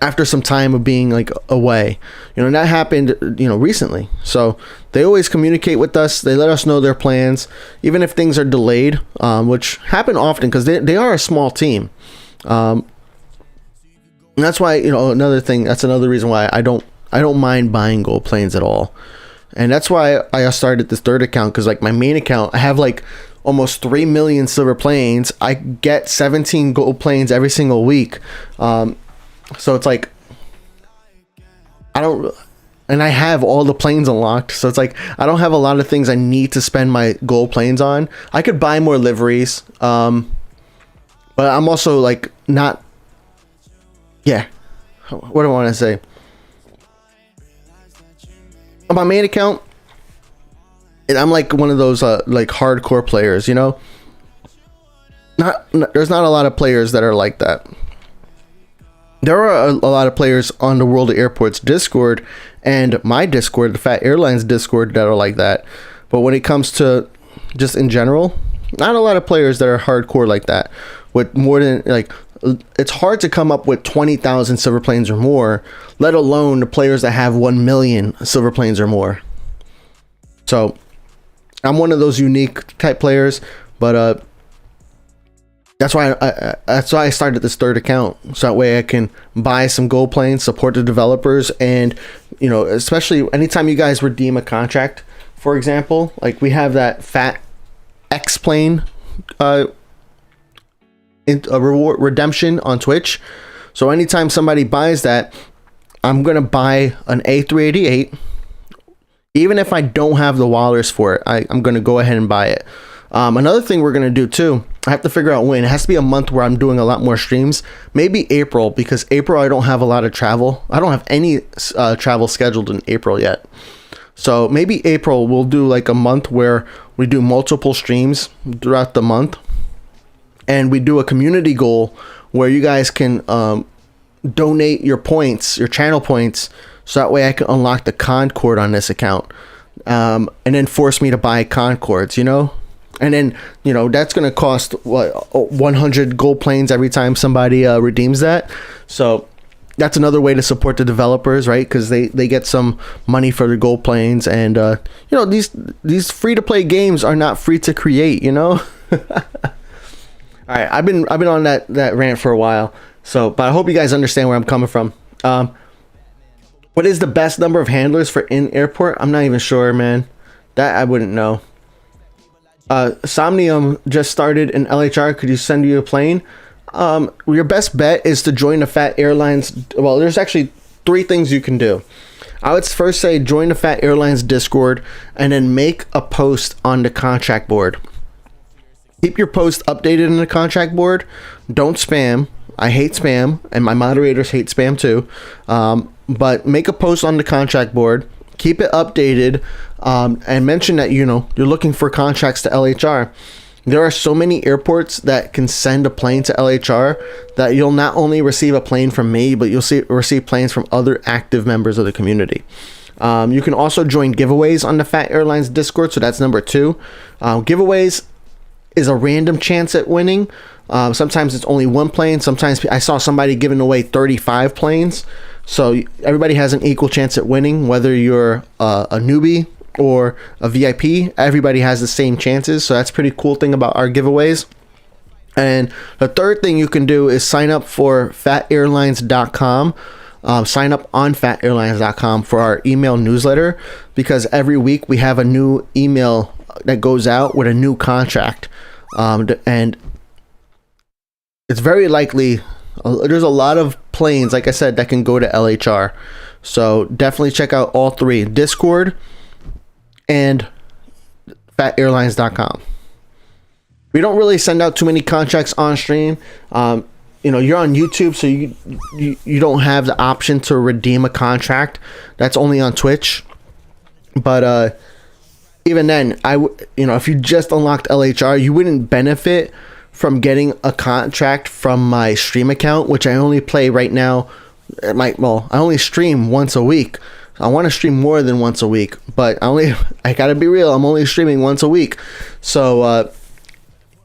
after some time of being like away. And that happened, recently. So they always communicate with us. They let us know their plans, even if things are delayed, which happen often because they are a small team. And that's why, that's another reason why I don't mind buying gold planes at all. And that's why I started this third account, because like my main account, I have like almost 3 million silver planes. I get 17 gold planes every single week. So it's like, and I have all the planes unlocked. So it's like, I don't have a lot of things I need to spend my gold planes on. I could buy more liveries. But I'm also like not, what do I want to say? On my main account, and I'm like one of those like hardcore players, there's not a lot of players that are like that. There are a lot of players on the World of Airports Discord and my Discord, the Phat Airlines Discord, that are like that. But when it comes to just in general, not a lot of players that are hardcore like that. With more than like, it's hard to come up with 20,000 silver planes or more, let alone the players that have 1 million silver planes or more. So I'm one of those unique type players, but that's why I started this third account, so that way I can buy some gold planes, support the developers, and especially anytime you guys redeem a contract, for example, like we have that Phat X plane a reward redemption on Twitch. So anytime somebody buys that, I'm gonna buy an A388, even if I don't have the wallers for it. I'm gonna go ahead and buy it. Another thing we're gonna do too, I have to figure out when. It has to be a month where I'm doing a lot more streams. Maybe April, because April I don't have a lot of travel. I don't have any travel scheduled in April yet. So maybe April we'll do like a month where we do multiple streams throughout the month, and we do a community goal where you guys can donate your points, your channel points, so that way I can unlock the Concord on this account, and then force me to buy Concords, and then that's gonna cost 100 gold planes every time somebody redeems that. So that's another way to support the developers, right? Because they get some money for their gold planes, and these free to play games are not free to create. All right, I've been on that rant for a while, but I hope you guys understand where I'm coming from. What is the best number of handlers for in airport? I'm not even sure, man. That I wouldn't know. Somnium just started in LHR. Could you send you a plane? Your best bet is to join the Phat Airlines. Well, there's actually 3 things you can do. I would first say join the Phat Airlines Discord, and then make a post on the contract board. Keep your post updated in the contract board. Don't spam. I hate spam, and my moderators hate spam too. But make a post on the contract board. Keep it updated, and mention that you're looking for contracts to LHR. There are so many airports that can send a plane to LHR that you'll not only receive a plane from me, but you'll receive planes from other active members of the community. You can also join giveaways on the Phat Airlines Discord, so that's number 2. Giveaways is a random chance at winning. Sometimes it's only 1 plane. Sometimes I saw somebody giving away 35 planes. So everybody has an equal chance at winning, whether you're a newbie or a VIP. Everybody has the same chances. So that's a pretty cool thing about our giveaways. And the third thing you can do is sign up for phatairlines.com. Sign up on phatairlines.com for our email newsletter, because every week we have a new email that goes out with a new contract. And it's very likely there's a lot of planes, like I said, that can go to LHR. So definitely check out all 3, Discord and phatairlines.com. We don't really send out too many contracts on stream. You're on YouTube, so you don't have the option to redeem a contract. That's only on Twitch. But even then, if you just unlocked LHR, you wouldn't benefit from getting a contract from my stream account, which I only play right now. I only stream once a week. I want to stream more than once a week, but I gotta be real, I'm only streaming once a week. So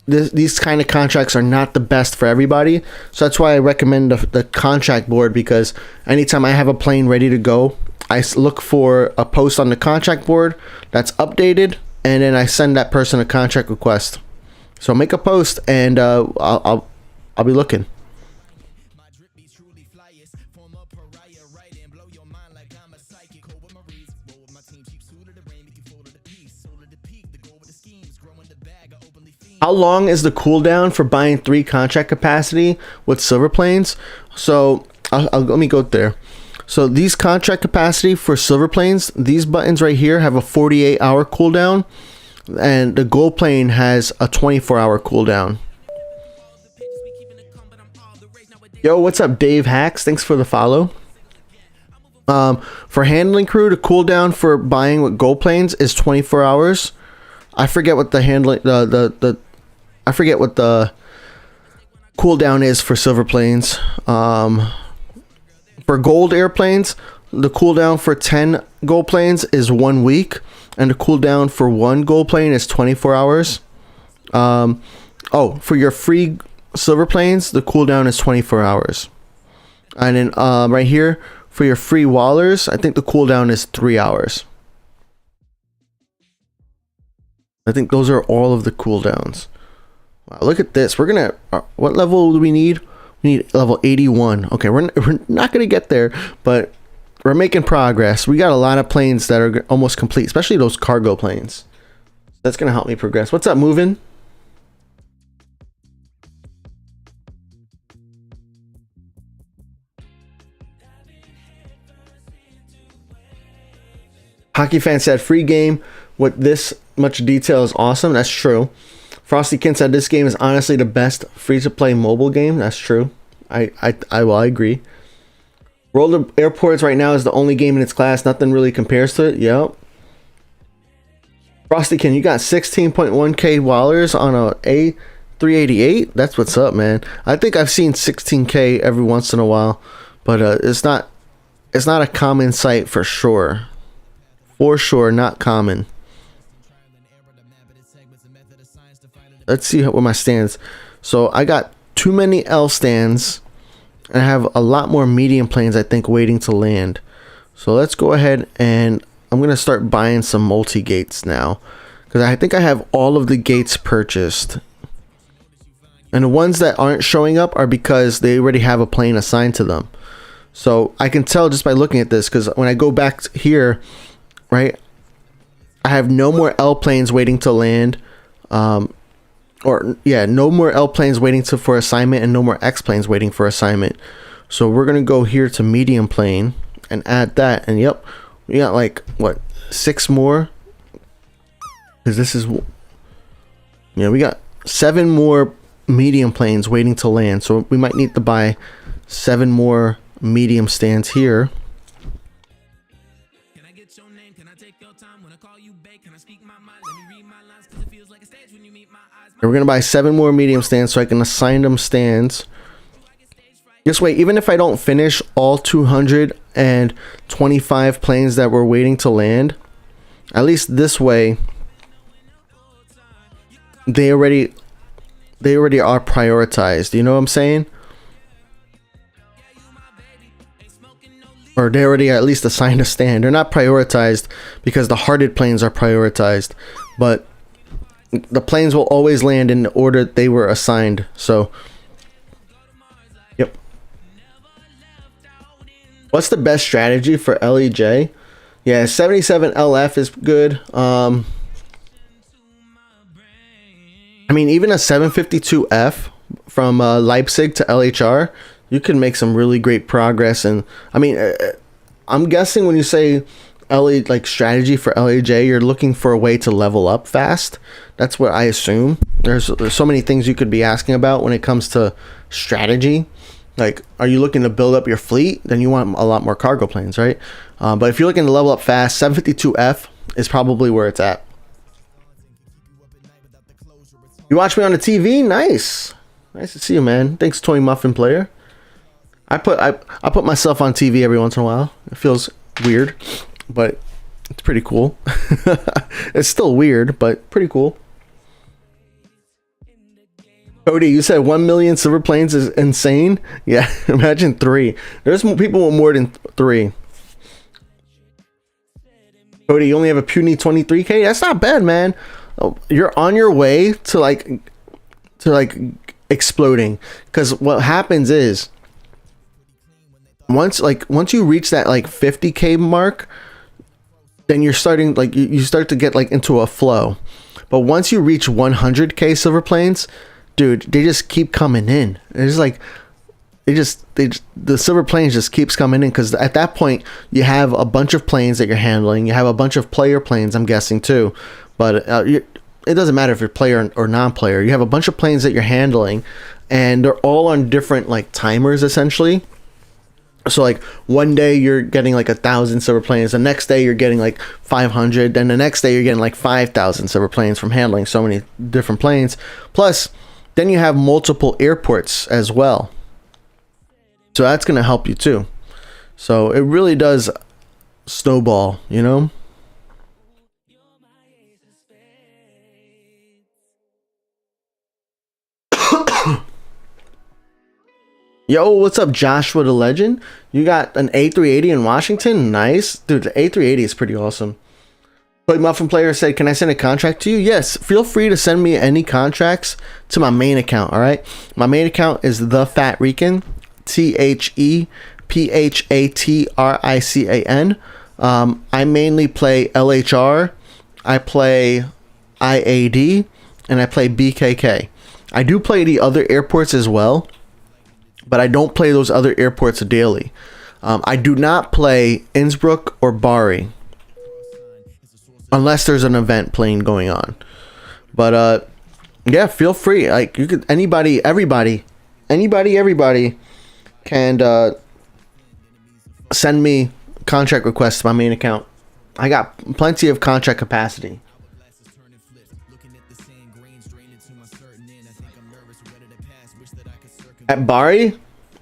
these kind of contracts are not the best for everybody. So that's why I recommend the contract board, because anytime I have a plane ready to go, I look for a post on the contract board that's updated, and then I send that person a contract request. So make a post, and I'll be looking. How long is the cooldown for buying 3 contract capacity with silver planes? So let me go there. So these contract capacity for silver planes, these buttons right here have a 48-hour cooldown, and the gold plane has a 24-hour cooldown. Yo, what's up, Dave Hacks? Thanks for the follow. For handling crew, the cooldown for buying with gold planes is 24 hours. I forget what the handling I forget what the cooldown is for silver planes. For gold airplanes, the cooldown for 10 gold planes is 1 week, and the cooldown for 1 gold plane is 24 hours. For your free silver planes, the cooldown is 24 hours. And then right here, for your free wallers, I think the cooldown is 3 hours. I think those are all of the cooldowns. Wow, look at this. We're gonna. What level do we need? We need level 81. Okay, we're not gonna get there, but we're making progress. We got a lot of planes that are almost complete, especially those cargo planes. That's gonna help me progress. What's up, moving? Hockey fan said free game with this much detail is awesome. That's true. Frosty Kin said this game is honestly the best free-to-play mobile game. That's true. I agree. World of Airports right now is the only game in its class. Nothing really compares to it. Yep. Frosty Kin, you got 16.1k wallers on a A388. That's what's up, man. I think I've seen 16k every once in a while, but it's not a common sight for sure. For sure, not common. Let's see where my stands. So I got too many L stands, and I have a lot more medium planes, I think, waiting to land. So let's go ahead, and I'm gonna start buying some multi-gates now, because I think I have all of the gates purchased, and the ones that aren't showing up are because they already have a plane assigned to them. So I can tell just by looking at this, because when I go back here, right, I have no more L planes waiting to land. No more L planes waiting for assignment, and no more X planes waiting for assignment. So we're gonna go here to medium plane and add that, and yep, we got like what, 6 more? Because this is, we got 7 more medium planes waiting to land. So we might need to buy 7 more medium stands here. And we're gonna buy 7 more medium stands so I can assign them stands. This way, even if I don't finish all 225 planes that were waiting to land, at least this way, they already are prioritized. You know what I'm saying? Or they already at least assigned a stand. They're not prioritized because the hearted planes are prioritized, but the planes will always land in the order they were assigned. So, yep. What's the best strategy for LEJ? Yeah, 77 LF is good. I mean, even a 752F from Leipzig to LHR, you can make some really great progress. And I mean, I'm guessing when you say strategy for LEJ, you're looking for a way to level up fast. That's what I assume. There's so many things you could be asking about when it comes to strategy. Like, are you looking to build up your fleet? Then you want a lot more cargo planes, right? But if you're looking to level up fast, 752F is probably where it's at. You watch me on the TV? Nice. Nice to see you, man. Thanks, Toy Muffin Player. I put myself on TV every once in a while. It feels weird, but it's pretty cool. It's still weird, but pretty cool. Cody, you said 1 million silver planes is insane. Yeah, imagine 3. There's people with more than 3. Cody, you only have a puny 23k. That's not bad, man. You're on your way to like exploding. Because what happens is once you reach that like 50k mark, then you're starting like you start to get like into a flow. But once you reach 100k silver planes, dude, they just keep coming in. It's like the silver planes just keeps coming in, because at that point you have a bunch of planes that you're handling. You have a bunch of player planes, I'm guessing too, but it doesn't matter if you're player or non-player. You have a bunch of planes that you're handling, and they're all on different like timers essentially. So like one day you're getting like 1,000 silver planes, the next day you're getting like 500, then the next day you're getting like 5,000 silver planes from handling so many different planes. Plus then you have multiple airports as well, so that's going to help you too. So it really does snowball, you know. Yo, what's up, Joshua the Legend? You got an A380 in Washington? Nice. Dude, the A380 is pretty awesome. Toy Muffin Player said, can I send a contract to you? Yes, feel free to send me any contracts to my main account, alright? My main account is The Phat Rican, ThePhatrican. I mainly play LHR, I play IAD, and I play BKK. I do play the other airports as well, but I don't play those other airports daily. I do not play Innsbruck or Bari unless there's an event playing going on. But yeah, feel free. Like you could, everybody can send me contract requests to my main account. I got plenty of contract capacity. At Bari,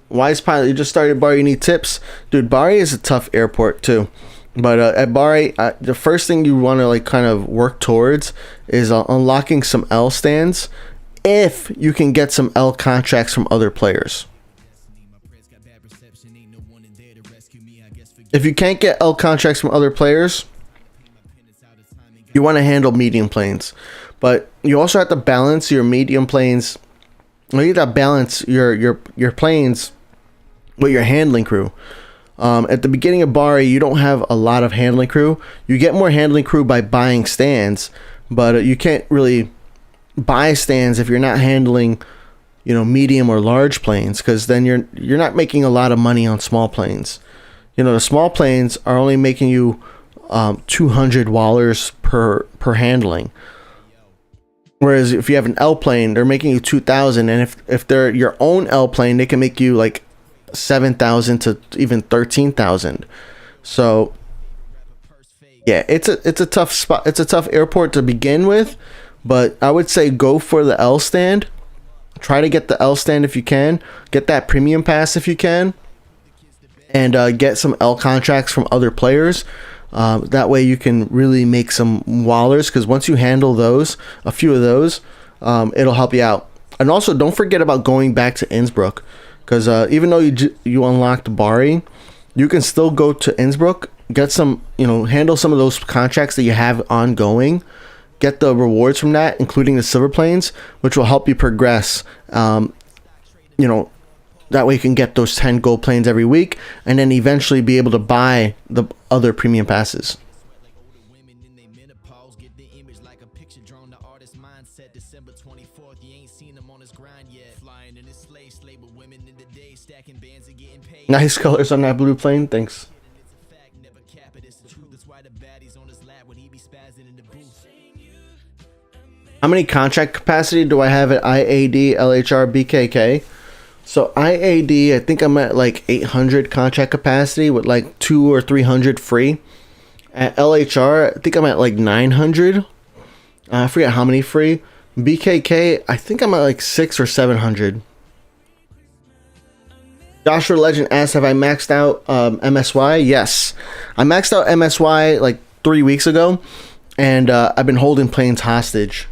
Wise Pilot, you just started Bari, you need tips? Dude, Bari is a tough airport too. But at Bari, the first thing you want to like kind of work towards is unlocking some L stands, if you can get some L contracts from other players. If you can't get L contracts from other players, you want to handle medium planes. But you also have to balance your medium planes. You have to balance your planes with your handling crew. At the beginning of Bari, you don't have a lot of handling crew. You get more handling crew by buying stands, but you can't really buy stands if you're not handling, you know, medium or large planes, because then you're not making a lot of money on small planes. You know, the small planes are only making you $200 per handling. Whereas if you have an L plane, they're making you 2,000, and if they're your own L plane, they can make you like 7,000 to even 13,000. So yeah, it's a tough spot. It's a tough airport to begin with, but I would say go for the L stand. Try to get the L stand if you can. Get that premium pass if you can, and get some L contracts from other players. That way you can really make some wallers, because once you handle those, a few of those, it'll help you out. And also don't forget about going back to Innsbruck, because even though you unlocked Bari, you can still go to Innsbruck, get some, you know, handle some of those contracts that you have ongoing, get the rewards from that, including the silver planes, which will help you progress. You know, that way you can get those 10 gold planes every week, and then eventually be able to buy the other premium passes. Nice colors on that blue plane, thanks. How many contract capacity do I have at IAD, LHR, BKK? So IAD, I think I'm at like 800 contract capacity with like 200 or 300 free. At LHR, I think I'm at like 900. I forget how many free. BKK, I think I'm at like 600 or 700. Joshua Legend asks, have I maxed out MSY? Yes. I maxed out MSY like 3 weeks ago, and I've been holding planes hostage.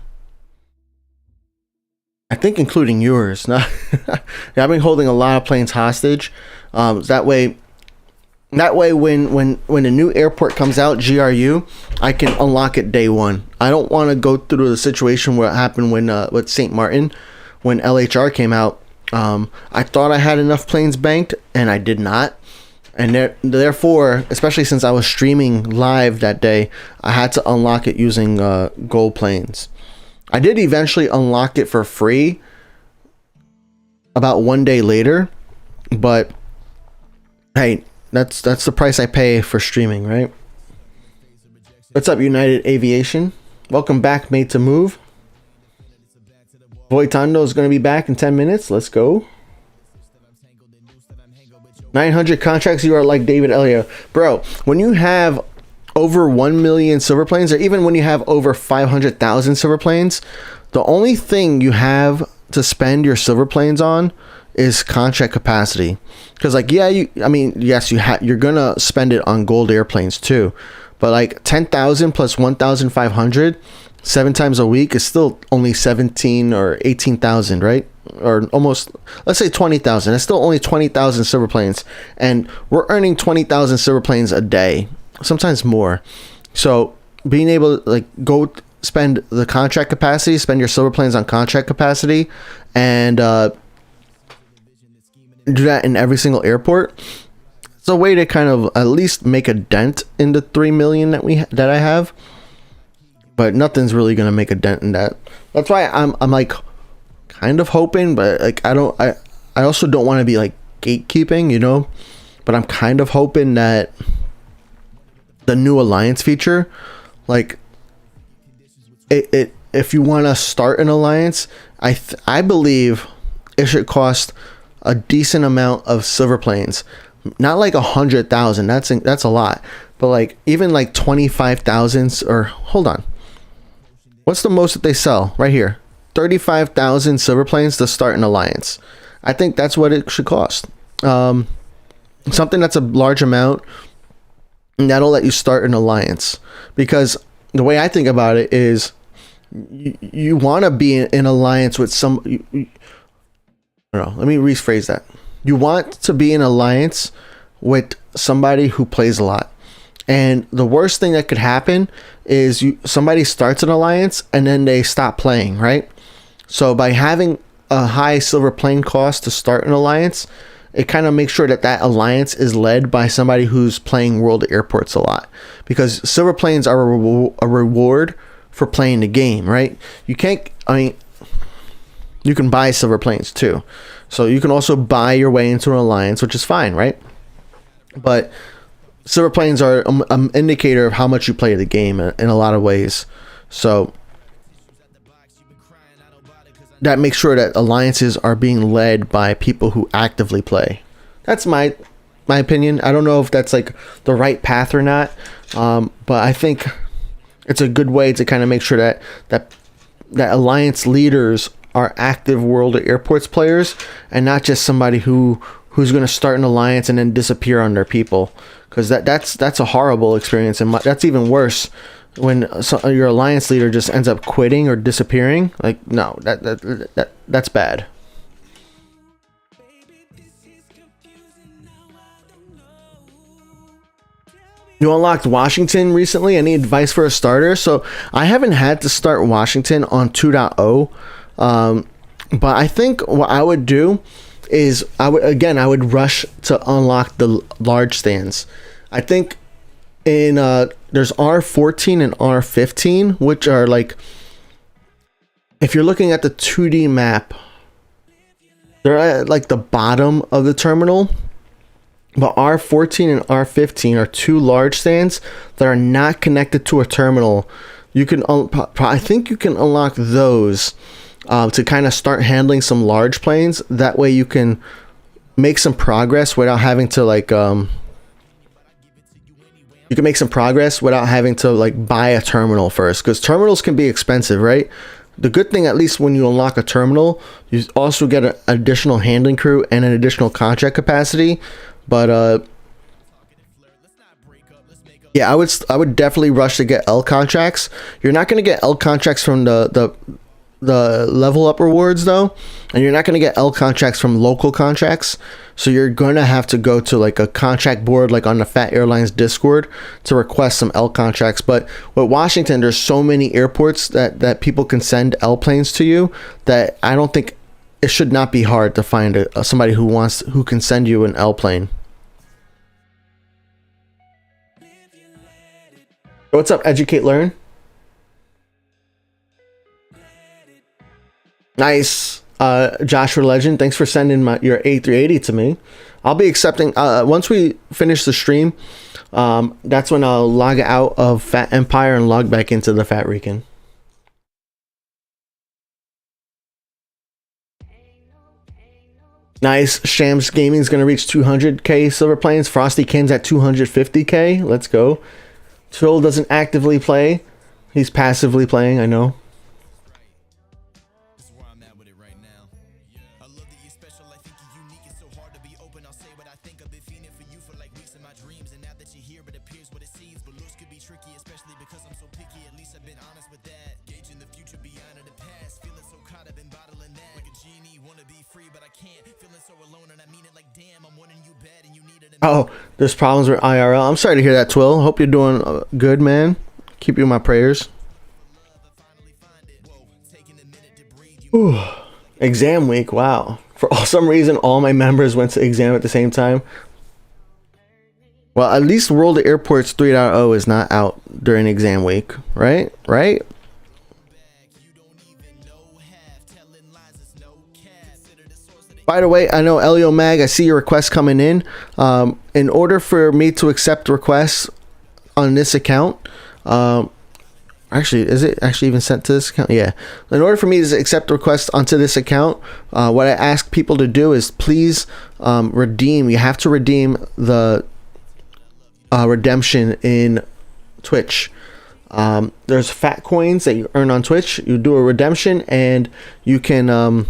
I think including yours. Yeah, I've been holding a lot of planes hostage. That way when a new airport comes out, GRU, I can unlock it day one. I don't want to go through the situation where it happened when with St. Martin, when LHR came out. I thought I had enough planes banked, and I did not. And therefore, especially since I was streaming live that day, I had to unlock it using gold planes. I did eventually unlock it for free about 1 day later, but hey, that's the price I pay for streaming, right? What's up, United Aviation? Welcome back, Made to Move. Voitando is going to be back in 10 minutes. Let's go. 900 contracts, you are like David Elliott. Bro, when you have over 1 million silver planes, or even when you have over 500,000 silver planes, the only thing you have to spend your silver planes on is contract capacity. Because like, yeah, yes, you're gonna spend it on gold airplanes too, but like 10,000 plus 1,500 7 times a week is still only 17 or 18,000, right? Or almost, let's say 20,000. It's still only 20,000 silver planes, and we're earning 20,000 silver planes a day, sometimes more. So being able to like go spend the contract capacity, spend your silver planes on contract capacity, and do that in every single airport, it's a way to kind of at least make a dent in the 3 million that I have. But nothing's really gonna make a dent in that. That's why I'm like kind of hoping, but like I also don't want to be like gatekeeping, you know. But I'm kind of hoping that the new alliance feature, like it if you want to start an alliance, I believe it should cost a decent amount of silver planes. Not like 100,000. That's a lot. But like even like 25,000, or hold on. What's the most that they sell right here? 35,000 silver planes to start an alliance. I think that's what it should cost. Something that's a large amount, and that'll let you start an alliance. Because the way I think about it is, you want to be in alliance with some. I don't know. Let me rephrase that. You want to be in alliance with somebody who plays a lot. And the worst thing that could happen is somebody starts an alliance and then they stop playing, right? So by having a high silver plane cost to start an alliance, it kind of makes sure that alliance is led by somebody who's playing world airports a lot. Because silver planes are a reward for playing the game, right? You can buy silver planes too. So you can also buy your way into an alliance, which is fine, right? But silver planes are an indicator of how much you play the game in a lot of ways. So that makes sure that alliances are being led by people who actively play. That's my opinion. I don't know if that's like the right path or not, but I think it's a good way to kind of make sure that alliance leaders are active world airports players, and not just somebody who's going to start an alliance and then disappear on their people. Because that's a horrible experience, and that's even worse when your alliance leader just ends up quitting or disappearing. Like, no, that's bad. You unlocked Washington recently. Any advice for a starter? So I haven't had to start Washington on 2.0, but I think what I would do is I would rush to unlock the large stands. I think in there's R14 and R15, which are like, if you're looking at the 2D map, they're at like the bottom of the terminal. But R14 and R15 are two large stands that are not connected to a terminal. You can, I think you can unlock those to kind of start handling some large planes. That way you can make some progress without having to like you can make some progress without having to like buy a terminal first, because terminals can be expensive, right? The good thing, at least when you unlock a terminal, you also get an additional handling crew and an additional contract capacity. But yeah, I would definitely rush to get L contracts. You're not going to get L contracts from the level up rewards though, and you're not going to get L contracts from local contracts, so you're going to have to go to like a contract board like on the Phat Airlines Discord to request some L contracts. But with Washington, there's so many airports that people can send L planes to you that I don't think it should not be hard to find somebody who can send you an L plane. What's up, Educate Learn? Nice. Joshua Legend, thanks for sending your A380 to me. I'll be accepting once we finish the stream. That's when I'll log out of Phat Empire and log back into the Phat Recon. Nice. Shams Gaming is going to reach 200k silver planes. Frosty Kim's at 250k. Let's go. Trill doesn't actively play. He's passively playing, I know. Oh, there's problems with IRL. I'm sorry to hear that, Twill. Hope you're doing good, man. Keep you in my prayers. Ooh, exam week. Wow. For some reason, all my members went to exam at the same time. Well, at least World of Airports 3.0 is not out during exam week, right? Right? By the way, I know Elio Mag, I see your request coming in. In order for me to accept requests on this account, actually, is it actually even sent to this account? Yeah. In order for me to accept requests onto this account, what I ask people to do is please redeem. You have to redeem the redemption in Twitch. There's fat coins that you earn on Twitch. You do a redemption and you can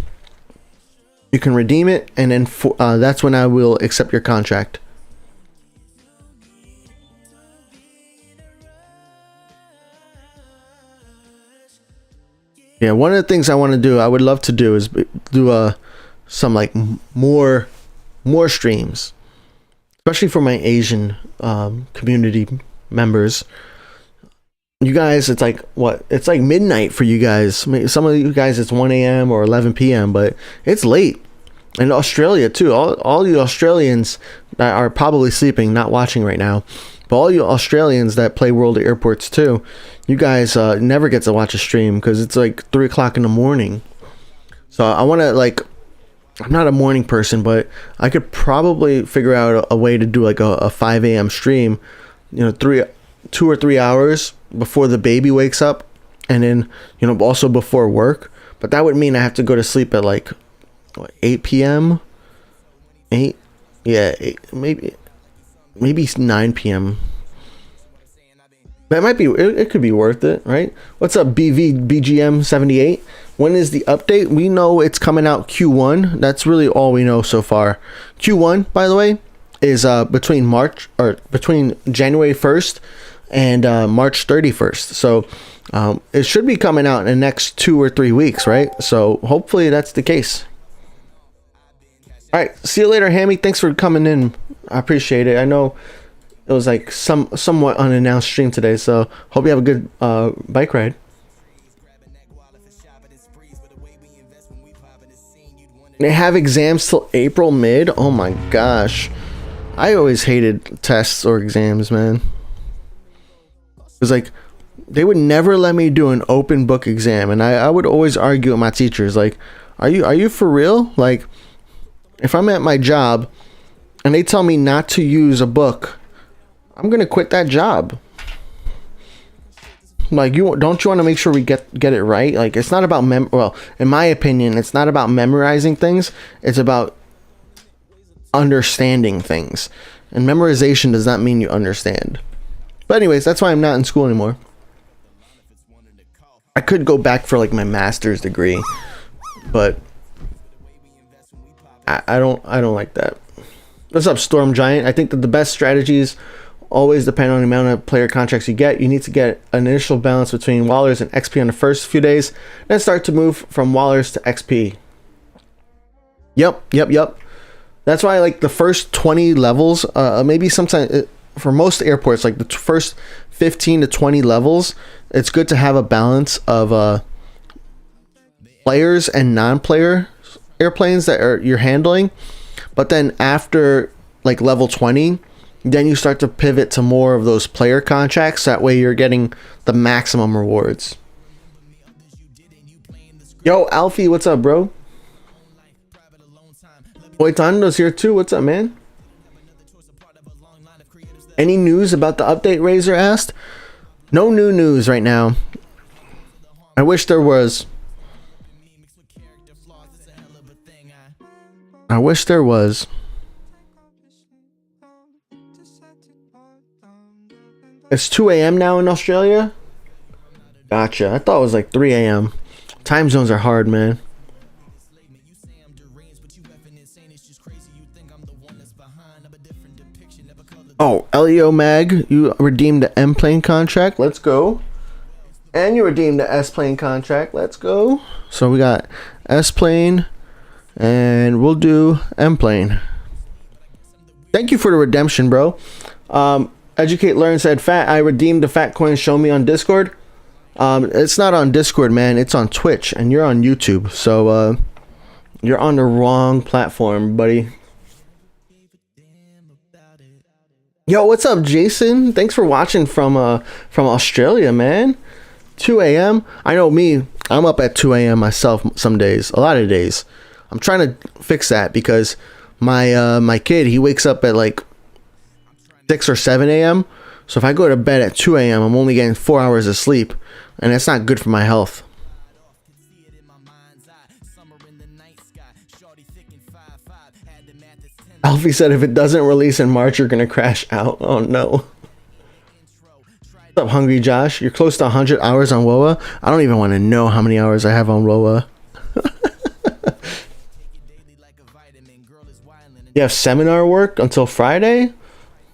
redeem it, and then that's when I will accept your contract. Yeah, one of the things I want to do, I would love to do, is do some like more streams, especially for my Asian community members. You guys, it's like what? It's like midnight for you guys. Some of you guys, it's 1 a.m. or 11 p.m., but it's late. In Australia too. All you Australians that are probably sleeping, not watching right now, but all you Australians that play World of Airports too, you guys never get to watch a stream because it's like 3 o'clock in the morning. So I want to like, I'm not a morning person, but I could probably figure out a way to do like a 5 a.m. stream, 2 or 3 hours before the baby wakes up, and then also before work. But that would mean I have to go to sleep at like 8 p.m. 8, yeah, 8, maybe 9 p.m. That might be, it could be worth it, right? What's up, BGM 78? When is the update? We know it's coming out Q1. That's really all we know so far. Q1, by the way, is between January 1st and March 31st. So it should be coming out in the next 2 or 3 weeks, right? So hopefully that's the case. All right, see you later, Hammy. Thanks for coming in. I appreciate it. I know it was like somewhat unannounced stream today, so hope you have a good bike ride. They have exams till April mid. Oh my gosh, I always hated tests or exams, man. It was like they would never let me do an open book exam, and I would always argue with my teachers, like, are you for real? Like, if I'm at my job and they tell me not to use a book, I'm gonna quit that job. Like, don't you want to make sure we get it right? Like, it's not about well, in my opinion, it's not about memorizing things. It's about understanding things. And memorization does not mean you understand. But anyways, that's why I'm not in school anymore. I could go back for like my master's degree, but I don't like that. What's up, Storm Giant? I think that the best strategies always depend on the amount of player contracts you get. You need to get an initial balance between Wallers and XP on the first few days, then start to move from Wallers to XP. Yep. That's why like the first 20 levels, maybe sometimes for most airports, like the first 15 to 20 levels, it's good to have a balance of players and non-player airplanes that you're handling. But then after like level 20, then you start to pivot to more of those player contracts. That way you're getting the maximum rewards. Yo, Alfie, what's up, bro? Boitando's here too. What's up, man? Any news about the update, Razor asked? No new news right now. I wish there was. I wish there was. It's 2 a.m. now in Australia? Gotcha. I thought it was like 3 a.m. Time zones are hard, man. Oh, Leo Mag, you redeemed the M plane contract. Let's go. And you redeemed the S plane contract. Let's go. So we got S plane, and we'll do M plane. Thank you for the redemption, bro. Educate Learn said, Fat, I redeemed the Fat coin. Show me on Discord. It's not on Discord, man. It's on Twitch, and you're on YouTube. So you're on the wrong platform, buddy. Yo, what's up, Jason? Thanks for watching from Australia, man. 2 a.m. I know me. I'm up at 2 a.m. myself some days. A lot of days. I'm trying to fix that because my kid, he wakes up at like 6 or 7 a.m. So if I go to bed at 2 a.m., I'm only getting 4 hours of sleep, and that's not good for my health. Alfie said if it doesn't release in March, you're going to crash out. Oh, no. What's up, Hungry Josh? You're close to 100 hours on WoA. I don't even want to know how many hours I have on WoA. You have seminar work until Friday?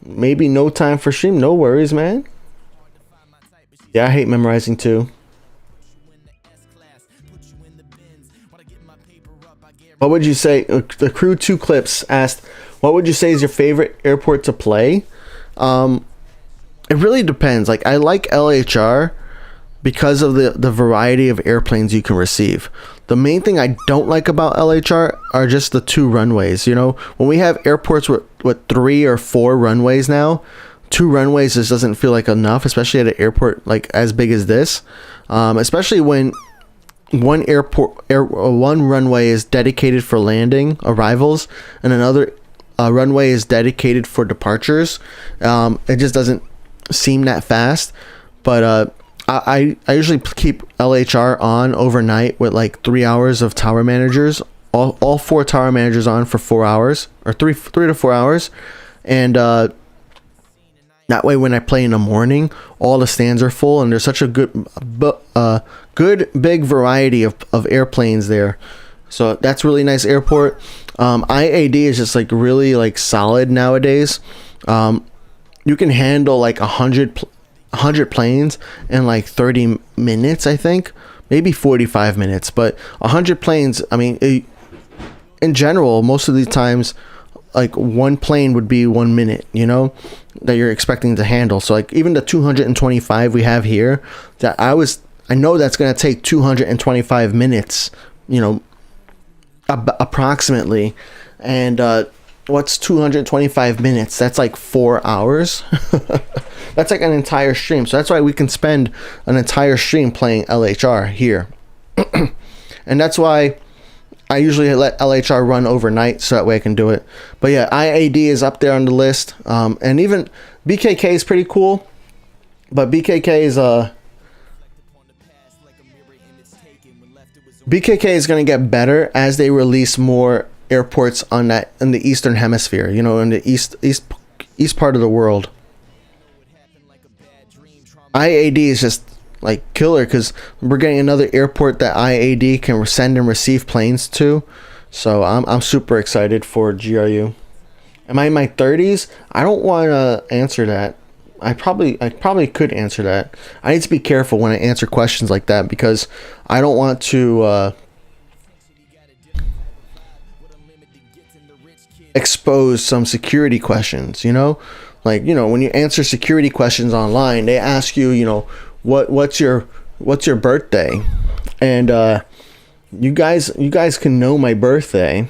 Maybe no time for stream. No worries, man. Yeah, I hate memorizing too. What would you say? The Crew 2 Clips asked, what would you say is your favorite airport to play? It really depends. Like, I like LHR because of the variety of airplanes you can receive. The main thing I don't like about LHR are just the 2 runways. You know, when we have airports with 3 or 4 runways now, 2 runways just doesn't feel like enough, especially at an airport like as big as this. Especially when one runway is dedicated for landing arrivals and another runway is dedicated for departures. It just doesn't seem that fast. But I usually keep LHR on overnight with like 3 hours of tower managers, all 4 tower managers on for 4 hours or 3 to 4 hours, and that way when I play in the morning, all the stands are full, and there's such a good big variety of airplanes there. So that's really nice airport. IAD is just like really like solid nowadays. You can handle like 100 planes in like 30 minutes, I think, maybe 45 minutes, but 100 planes, I mean, in general, most of the times, like one plane would be 1 minute, you know, that you're expecting to handle. So like even the 225 we have here, that I know that's going to take 225 minutes, you know, approximately. And what's 225 minutes? That's like 4 hours. That's like an entire stream. So that's why we can spend an entire stream playing LHR here. And that's why I usually let LHR run overnight so that way I can do it. But yeah, IAD is up there on the list. And even BKK is pretty cool. But BKK is going to get better as they release more airports on that in the Eastern Hemisphere, you know, in the east part of the world. IAD is just like killer because we're getting another airport that IAD can send and receive planes to. So I'm super excited for GRU. Am I in my 30s? I don't want to answer that. I probably could answer that. I need to be careful when I answer questions like that because I don't want to expose some security questions, you know? Like, you know, when you answer security questions online, they ask you, you know, what's your birthday? And you guys can know my birthday.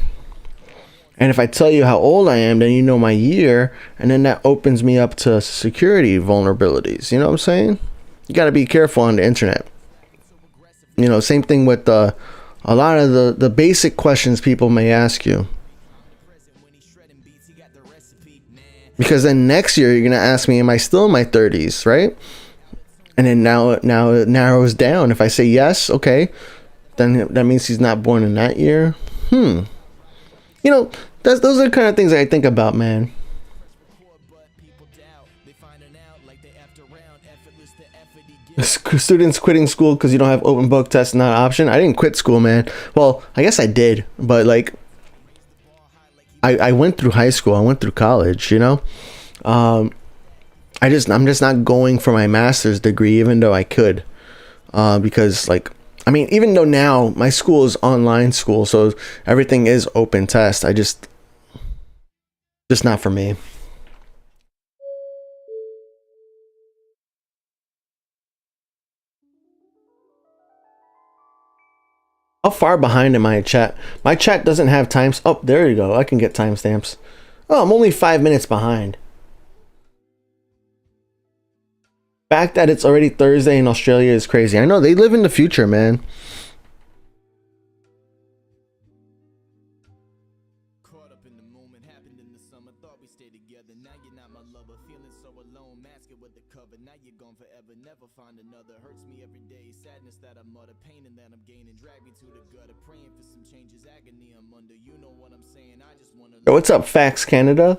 And if I tell you how old I am, then you know my year, and then that opens me up to security vulnerabilities. You know what I'm saying? You got to be careful on the internet. You know, same thing with a lot of the basic questions people may ask you. Because then next year you're going to ask me, am I still in my 30s, right? And then now it narrows down. If I say yes, okay, then that means he's not born in that year. You know, those are the kind of things that I think about, man. Students quitting school because you don't have open book tests, not an option. I didn't quit school, man. Well, I guess I did, but like, I went through high school. I went through college. You know, I'm just not going for my master's degree, even though I could, because like. I mean, even though now my school is online school, so everything is open test, just not for me. How far behind am I in chat? My chat doesn't have times. Oh, there you go. I can get timestamps. Oh, I'm only 5 minutes behind. Fact that it's already Thursday in Australia is crazy. I know, they live in the future, man. Caught up in the moment, happened in the summer, thought we stayed together. Now you're not my lover, feeling so alone, mask it with the cover. Now you're gone forever, never find another. Hurts me every day, sadness that I mutter, pain and that I'm gaining, drag me to the gutter, praying for some changes, agony I'm under. You know what I'm saying? I just wanna. Yo, what's up, Fax Canada?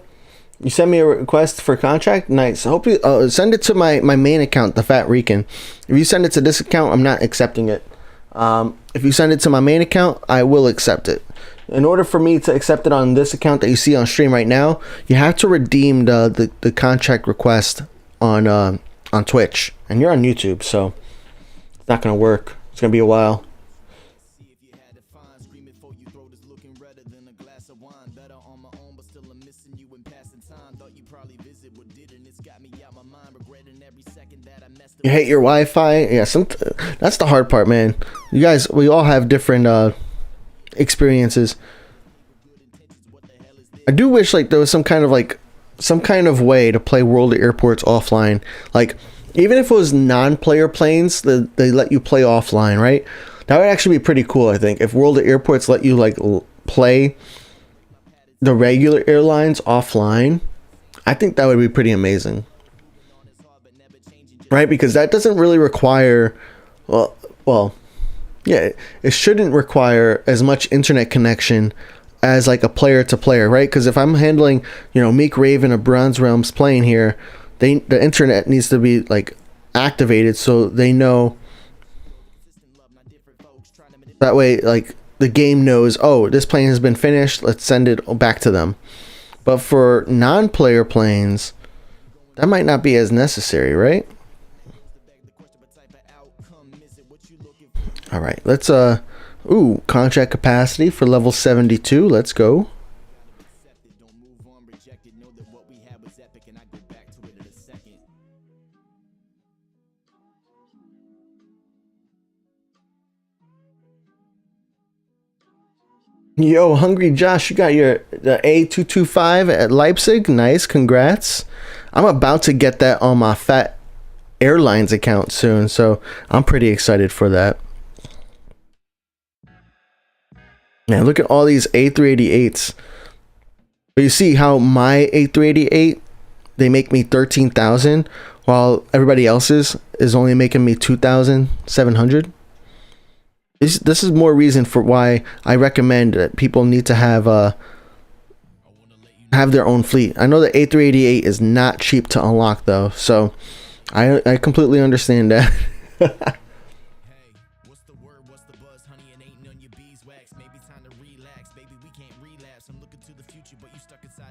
You send me a request for contract? Nice. I hope you send it to my main account, the Fat Rican. If you send it to this account, I'm not accepting it. If you send it to my main account, I will accept it. In order for me to accept it on this account that you see on stream right now, you have to redeem the contract request on Twitch, and you're on YouTube, so it's not gonna work. It's gonna be a while. You hate your Wi-Fi? Yeah, that's the hard part, man. You guys, we all have different experiences. I do wish like there was some kind of way to play World of Airports offline. Like, even if it was non-player planes, they let you play offline, right? That would actually be pretty cool, I think. If World of Airports let you like play the regular airlines offline, I think that would be pretty amazing. Right, because that doesn't really require, well, yeah, it shouldn't require as much internet connection as like a player to player, right? Because if I'm handling, you know, Meek Raven or Bronze Realms playing here, the internet needs to be like activated so they know. That way, like the game knows, oh, this plane has been finished. Let's send it back to them. But for non-player planes, that might not be as necessary, right? All right, let's contract capacity for level 72. Let's go. Yo, Hungry Josh, you got the A225 at Leipzig. Nice, congrats. I'm about to get that on my Phat Airlines account soon, so I'm pretty excited for that. Man, look at all these A380s. But you see how my A380, they make me 13,000, while everybody else's is only making me 2,700. This is more reason for why I recommend that people need to have their own fleet. I know the A388 is not cheap to unlock though, so I completely understand that.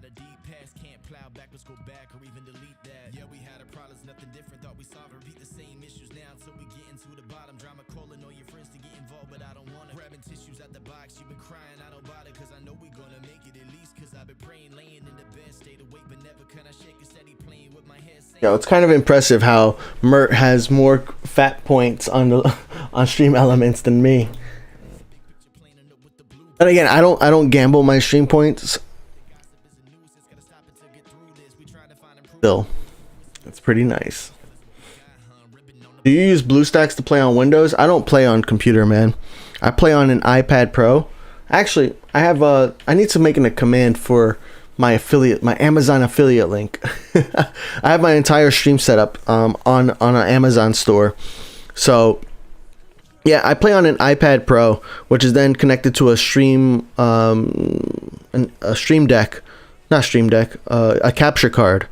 a deep past, can't plow backwards, go back, or even delete that. Yeah, we had our problems, nothing different, thought we solved, repeat the same issues now till we get into the bottom. Drama calling all your friends to get involved, but I don't wanna. Grabbing tissues out the box, you've been crying, I don't bother, cause I know we gonna make it at least, cause I've been praying, laying in the bed, stayed awake, but never can I shake a steady plane with my head saying. Yo, it's kind of impressive how Mert has more fat points on the on stream elements than me. And again, I don't gamble my stream points. Still, it's pretty nice. Do you use BlueStacks to play on Windows? I don't play on computer, man. I play on an iPad Pro. Actually, I need to make a command for my affiliate, my Amazon affiliate link. I have my entire stream set up on an Amazon store. So yeah, I play on an iPad Pro, which is then connected to a stream Stream Deck, not Stream Deck, a capture card,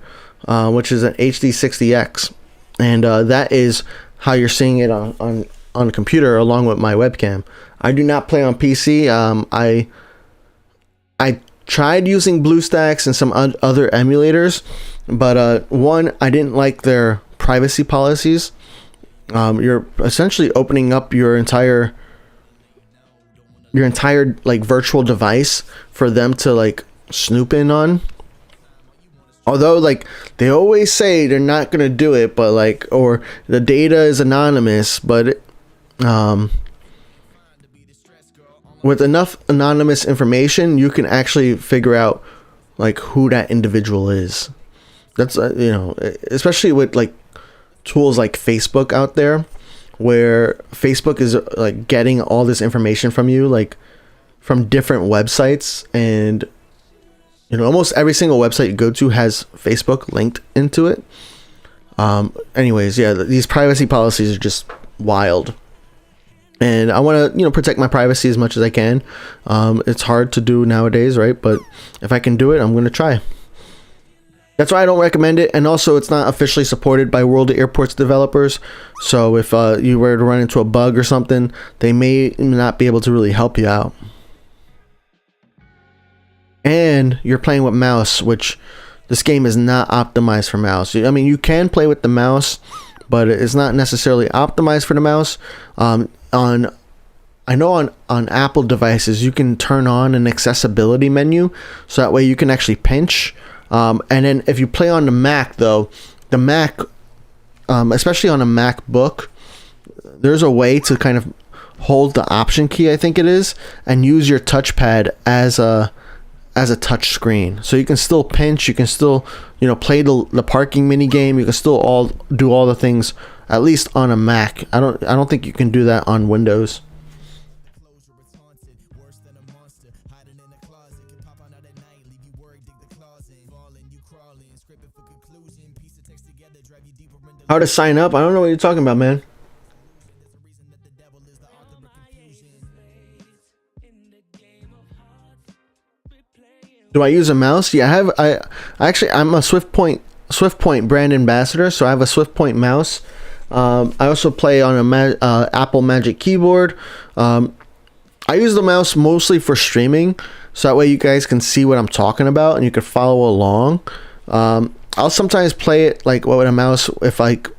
which is an HD60X, and that is how you're seeing it on a computer along with my webcam. I do not play on PC. I tried using BlueStacks and some other emulators, but one, I didn't like their privacy policies. You're essentially opening up your entire like virtual device for them to like snoop in on. Although like they always say they're not gonna do it, but like, or the data is anonymous, but with enough anonymous information, you can actually figure out like who that individual is. That's you know, especially with like tools like Facebook out there, where Facebook is like getting all this information from you, like from different websites, and you know, almost every single website you go to has Facebook linked into it. Anyways, yeah, these privacy policies are just wild, and I want to protect my privacy as much as I can. It's hard to do nowadays, right? But if I can do it, I'm going to try. That's why I don't recommend it, and also it's not officially supported by World of Airports developers. So if you were to run into a bug or something, they may not be able to really help you out. And you're playing with mouse, which this game is not optimized for mouse. I mean, you can play with the mouse, but it's not necessarily optimized for the mouse. I know on Apple devices you can turn on an accessibility menu, so that way you can actually pinch. And then if you play on the Mac, though, the Mac, especially on a MacBook, there's a way to kind of hold the Option key, I think it is, and use your touchpad as a touch screen. So you can still pinch, you can still play the parking mini game, you can still do all the things, at least on a Mac. I don't think you can do that on Windows. How to sign up? I don't know what you're talking about, man. Do I use a mouse? Yeah, I'm a Swiftpoint Brand Ambassador, so I have a Swiftpoint mouse. I also play on a Apple Magic Keyboard. I use the mouse mostly for streaming, so that way you guys can see what I'm talking about and you can follow along. I'll sometimes play it like with a mouse if like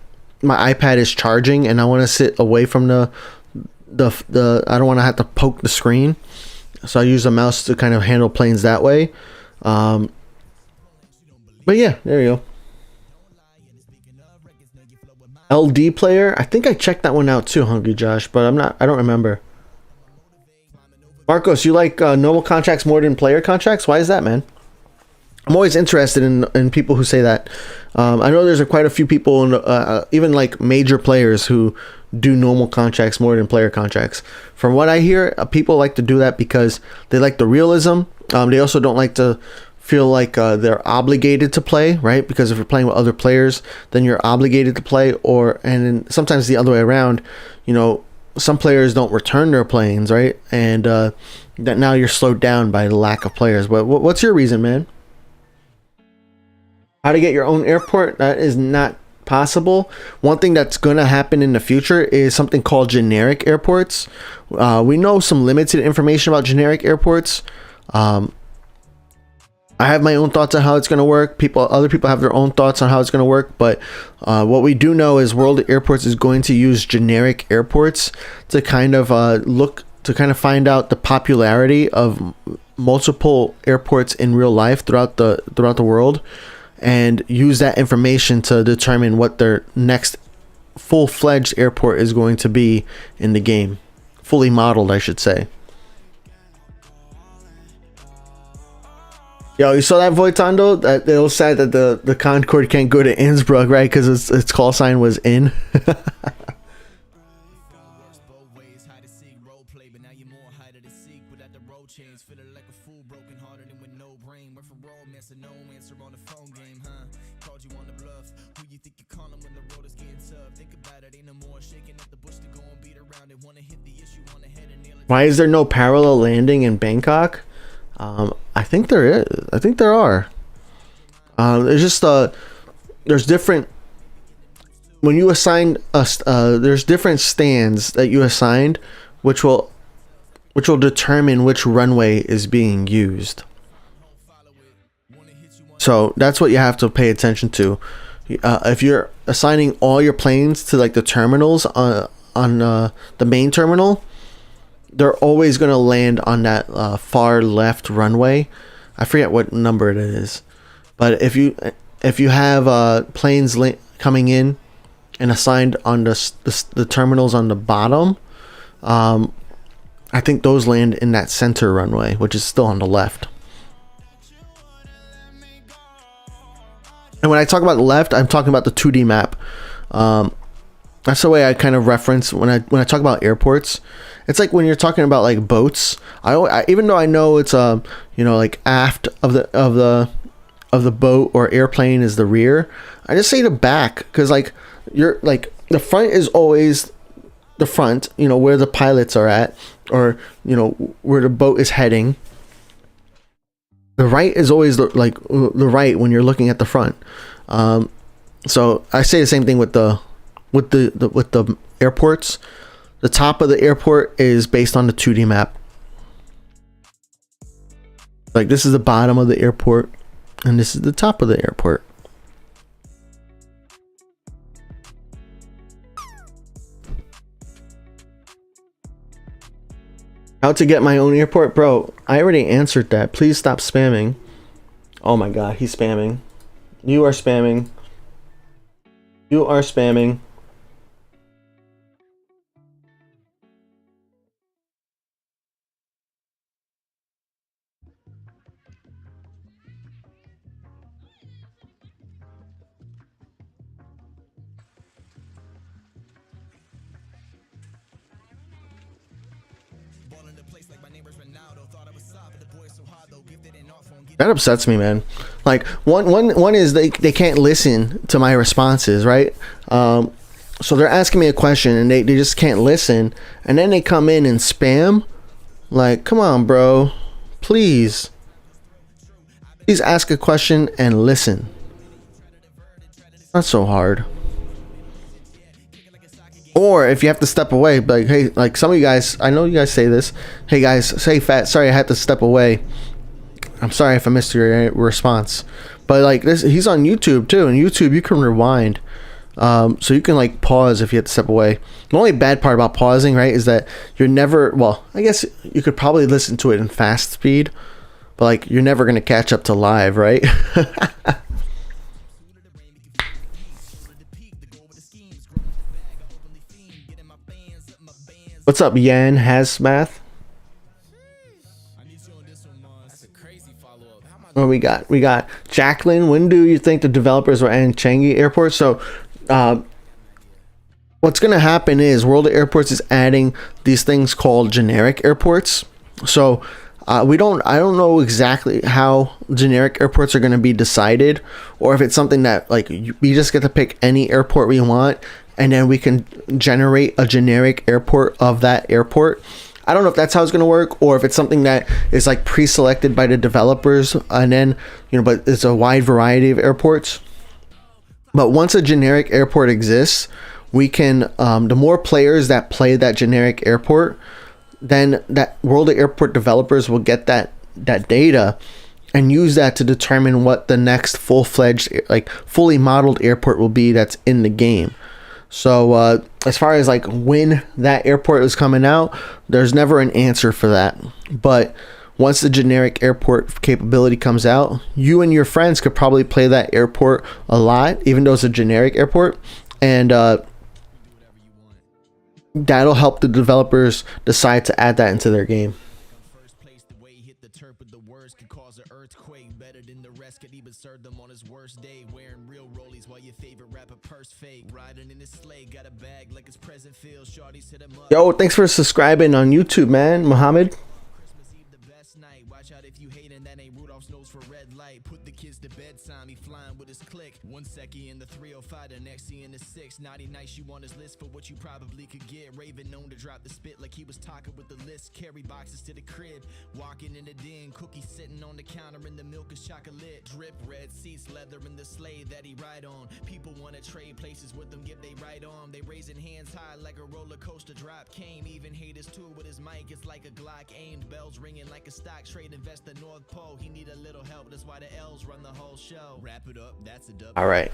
my iPad is charging and I want to sit away from the I don't want to have to poke the screen, so I use a mouse to kind of handle planes that way. But yeah, there you go. LD player, I think I checked that one out too, Hungry Josh, but I don't remember. Marcos, you like normal contracts more than player contracts? Why is that, man? I'm always interested in people who say that. I know there's quite a few people, even like major players, who do normal contracts more than player contracts. From what I hear, people like to do that because they like the realism. They also don't like to feel like they're obligated to play, right? Because if you're playing with other players, then you're obligated to play. And then sometimes the other way around. Some players don't return their planes, right? And that now you're slowed down by the lack of players. But what's your reason, man? How to get your own airport? That is not possible. One thing that's going to happen in the future is something called generic airports. We know some limited information about generic airports. I have my own thoughts on how it's going to work. Other people have their own thoughts on how it's going to work. But what we do know is World of Airports is going to use generic airports to kind of find out the popularity of multiple airports in real life throughout the world, and use that information to determine what their next full-fledged airport is going to be in the game. Fully modeled, I should say. Yo, you saw that, Voitondo? That it was sad that the Concorde can't go to Innsbruck, right? Because its call sign was in. Why is there no parallel landing in Bangkok? I think there is. I think there are. It's just there's different. When you assign us, there's different stands that you assigned, which will determine which runway is being used. So that's what you have to pay attention to. If you're assigning all your planes to like the terminals on the main terminal, they're always going to land on that far left runway. I forget what number it is, but if you have planes coming in and assigned on the terminals on the bottom, I think those land in that center runway, which is still on the left. And when I talk about the left, I'm talking about the 2D map. That's the way I kind of reference when I talk about airports. It's like when you're talking about like boats. I even though I know it's like aft of the boat or airplane is the rear, I just say the back, because like you're like the front is always the front, where the pilots are at, or where the boat is heading. The right is always the right when you're looking at the front. So I say the same thing with the airports. The top of the airport is based on the 2D map. Like this is the bottom of the airport, and this is the top of the airport. How to get my own airport? Bro, I already answered that. Please stop spamming. Oh my god, he's spamming. You are spamming. You are spamming. That upsets me, man. Like one is they can't listen to my responses, right? So they're asking me a question and they just can't listen, and then they come in and spam. Like, come on, bro, please ask a question and listen. Not so hard. Or if you have to step away, like, hey, like some of you guys, I know you guys say this. Hey guys, say Phat, sorry I had to step away. I'm sorry if I missed your response. But like this, he's on YouTube too, and YouTube you can rewind. So you can like pause if you have to step away. The only bad part about pausing, right, is that you're never, well, I guess you could probably listen to it in fast speed, but like you're never going to catch up to live, right? What's up, Yan Hasmath? What we got? We got Jacqueline. When do you think the developers will end Changi Airport? So, what's going to happen is World of Airports is adding these things called generic airports. So, I don't know exactly how generic airports are going to be decided, or if it's something that like we just get to pick any airport we want, and then we can generate a generic airport of that airport. I don't know if that's how it's going to work, or if it's something that is like pre-selected by the developers, and then, but it's a wide variety of airports. But once a generic airport exists, we can, the more players that play that generic airport, then that World of Airport developers will get that data, and use that to determine what the next full-fledged, like fully modeled airport will be that's in the game. So as far as like when that airport is coming out, there's never an answer for that. But once the generic airport capability comes out, you and your friends could probably play that airport a lot, even though it's a generic airport. And that'll help the developers decide to add that into their game. First place, the way he hit the turf with the words could cause an earthquake. Better than the rest, could even serve them on his worst day. Wearing real rollies while your favorite rapper purse fake. Riding in his sleigh, got a bag like his present feels. Shorties hit him up. Yo, thanks for subscribing on YouTube, man, Muhammad. Christmas Eve, the best night. Watch out if you hating, that ain't Rudolph's nose for red light. Put the kids to bed time, he flying with his click. 1 second in the 305, the next he in the 6. Naughty nice, you on his list for what you probably could get. Raven known to drop the spit like he was talking with the list. Carry boxes to the crib, walking in the den. Cookies sitting on the counter and the milk is chocolate. Drip red seats, leather in the sleigh that he ride on. People wanna trade places with them, give they right on. They raising hands high like a roller coaster drop. Came even haters too with his mic, it's like a Glock aimed. Bells ringing like a stock trade investor North Pole. He need a little help, that's why the L's run the whole show. Wrap it up, that's a dub. All right,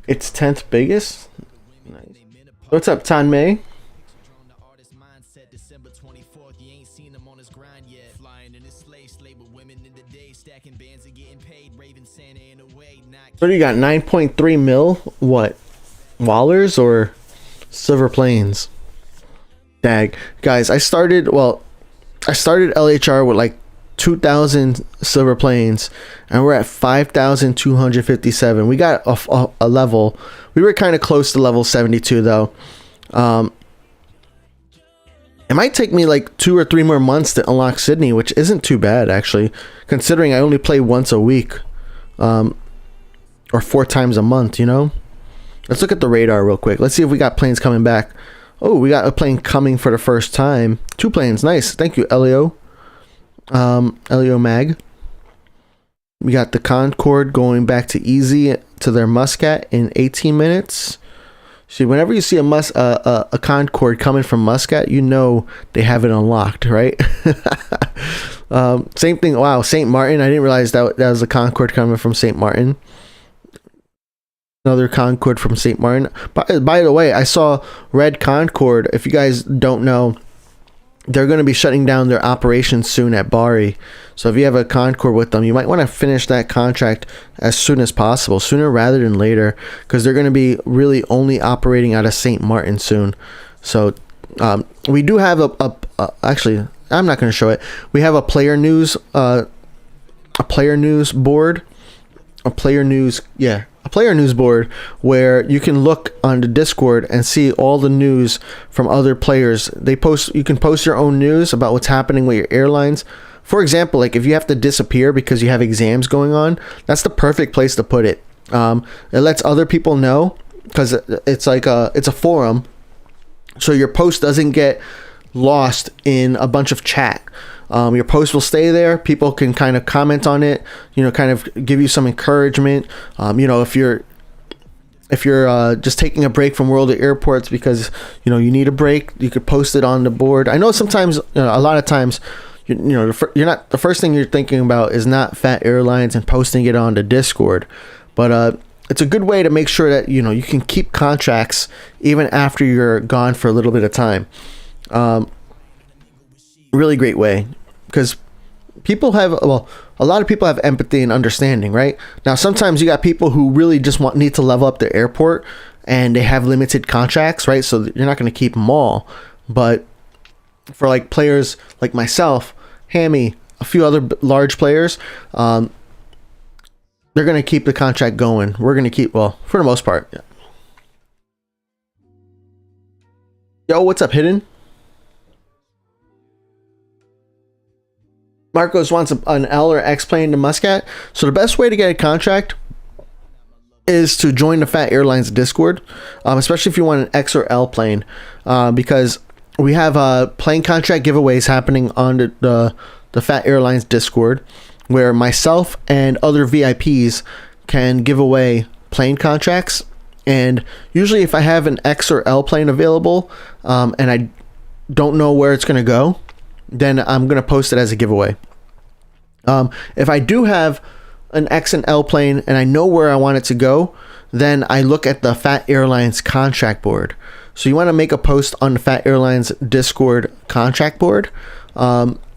it's 10th biggest. Nice. What's up, Tan May? December 24th, you ain't seen him on his grind yet. Flying in his sleigh, slave with women in the day, stacking bands and getting paid. Raven Santa in a way, not. So you got 9.3 mil. What? Wallers or Silver Planes? Dag, guys, I started LHR with like 2,000 Silver Planes, and we're at 5,257. We got a level. We were kind of close to level 72 though. It might take me like 2 or 3 more months to unlock Sydney, which isn't too bad actually, considering I only play once a week, or 4 times a month, you know. Let's look at the radar real quick. Let's see if we got planes coming back. Oh, we got a plane coming for the first time. 2 planes, nice. Thank you, Elio. Elio Mag. We got the Concorde going back to easy to their Muscat in 18 minutes. See, whenever you see a Concorde coming from Muscat, you know they have it unlocked, right? Same thing. Wow, St. Martin. I didn't realize that was a Concorde coming from St. Martin. Another Concorde from St. Martin. By the way, I saw Red Concorde. If you guys don't know, they're going to be shutting down their operations soon at BRI. So if you have a Concorde with them, you might want to finish that contract as soon as possible, sooner rather than later, because they're going to be really only operating out of St. Martin soon. So we do have actually, I'm not going to show it. We have a player news board, a player news board where you can look on the Discord and see all the news from other players. You can post your own news about what's happening with your airlines. For example, like if you have to disappear because you have exams going on, that's the perfect place to put it. It lets other people know, because it's like it's a forum, so your post doesn't get lost in a bunch of chat. Your post will stay there. People can kind of comment on it, you know, kind of give you some encouragement. You know, if you're just taking a break from World of Airports because, you know, you need a break, you could post it on the board. I know sometimes, you know, a lot of times, you're not, the first thing you're thinking about is not Phat Airlines and posting it on the Discord, but it's a good way to make sure that, you know, you can keep contracts even after you're gone for a little bit of time. Really great way, because people have, well, a lot of people have empathy and understanding, right? Now, sometimes you got people who really just need to level up their airport and they have limited contracts, right? So you're not going to keep them all. But for like players like myself, Hammy, a few other large players, they're going to keep the contract going. We're going to keep, well, for the most part. Yeah. Yo, what's up, Hidden? Marcos wants an L or X plane to Muscat. So the best way to get a contract is to join the Phat Airlines Discord, especially if you want an X or L plane, because we have plane contract giveaways happening on the Phat Airlines Discord, where myself and other VIPs can give away plane contracts. And usually if I have an X or L plane available, and I don't know where it's going to go, then I'm going to post it as a giveaway. If I do have an X and L plane and I know where I want it to go, then I look at the Phat Airlines contract board. So you want to make a post on the Phat Airlines Discord contract board.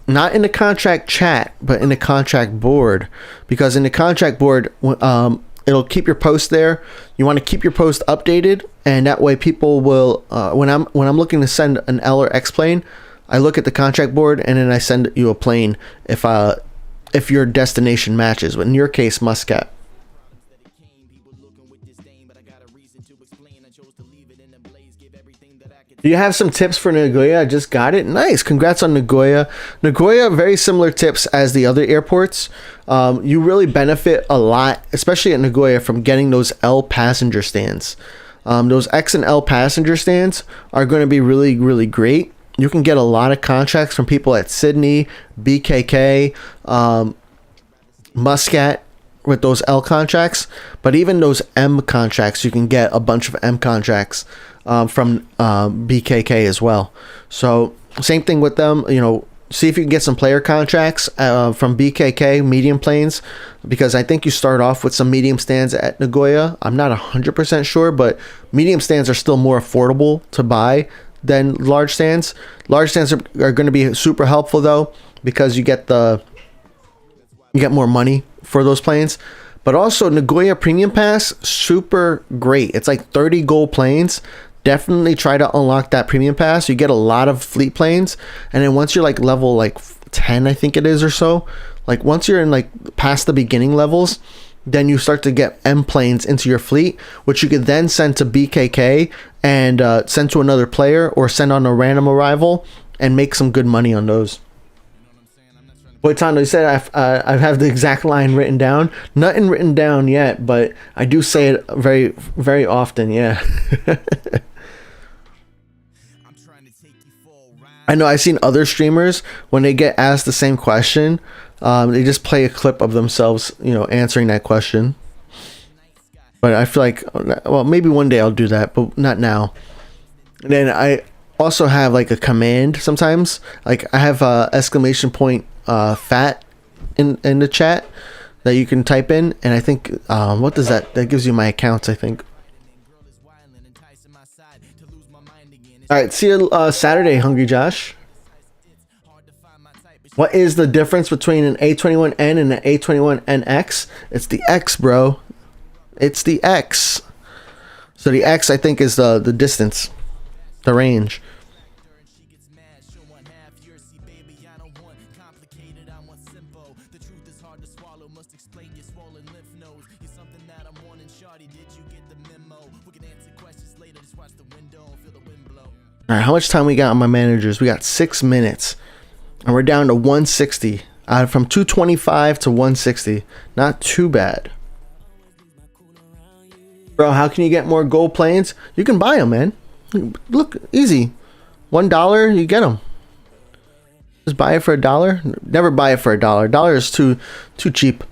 Not in the contract chat, but in the contract board, because in the contract board, it'll keep your post there. You want to keep your post updated, and that way people will, when I'm looking to send an L or X plane, I look at the contract board and then I send you a plane if your destination matches. But in your case, Muscat. Do you have some tips for Nagoya? I just got it. Nice. Congrats on Nagoya. Nagoya, very similar tips as the other airports. You really benefit a lot, especially at Nagoya, from getting those L passenger stands. Those X and L passenger stands are going to be really, really great. You can get a lot of contracts from people at Sydney, BKK, Muscat with those L contracts. But even those M contracts, you can get a bunch of M contracts from BKK as well. So same thing with them. See if you can get some player contracts from BKK medium planes, because I think you start off with some medium stands at Nagoya. I'm not 100% sure, but medium stands are still more affordable to buy than large stands. Large stands are going to be super helpful though, because you get more money for those planes. But also Nagoya Premium Pass, super great. It's like 30 gold planes. Definitely try to unlock that Premium Pass. You get a lot of fleet planes, and then once you're like level like 10, I think it is, or so, like once you're in like past the beginning levels, then you start to get M planes into your fleet, which you could then send to BKK and send to another player, or send on a random arrival and make some good money on those. Boitano, you said I have the exact line written down. Nothing written down yet, but I do say it very, very often. Yeah. I know I've seen other streamers, when they get asked the same question, they just play a clip of themselves, answering that question. But I feel like, well, maybe one day I'll do that, but not now. And then I also have like a command sometimes. Like I have exclamation point Phat in the chat that you can type in, and I think what does that gives you my accounts, I think. All right, see you Saturday, Hungry Josh. What is the difference between an A21N and an A21NX? It's the X, bro. It's the X. So the X, I think, is the distance, the range. All right, how much time we got on my managers? We got 6 minutes, and we're down to 160. From 225 to 160. Not too bad. Bro, how can you get more gold planes? You can buy them, man. Look, easy. $1, you get them. Just buy it for $1. Never buy it for $1. $1 is too cheap.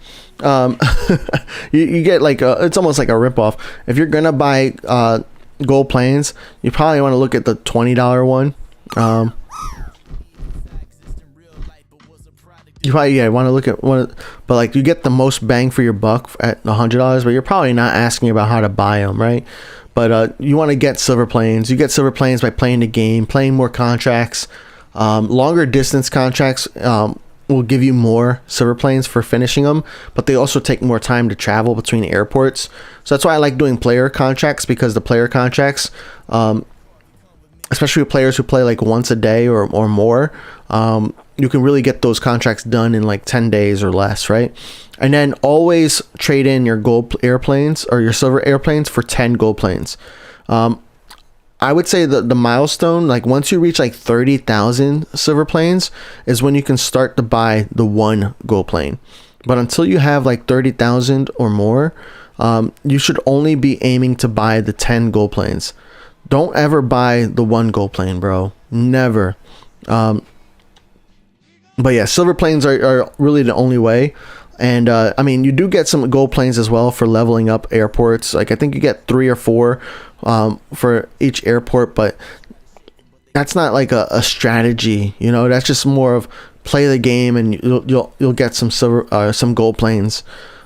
You get like it's almost like a ripoff. If you're gonna buy gold planes, you probably want to look at the $20 one. You probably want to look at one, but like you get the most bang for your buck at $100, but you're probably not asking about how to buy them, right? But you want to get silver planes. You get silver planes by playing the game, playing more contracts. Longer distance contracts will give you more silver planes for finishing them, but they also take more time to travel between airports. So that's why I like doing player contracts, because the player contracts, especially with players who play like once a day or more, you can really get those contracts done in like 10 days or less, right? And then always trade in your gold airplanes or your silver airplanes for 10 gold planes. I would say that the milestone, like once you reach like 30,000 silver planes, is when you can start to buy the 1 gold plane. But until you have like 30,000 or more, you should only be aiming to buy the 10 gold planes. Don't ever buy the 1 gold plane, bro. Never. But yeah, silver planes are really the only way. And I mean, you do get some gold planes as well for leveling up airports. Like I think you get 3 or 4 for each airport, but that's not like a strategy, that's just more of play the game, and you'll get some silver, some gold planes.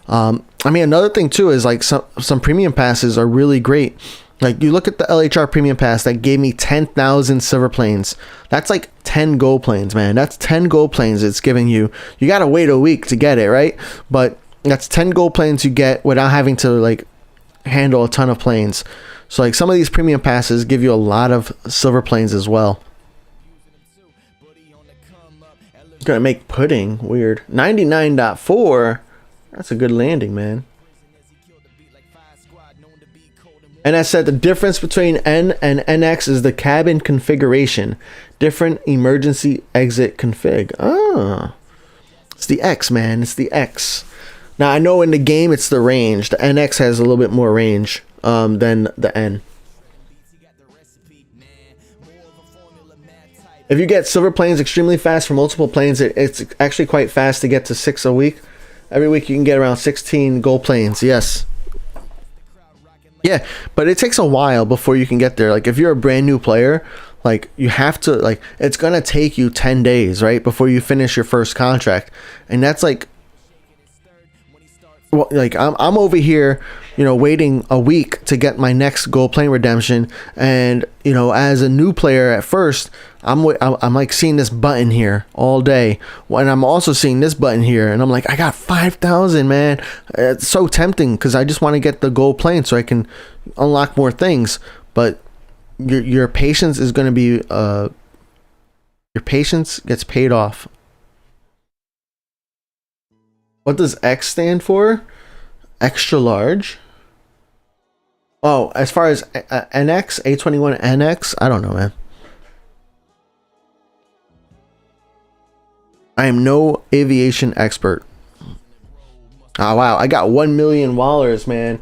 I mean, another thing too is like some premium passes are really great. Like you look at the LHR premium pass that gave me 10,000 silver planes. That's like 10 gold planes, man. That's 10 gold planes it's giving you. You gotta wait a week to get it, right? But that's 10 gold planes you get without having to like handle a ton of planes. So like some of these premium passes give you a lot of silver planes as well. Gonna make pudding weird. 99.4. That's a good landing, man. And I said the difference between N and NX is the cabin configuration. Different emergency exit config. Ah, it's the X, man. It's the X. Now I know in the game it's the range. The NX has a little bit more range than the N. If you get silver planes extremely fast for multiple planes, it's actually quite fast to get to 6 a week. Every week you can get around 16 gold planes. Yes. Yeah, but it takes a while before you can get there. Like if you're a brand new player, like you have to, like it's gonna take you 10 days, right, before you finish your first contract. And that's like, well, like I'm over here, you know, waiting a week to get my next gold plane redemption. And you know, as a new player at first, I'm like seeing this button here all day, and I'm also seeing this button here, and I'm like, I got 5,000, man. It's so tempting because I just want to get the gold plane so I can unlock more things. But your patience is going to be your patience gets paid off. What does X stand for? Extra large. Oh, as far as NX, A21 NX, I don't know, man. I am no aviation expert. Oh, wow. I got $1 million, man.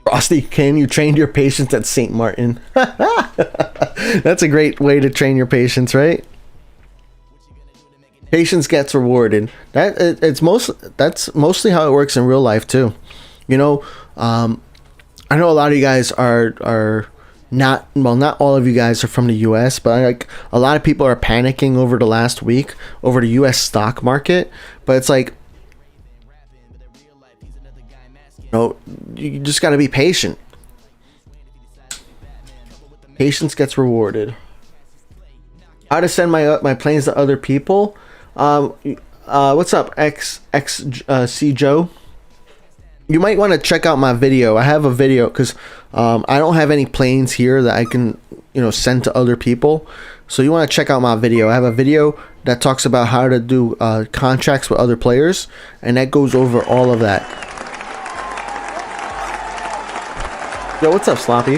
Frosty, can you train your patience at St. Martin? That's a great way to train your patience, right? Patience gets rewarded. That's mostly how it works in real life too. You know, I know a lot of you guys are not, well, not all of you guys are from the US, but like a lot of people are panicking over the last week over the US stock market. But it's like, you know, you just got to be patient. Patience gets rewarded. How to send my planes to other people? What's up, XC Joe? You might want to check out my video. I have a video because I don't have any planes here that I can, you know, send to other people. So you want to check out my video. I have a video that talks about how to do contracts with other players, and that goes over all of that. Yo, what's up, Sloppy?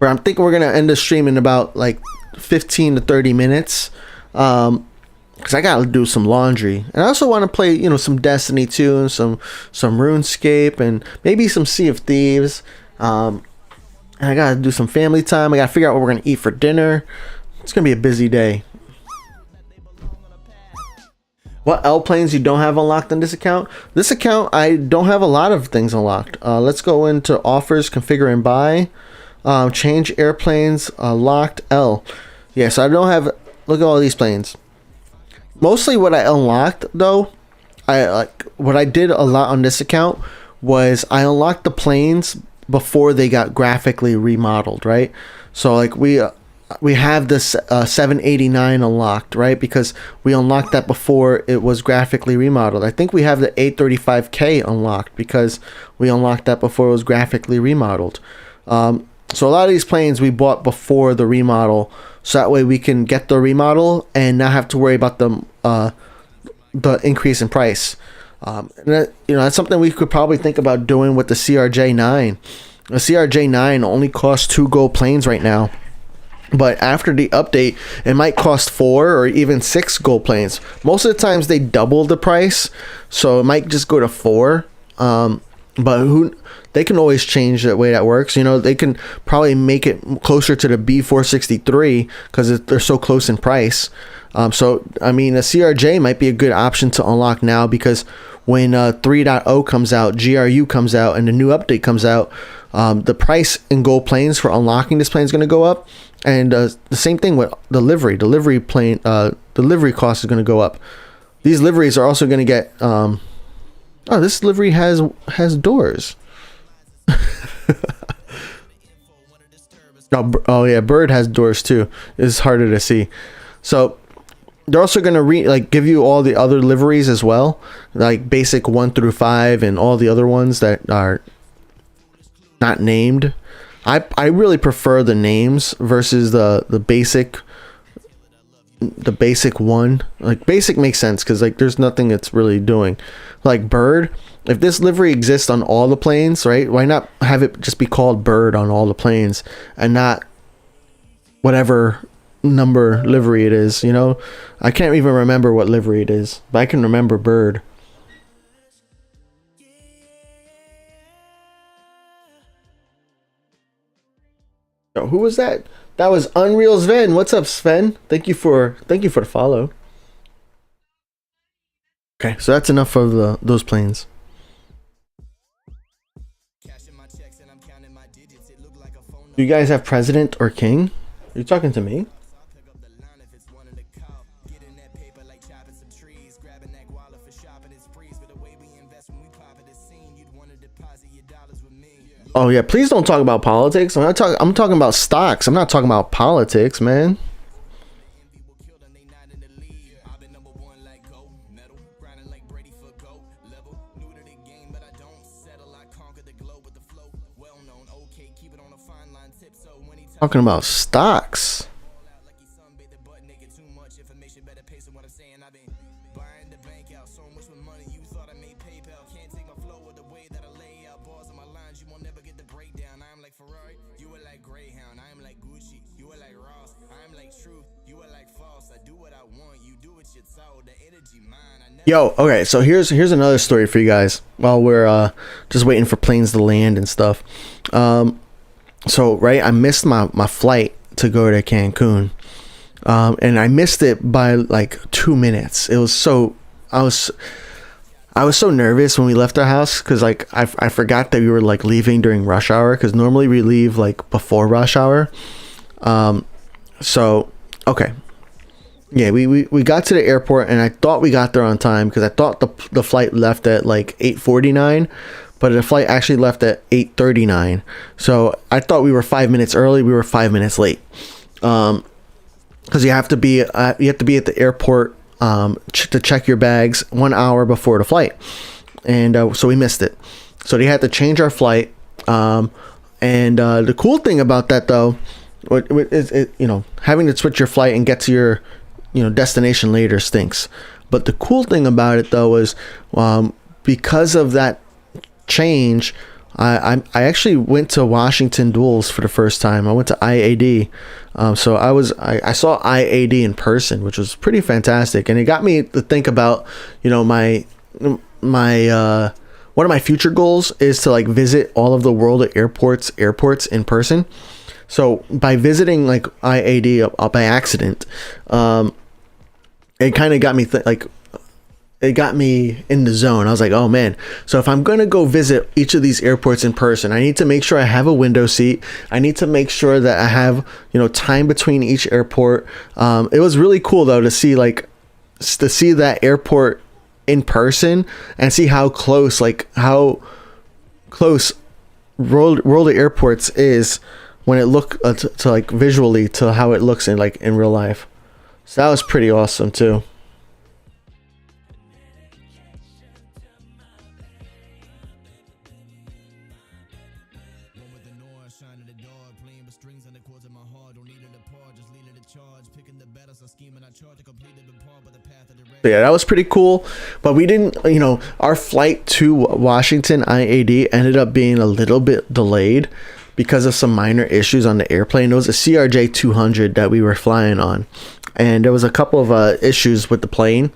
I'm thinking we're gonna end the stream in about like 15 to 30 minutes. Because I gotta do some laundry, and I also want to play, you know, some Destiny 2 and some RuneScape and maybe some Sea of Thieves. And I gotta do some family time. I gotta figure out what we're gonna eat for dinner. It's gonna be a busy day. What L planes you don't have unlocked on this account? This account, I don't have a lot of things unlocked. Let's go into offers, configure and buy. Change airplanes, locked L. Yeah, so I don't have, look at all these planes. Mostly what I unlocked though, what I did a lot on this account was I unlocked the planes before they got graphically remodeled, right? So like we have this 789 unlocked, right? Because we unlocked that before it was graphically remodeled. I think we have the 835K unlocked because we unlocked that before it was graphically remodeled. So a lot of these planes we bought before the remodel, so that way we can get the remodel and not have to worry about the increase in price. And that, you know, that's something we could probably think about doing with the CRJ9. The CRJ9 only costs 2 gold planes right now, but after the update, it might cost 4 or even 6 gold planes. Most of the times they double the price, so it might just go to 4. But they can always change the way that works. You know, they can probably make it closer to the B463 because they're so close in price. So, I mean, a CRJ might be a good option to unlock now because when 3.0 comes out, GRU comes out, and the new update comes out, the price in gold planes for unlocking this plane is going to go up, and the same thing with the livery plane. The livery cost is going to go up. These liveries are also going to get. Oh, this livery has doors. Oh yeah, bird has doors too. It's harder to see. So they're also going to give you all the other liveries as well, like basic 1 through 5 and all the other ones that are not named. I really prefer the names versus the basic one. Like basic makes sense because like there's nothing it's really doing. Like bird, if this livery exists on all the planes, right? Why not have it just be called bird on all the planes and not whatever number livery it is, you know? I can't even remember what livery it is, but I can remember bird. Oh, who was that? That was Unreal Sven. What's up, Sven? Thank you for the follow. Okay, so that's enough of those planes. Do you guys have president or king? Are you talking to me? Oh yeah, please don't talk about politics. I'm talking about stocks. I'm not talking about politics, man. Talking about stocks. Yo, okay, so here's another story for you guys while we're just waiting for planes to land and stuff. So right, I missed my flight to go to Cancun, and I missed it by like 2 minutes. It was so I was so nervous when we left our house because like I forgot that we were like leaving during rush hour, because normally we leave like before rush hour. So okay. Yeah, we got to the airport and I thought we got there on time because I thought the flight left at like 8:49, but the flight actually left at 8:39. So I thought we were 5 minutes early. We were 5 minutes late. Because you have to be at the airport to check your bags 1 hour before the flight, and so we missed it. So they had to change our flight. And the cool thing about that though, is having to switch your flight and get to your destination later stinks. But the cool thing about it though is because of that change, I actually went to Washington duels for the first time. I went to IAD. So I saw IAD in person, which was pretty fantastic, and it got me to think about my one of my future goals is to like visit all of the world airports in person. So by visiting like IAD by accident, it kind of got me it got me in the zone. I was like, oh man, so if I'm gonna go visit each of these airports in person, I need to make sure I have a window seat. I need to make sure that I have time between each airport. It was really cool though to see that airport in person and see how close World of Airports is when it look to like visually to how it looks in real life. So that was pretty awesome too. Yeah, that was pretty cool, but we didn't, our flight to Washington IAD ended up being a little bit delayed because of some minor issues on the airplane. It was a CRJ 200 that we were flying on, and there was a couple of issues with the plane,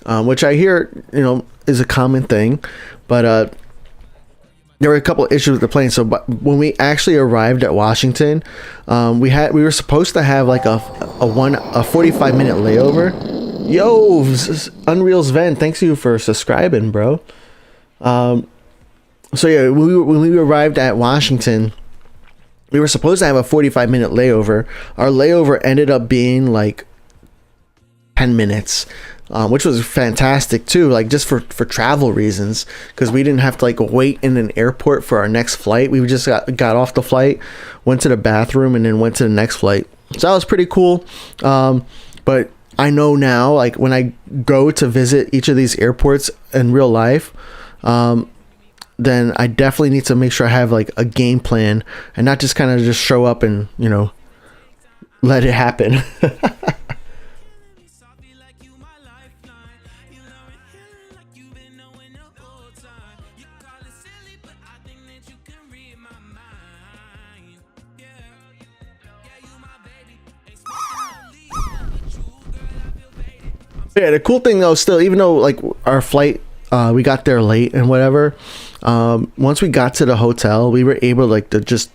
which I hear, is a common thing, but there were a couple of issues with the plane. So when we actually arrived at Washington, we were supposed to have like a 45-minute layover. Yo, Unreal Sven, thanks you for subscribing, bro. So yeah, when we arrived at Washington, we were supposed to have a 45-minute layover. Our layover ended up being like 10 minutes, which was fantastic too, like just for travel reasons, because we didn't have to like wait in an airport for our next flight. We just got off the flight, went to the bathroom, and then went to the next flight. So that was pretty cool. But I know now, like when I go to visit each of these airports in real life, then I definitely need to make sure I have like a game plan and not just kind of just show up and, you know, let it happen. Yeah, the cool thing though, still, even though like our flight, we got there late and whatever, once we got to the hotel, we were able like to just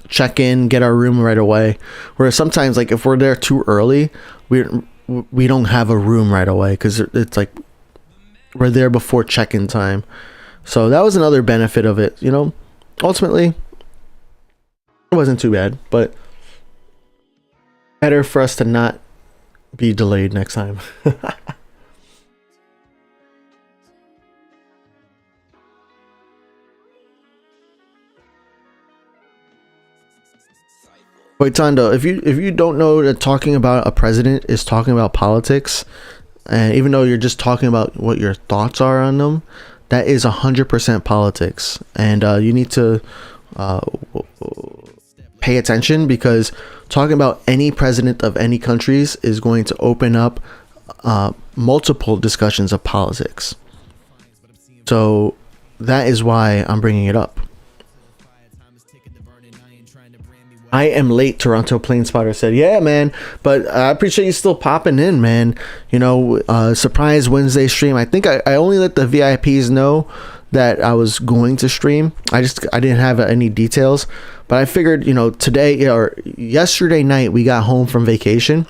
check in, get our room right away. Whereas sometimes like if we're there too early, we don't have a room right away because it's like we're there before check-in time. So that was another benefit of it, you know. Ultimately, it wasn't too bad, but better for us to not be delayed next time. Wait, Tondo, if you don't know that talking about a president is talking about politics, and even though you're just talking about what your thoughts are on them, that is 100% politics, and you need to pay attention, because talking about any president of any countries is going to open up multiple discussions of politics. So that is why I'm bringing it up. I am late, Toronto Plane Spotter said. Yeah, man, but I appreciate you still popping in, man. You know, surprise Wednesday stream. I think I only let the VIPs know that I was going to stream. I didn't have any details, but I figured, you know, today or yesterday night we got home from vacation,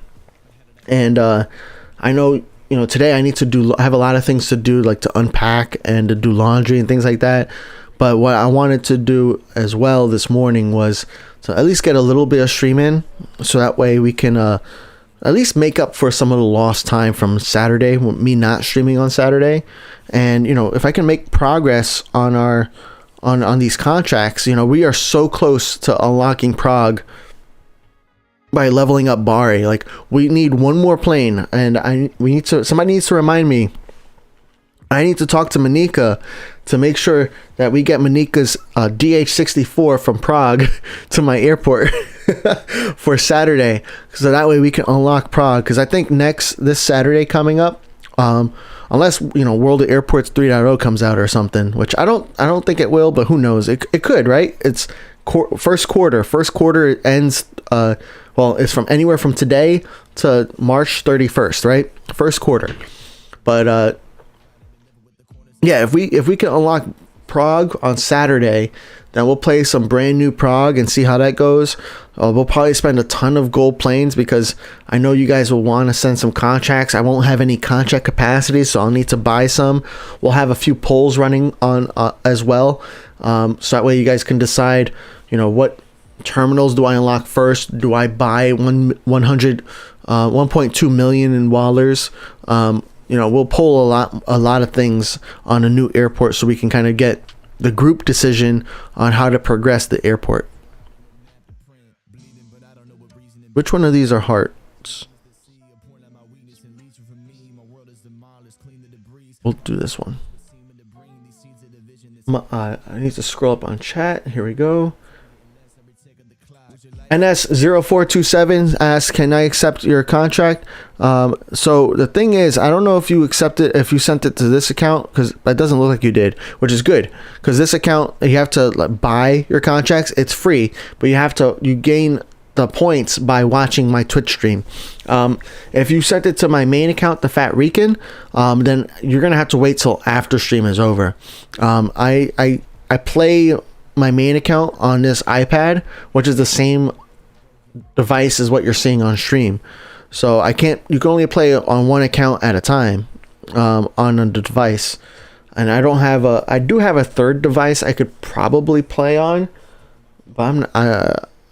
and I know, you know, today I need to have a lot of things to do, like to unpack and to do laundry and things like that. But what I wanted to do as well this morning was to at least get a little bit of stream in, so that way we can at least make up for some of the lost time from Saturday, me not streaming on Saturday. And, you know, if I can make progress on our on these contracts, you know, we are so close to unlocking Prague by leveling up BRI. Like, we need one more plane, and somebody needs to remind me. I need to talk to Monika to make sure that we get Monika's DH64 from Prague to my airport for Saturday, so that way we can unlock Prague. Because I think this Saturday coming up, unless, you know, World of Airports 3.0 comes out or something, which I don't think it will, but who knows? It could, right? It's first quarter. First quarter ends. Well, it's from anywhere from today to March 31st, right? First quarter, but yeah, if we can unlock Prague on Saturday, then we'll play some brand new Prague and see how that goes. We'll probably spend a ton of gold planes, because I know you guys will want to send some contracts. I won't have any contract capacity, so I'll need to buy some. We'll have a few polls running on as well, so that way you guys can decide, you know, what terminals do I unlock first? Do I buy 1.2 million in Wallers? You know, we'll pull a lot of things on a new airport, so we can kind of get the group decision on how to progress the airport. Which one of these are hearts? We'll do this one. I need to scroll up on chat. Here we go. NS0427 asks, can I accept your contract? So the thing is, I don't know if you accept it, if you sent it to this account, because that doesn't look like you did, which is good, because this account, you have to like buy your contracts. It's free, but you gain the points by watching my Twitch stream. If you sent it to my main account, the Fat Rican, then you're gonna have to wait till after stream is over. I play my main account on this iPad, which is the same device as what you're seeing on stream. So you can only play on one account at a time on the device. and I do have a third device I could probably play on, but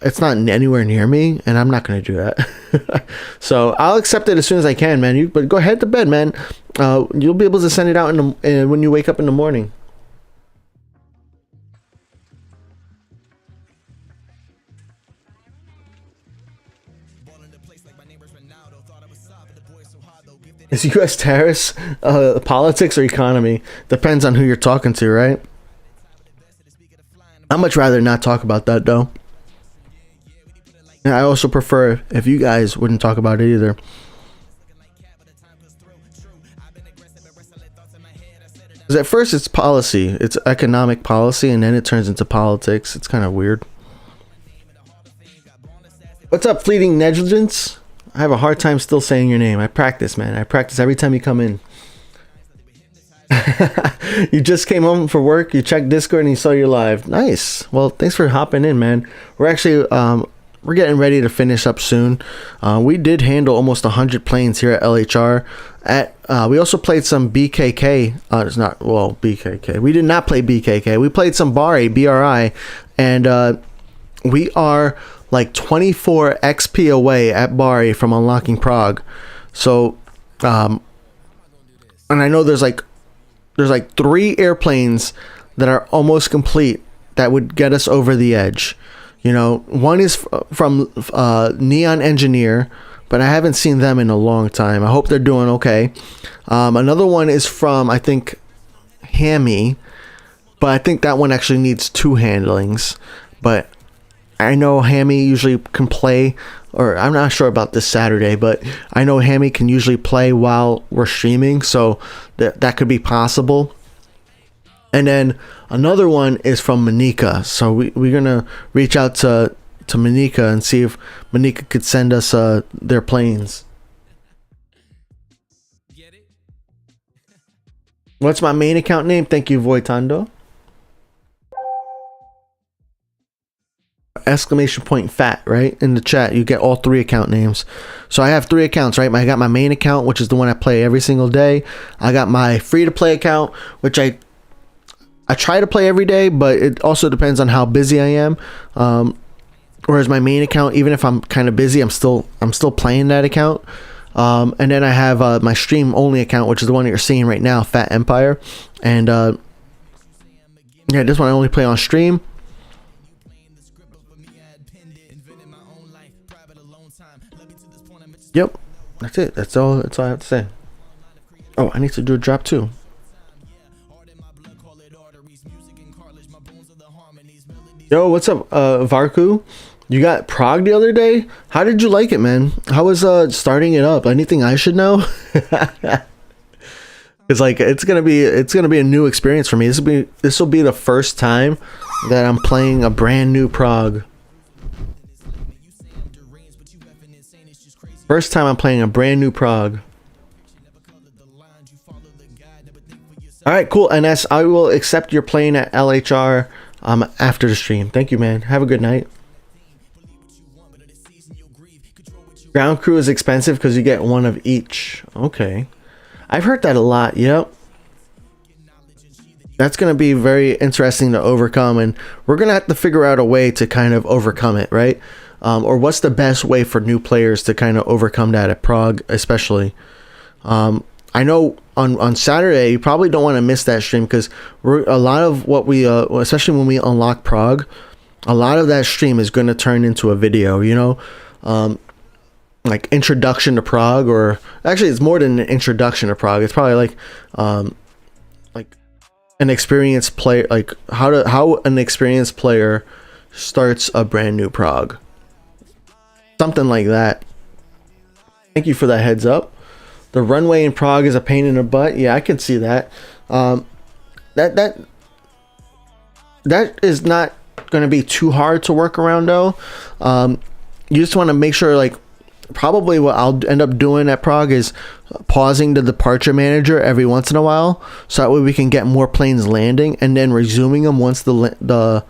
it's not anywhere near me, and I'm not going to do that. So I'll accept it as soon as I can, man. But go ahead to bed, man. You'll be able to send it out when you wake up in the morning. Is U.S. tariffs politics or economy? Depends on who you're talking to, right? I'd much rather not talk about that, though. And I also prefer if you guys wouldn't talk about it either. 'Cause at first it's policy, it's economic policy, and then it turns into politics. It's kind of weird. What's up, Fleeting Negligence? I have a hard time still saying your name. I practice, man. I practice every time you come in. You just came home for work, you checked Discord, and you saw you're live. Nice. Well, thanks for hopping in, man. We're actually we're getting ready to finish up soon. We did handle almost 100 planes here at LHR. We also played some BKK. It's not, well, BKK. We did not play BKK. We played some BRI, and we are like 24 XP away at BRI from unlocking Prague. So, and I know there's like 3 airplanes that are almost complete that would get us over the edge. You know, one is from Neon Engineer, but I haven't seen them in a long time. I hope they're doing okay. Another one is from, I think, Hammy, but I think that one actually needs 2 handlings. But I know Hammy usually can play, or I'm not sure about this Saturday, but I know Hammy can usually play while we're streaming, so that could be possible. And then another one is from Monika, so we're gonna reach out to Monika and see if Monika could send us their planes. What's my main account name? Thank you, Voitando. Exclamation point Phat, right? In the chat, you get all 3 account names. So I have 3 accounts, right? I got my main account, which is the one I play every single day. I got my free to play account, which I try to play every day, but it also depends on how busy I am. Whereas my main account, even if I'm kind of busy, I'm still playing that account. And then I have my stream only account, which is the one that you're seeing right now, Phat Empire. And yeah, this one I only play on stream. Yep, that's it. That's all I have to say. Oh, I need to do a drop too. Yo, what's up, Varku? You got Prague the other day? How did you like it, man? How was starting it up? Anything I should know? It's like it's gonna be a new experience for me. This will be the first time that I'm playing a brand new Prague. First time I'm playing a brand new Prague. Alright, cool, NS. I will accept your plane at LHR after the stream. Thank you, man. Have a good night. Ground crew is expensive because you get 1 of each. Okay. I've heard that a lot. Yep. That's going to be very interesting to overcome, and we're going to have to figure out a way to kind of overcome it, right? Or what's the best way for new players to kind of overcome that at Prague, especially. I know on Saturday you probably don't want to miss that stream, because a lot of what we especially when we unlock Prague, a lot of that stream is going to turn into a video, you know, like introduction to Prague, or actually it's more than an introduction to Prague. It's probably like an experienced player, like how an experienced player starts a brand new Prague. Something like that. Thank you for that heads up. The runway in Prague is a pain in the butt. Yeah, I can see that. That is not going to be too hard to work around, though. You just want to make sure, like, probably what I'll end up doing at Prague is pausing the departure manager every once in a while, so that way we can get more planes landing, and then resuming them once the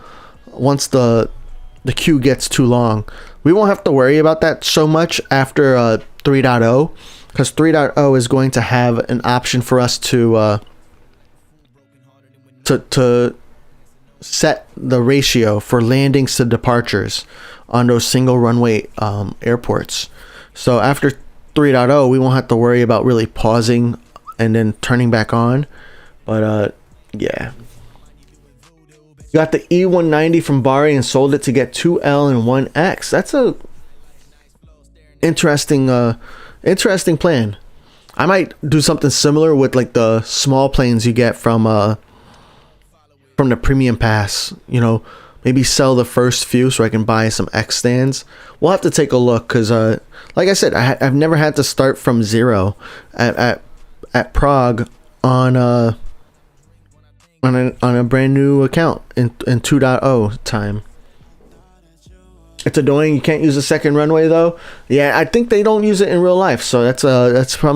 queue gets too long. We won't have to worry about that so much after 3.0, because 3.0 is going to have an option for us to to set the ratio for landings to departures on those single runway airports. So after 3.0, we won't have to worry about really pausing and then turning back on. But yeah. Got the E190 from BRI and sold it to get 2L and 1X. That's a interesting plan. I might do something similar with like the small planes you get from the premium pass. You know, maybe sell the first few so I can buy some X stands. We'll have to take a look because, like I said, I've never had to start from zero at Prague on a brand new account in 2.0 time. It's annoying you can't use a second runway though. Yeah, I think they don't use it in real life, so that's pretty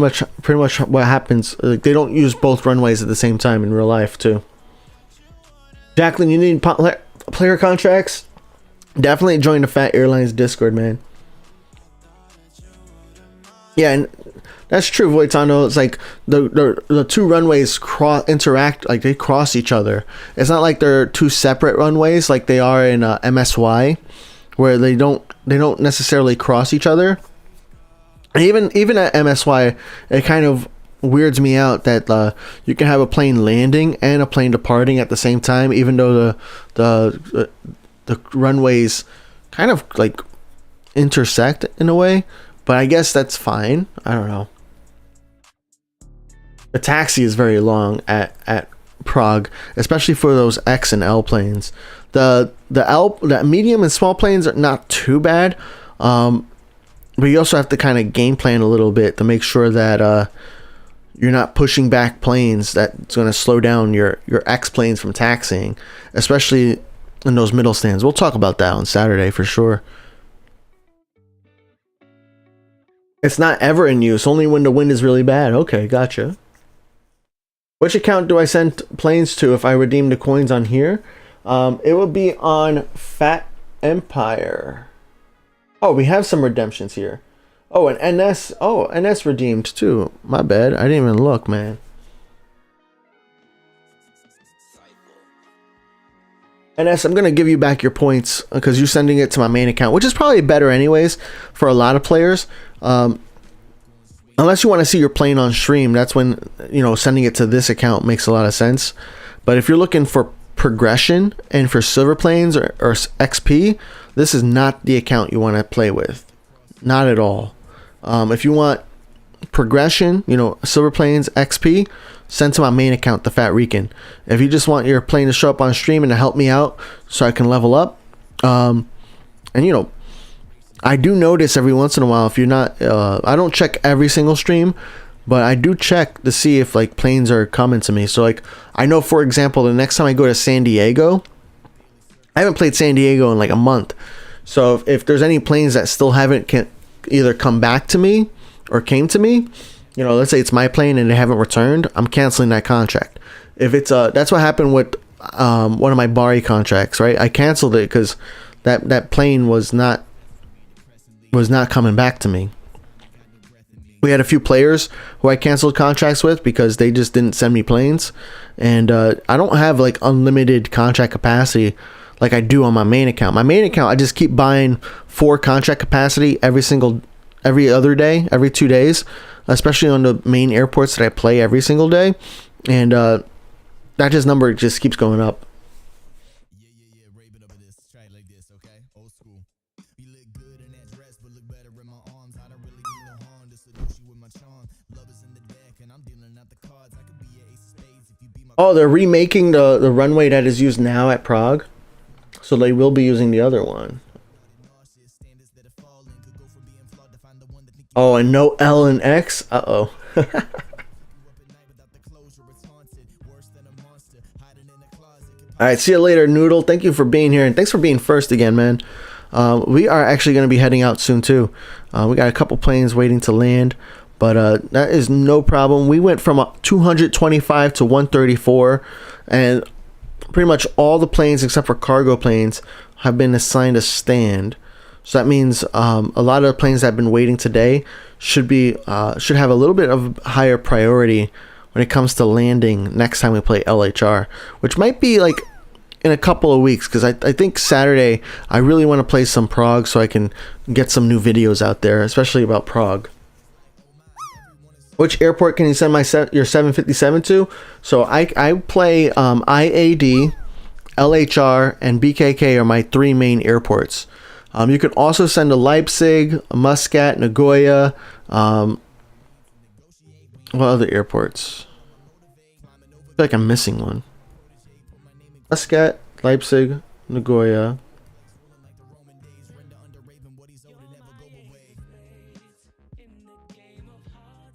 much what happens. Like, they don't use both runways at the same time in real life too. Jacqueline, you need player contracts? Definitely join the Phat Airlines Discord, man. Yeah, and that's true, Voitano. It's like the two runways interact, like they cross each other. It's not like they're two separate runways like they are in MSY, where they don't necessarily cross each other. And even at MSY, it kind of weirds me out that you can have a plane landing and a plane departing at the same time, even though the runways kind of like intersect in a way. But I guess that's fine. I don't know. The taxi is very long at Prague, especially for those X and L planes. The medium and small planes are not too bad, but you also have to kind of game plan a little bit to make sure that you're not pushing back planes that's going to slow down your X planes from taxiing, especially in those middle stands. We'll talk about that on Saturday for sure. It's not ever in use, only when the wind is really bad. Okay, gotcha. Which account do I send planes to if I redeem the coins on here? It will be on Phat Empire. Oh, we have some redemptions here. Oh, and NS. Oh, NS redeemed too. My bad. I didn't even look, man. NS, I'm going to give you back your points because you're sending it to my main account, which is probably better anyways for a lot of players. Unless you want to see your plane on stream, that's when, you know, sending it to this account makes a lot of sense. But if you're looking for progression and for silver planes or XP, this is not the account you want to play with. Not at all. If you want progression, you know, silver planes, XP, send to my main account, the Phat Rican. If you just want your plane to show up on stream and to help me out so I can level up, and you know, I do notice every once in a while if you're not, I don't check every single stream, but I do check to see if like planes are coming to me. So like, I know, for example, the next time I go to San Diego, I haven't played San Diego in like a month. So if there's any planes that still haven't either come back to me or came to me, you know, let's say it's my plane and they haven't returned, I'm canceling that contract. If it's that's what happened with one of my BRI contracts, right? I canceled it because that plane was not coming back to me. We had a few players who I canceled contracts with because they just didn't send me planes, and I don't have like unlimited contract capacity like I do on my main account. My main account, I just keep buying 4 contract capacity every other day, every 2 days, especially on the main airports that I play every single day, and that just number just keeps going up. Oh, they're remaking the runway that is used now at Prague, so they will be using the other one. Oh, and no L and X? Uh-oh. Alright, see you later, Noodle. Thank you for being here, and thanks for being first again, man. We are actually going to be heading out soon, too. We got a couple planes waiting to land, but that is no problem. We went from 225 to 134, and pretty much all the planes except for cargo planes have been assigned a stand. So that means a lot of the planes that have been waiting today should have a little bit of higher priority when it comes to landing next time we play LHR, which might be like in a couple of weeks, because I think Saturday I really want to play some Prague so I can get some new videos out there, especially about Prague. Which airport can you send your 757 to? So I play IAD, LHR, and BKK are my 3 main airports. You can also send to Leipzig, Muscat, Nagoya. What other airports? I feel like I'm missing one. Muscat, Leipzig, Nagoya.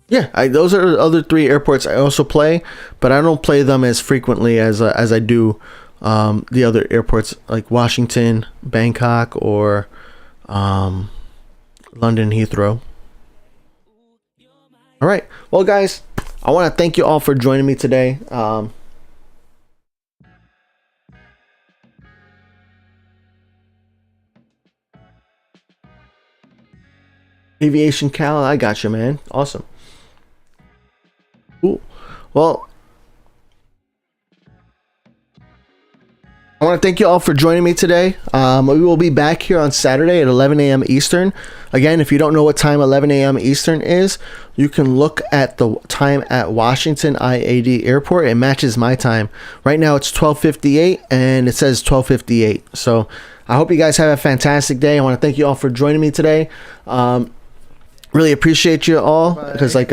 Yeah, those are the other 3 airports I also play, but I don't play them as frequently as I do the other airports like Washington, Bangkok, or London Heathrow. All right, well guys, I want to thank you all for joining me today. Aviation Cal, I got you, man. Awesome. Cool. Well, I want to thank you all for joining me today. We will be back here on Saturday at 11 a.m. Eastern. Again, if you don't know what time 11 a.m. Eastern is, you can look at the time at Washington IAD Airport. It matches my time. Right now it's 12:58 and it says 12:58. So I hope you guys have a fantastic day. I want to thank you all for joining me today. Really appreciate you all, because like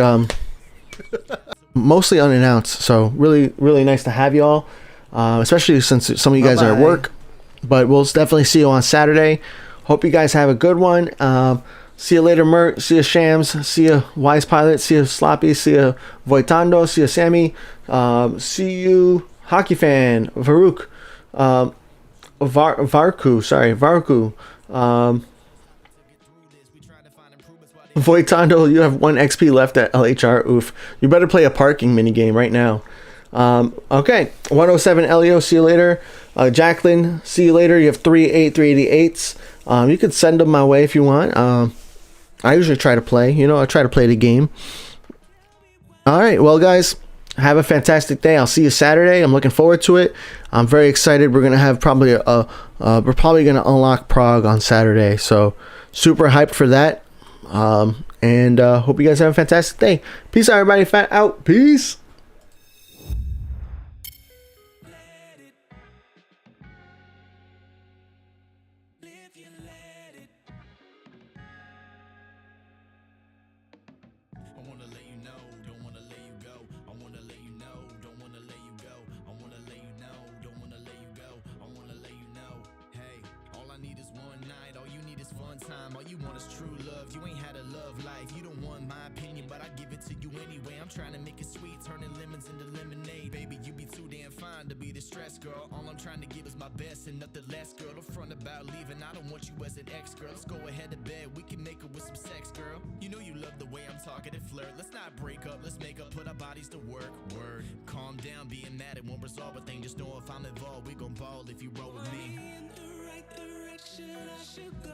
mostly unannounced. So really nice to have you all. Especially since some of you guys are at work, but we'll definitely see you on Saturday. Hope you guys have a good one. See you later, Mert. See you, Shams. See you, Wise Pilot. See you, Sloppy. See you, Voitando. See you, Sammy. See you, Hockey Fan. Varuk. Varku. Sorry, Varku. Voitando, you have 1 XP left at LHR. Oof. You better play a parking minigame right now. Okay, 107 Leo, see you later. Jacqueline, see you later. You have 388s. You could send them my way if you want. I usually try to play, I try to play the game. All right, well guys, have a fantastic day. I'll see you Saturday. I'm looking forward to it. I'm very excited. We're gonna have probably we're probably gonna unlock Prague on Saturday, so super hyped for that. And hope you guys have a fantastic day. Peace out, everybody. Phat out. Peace. Trying to make it sweet, turning lemons into lemonade. Baby, you be too damn fine to be the stress, girl. All I'm trying to give is my best and nothing less, girl. The front about leaving, I don't want you as an ex, girl. Let's go ahead to bed, we can make it with some sex, girl. You know you love the way I'm talking and flirt. Let's not break up, let's make up, put our bodies to work. Word, calm down, being mad, it won't resolve a thing. Just know if I'm involved, we gon' ball if you roll with me. In the right direction, I should go.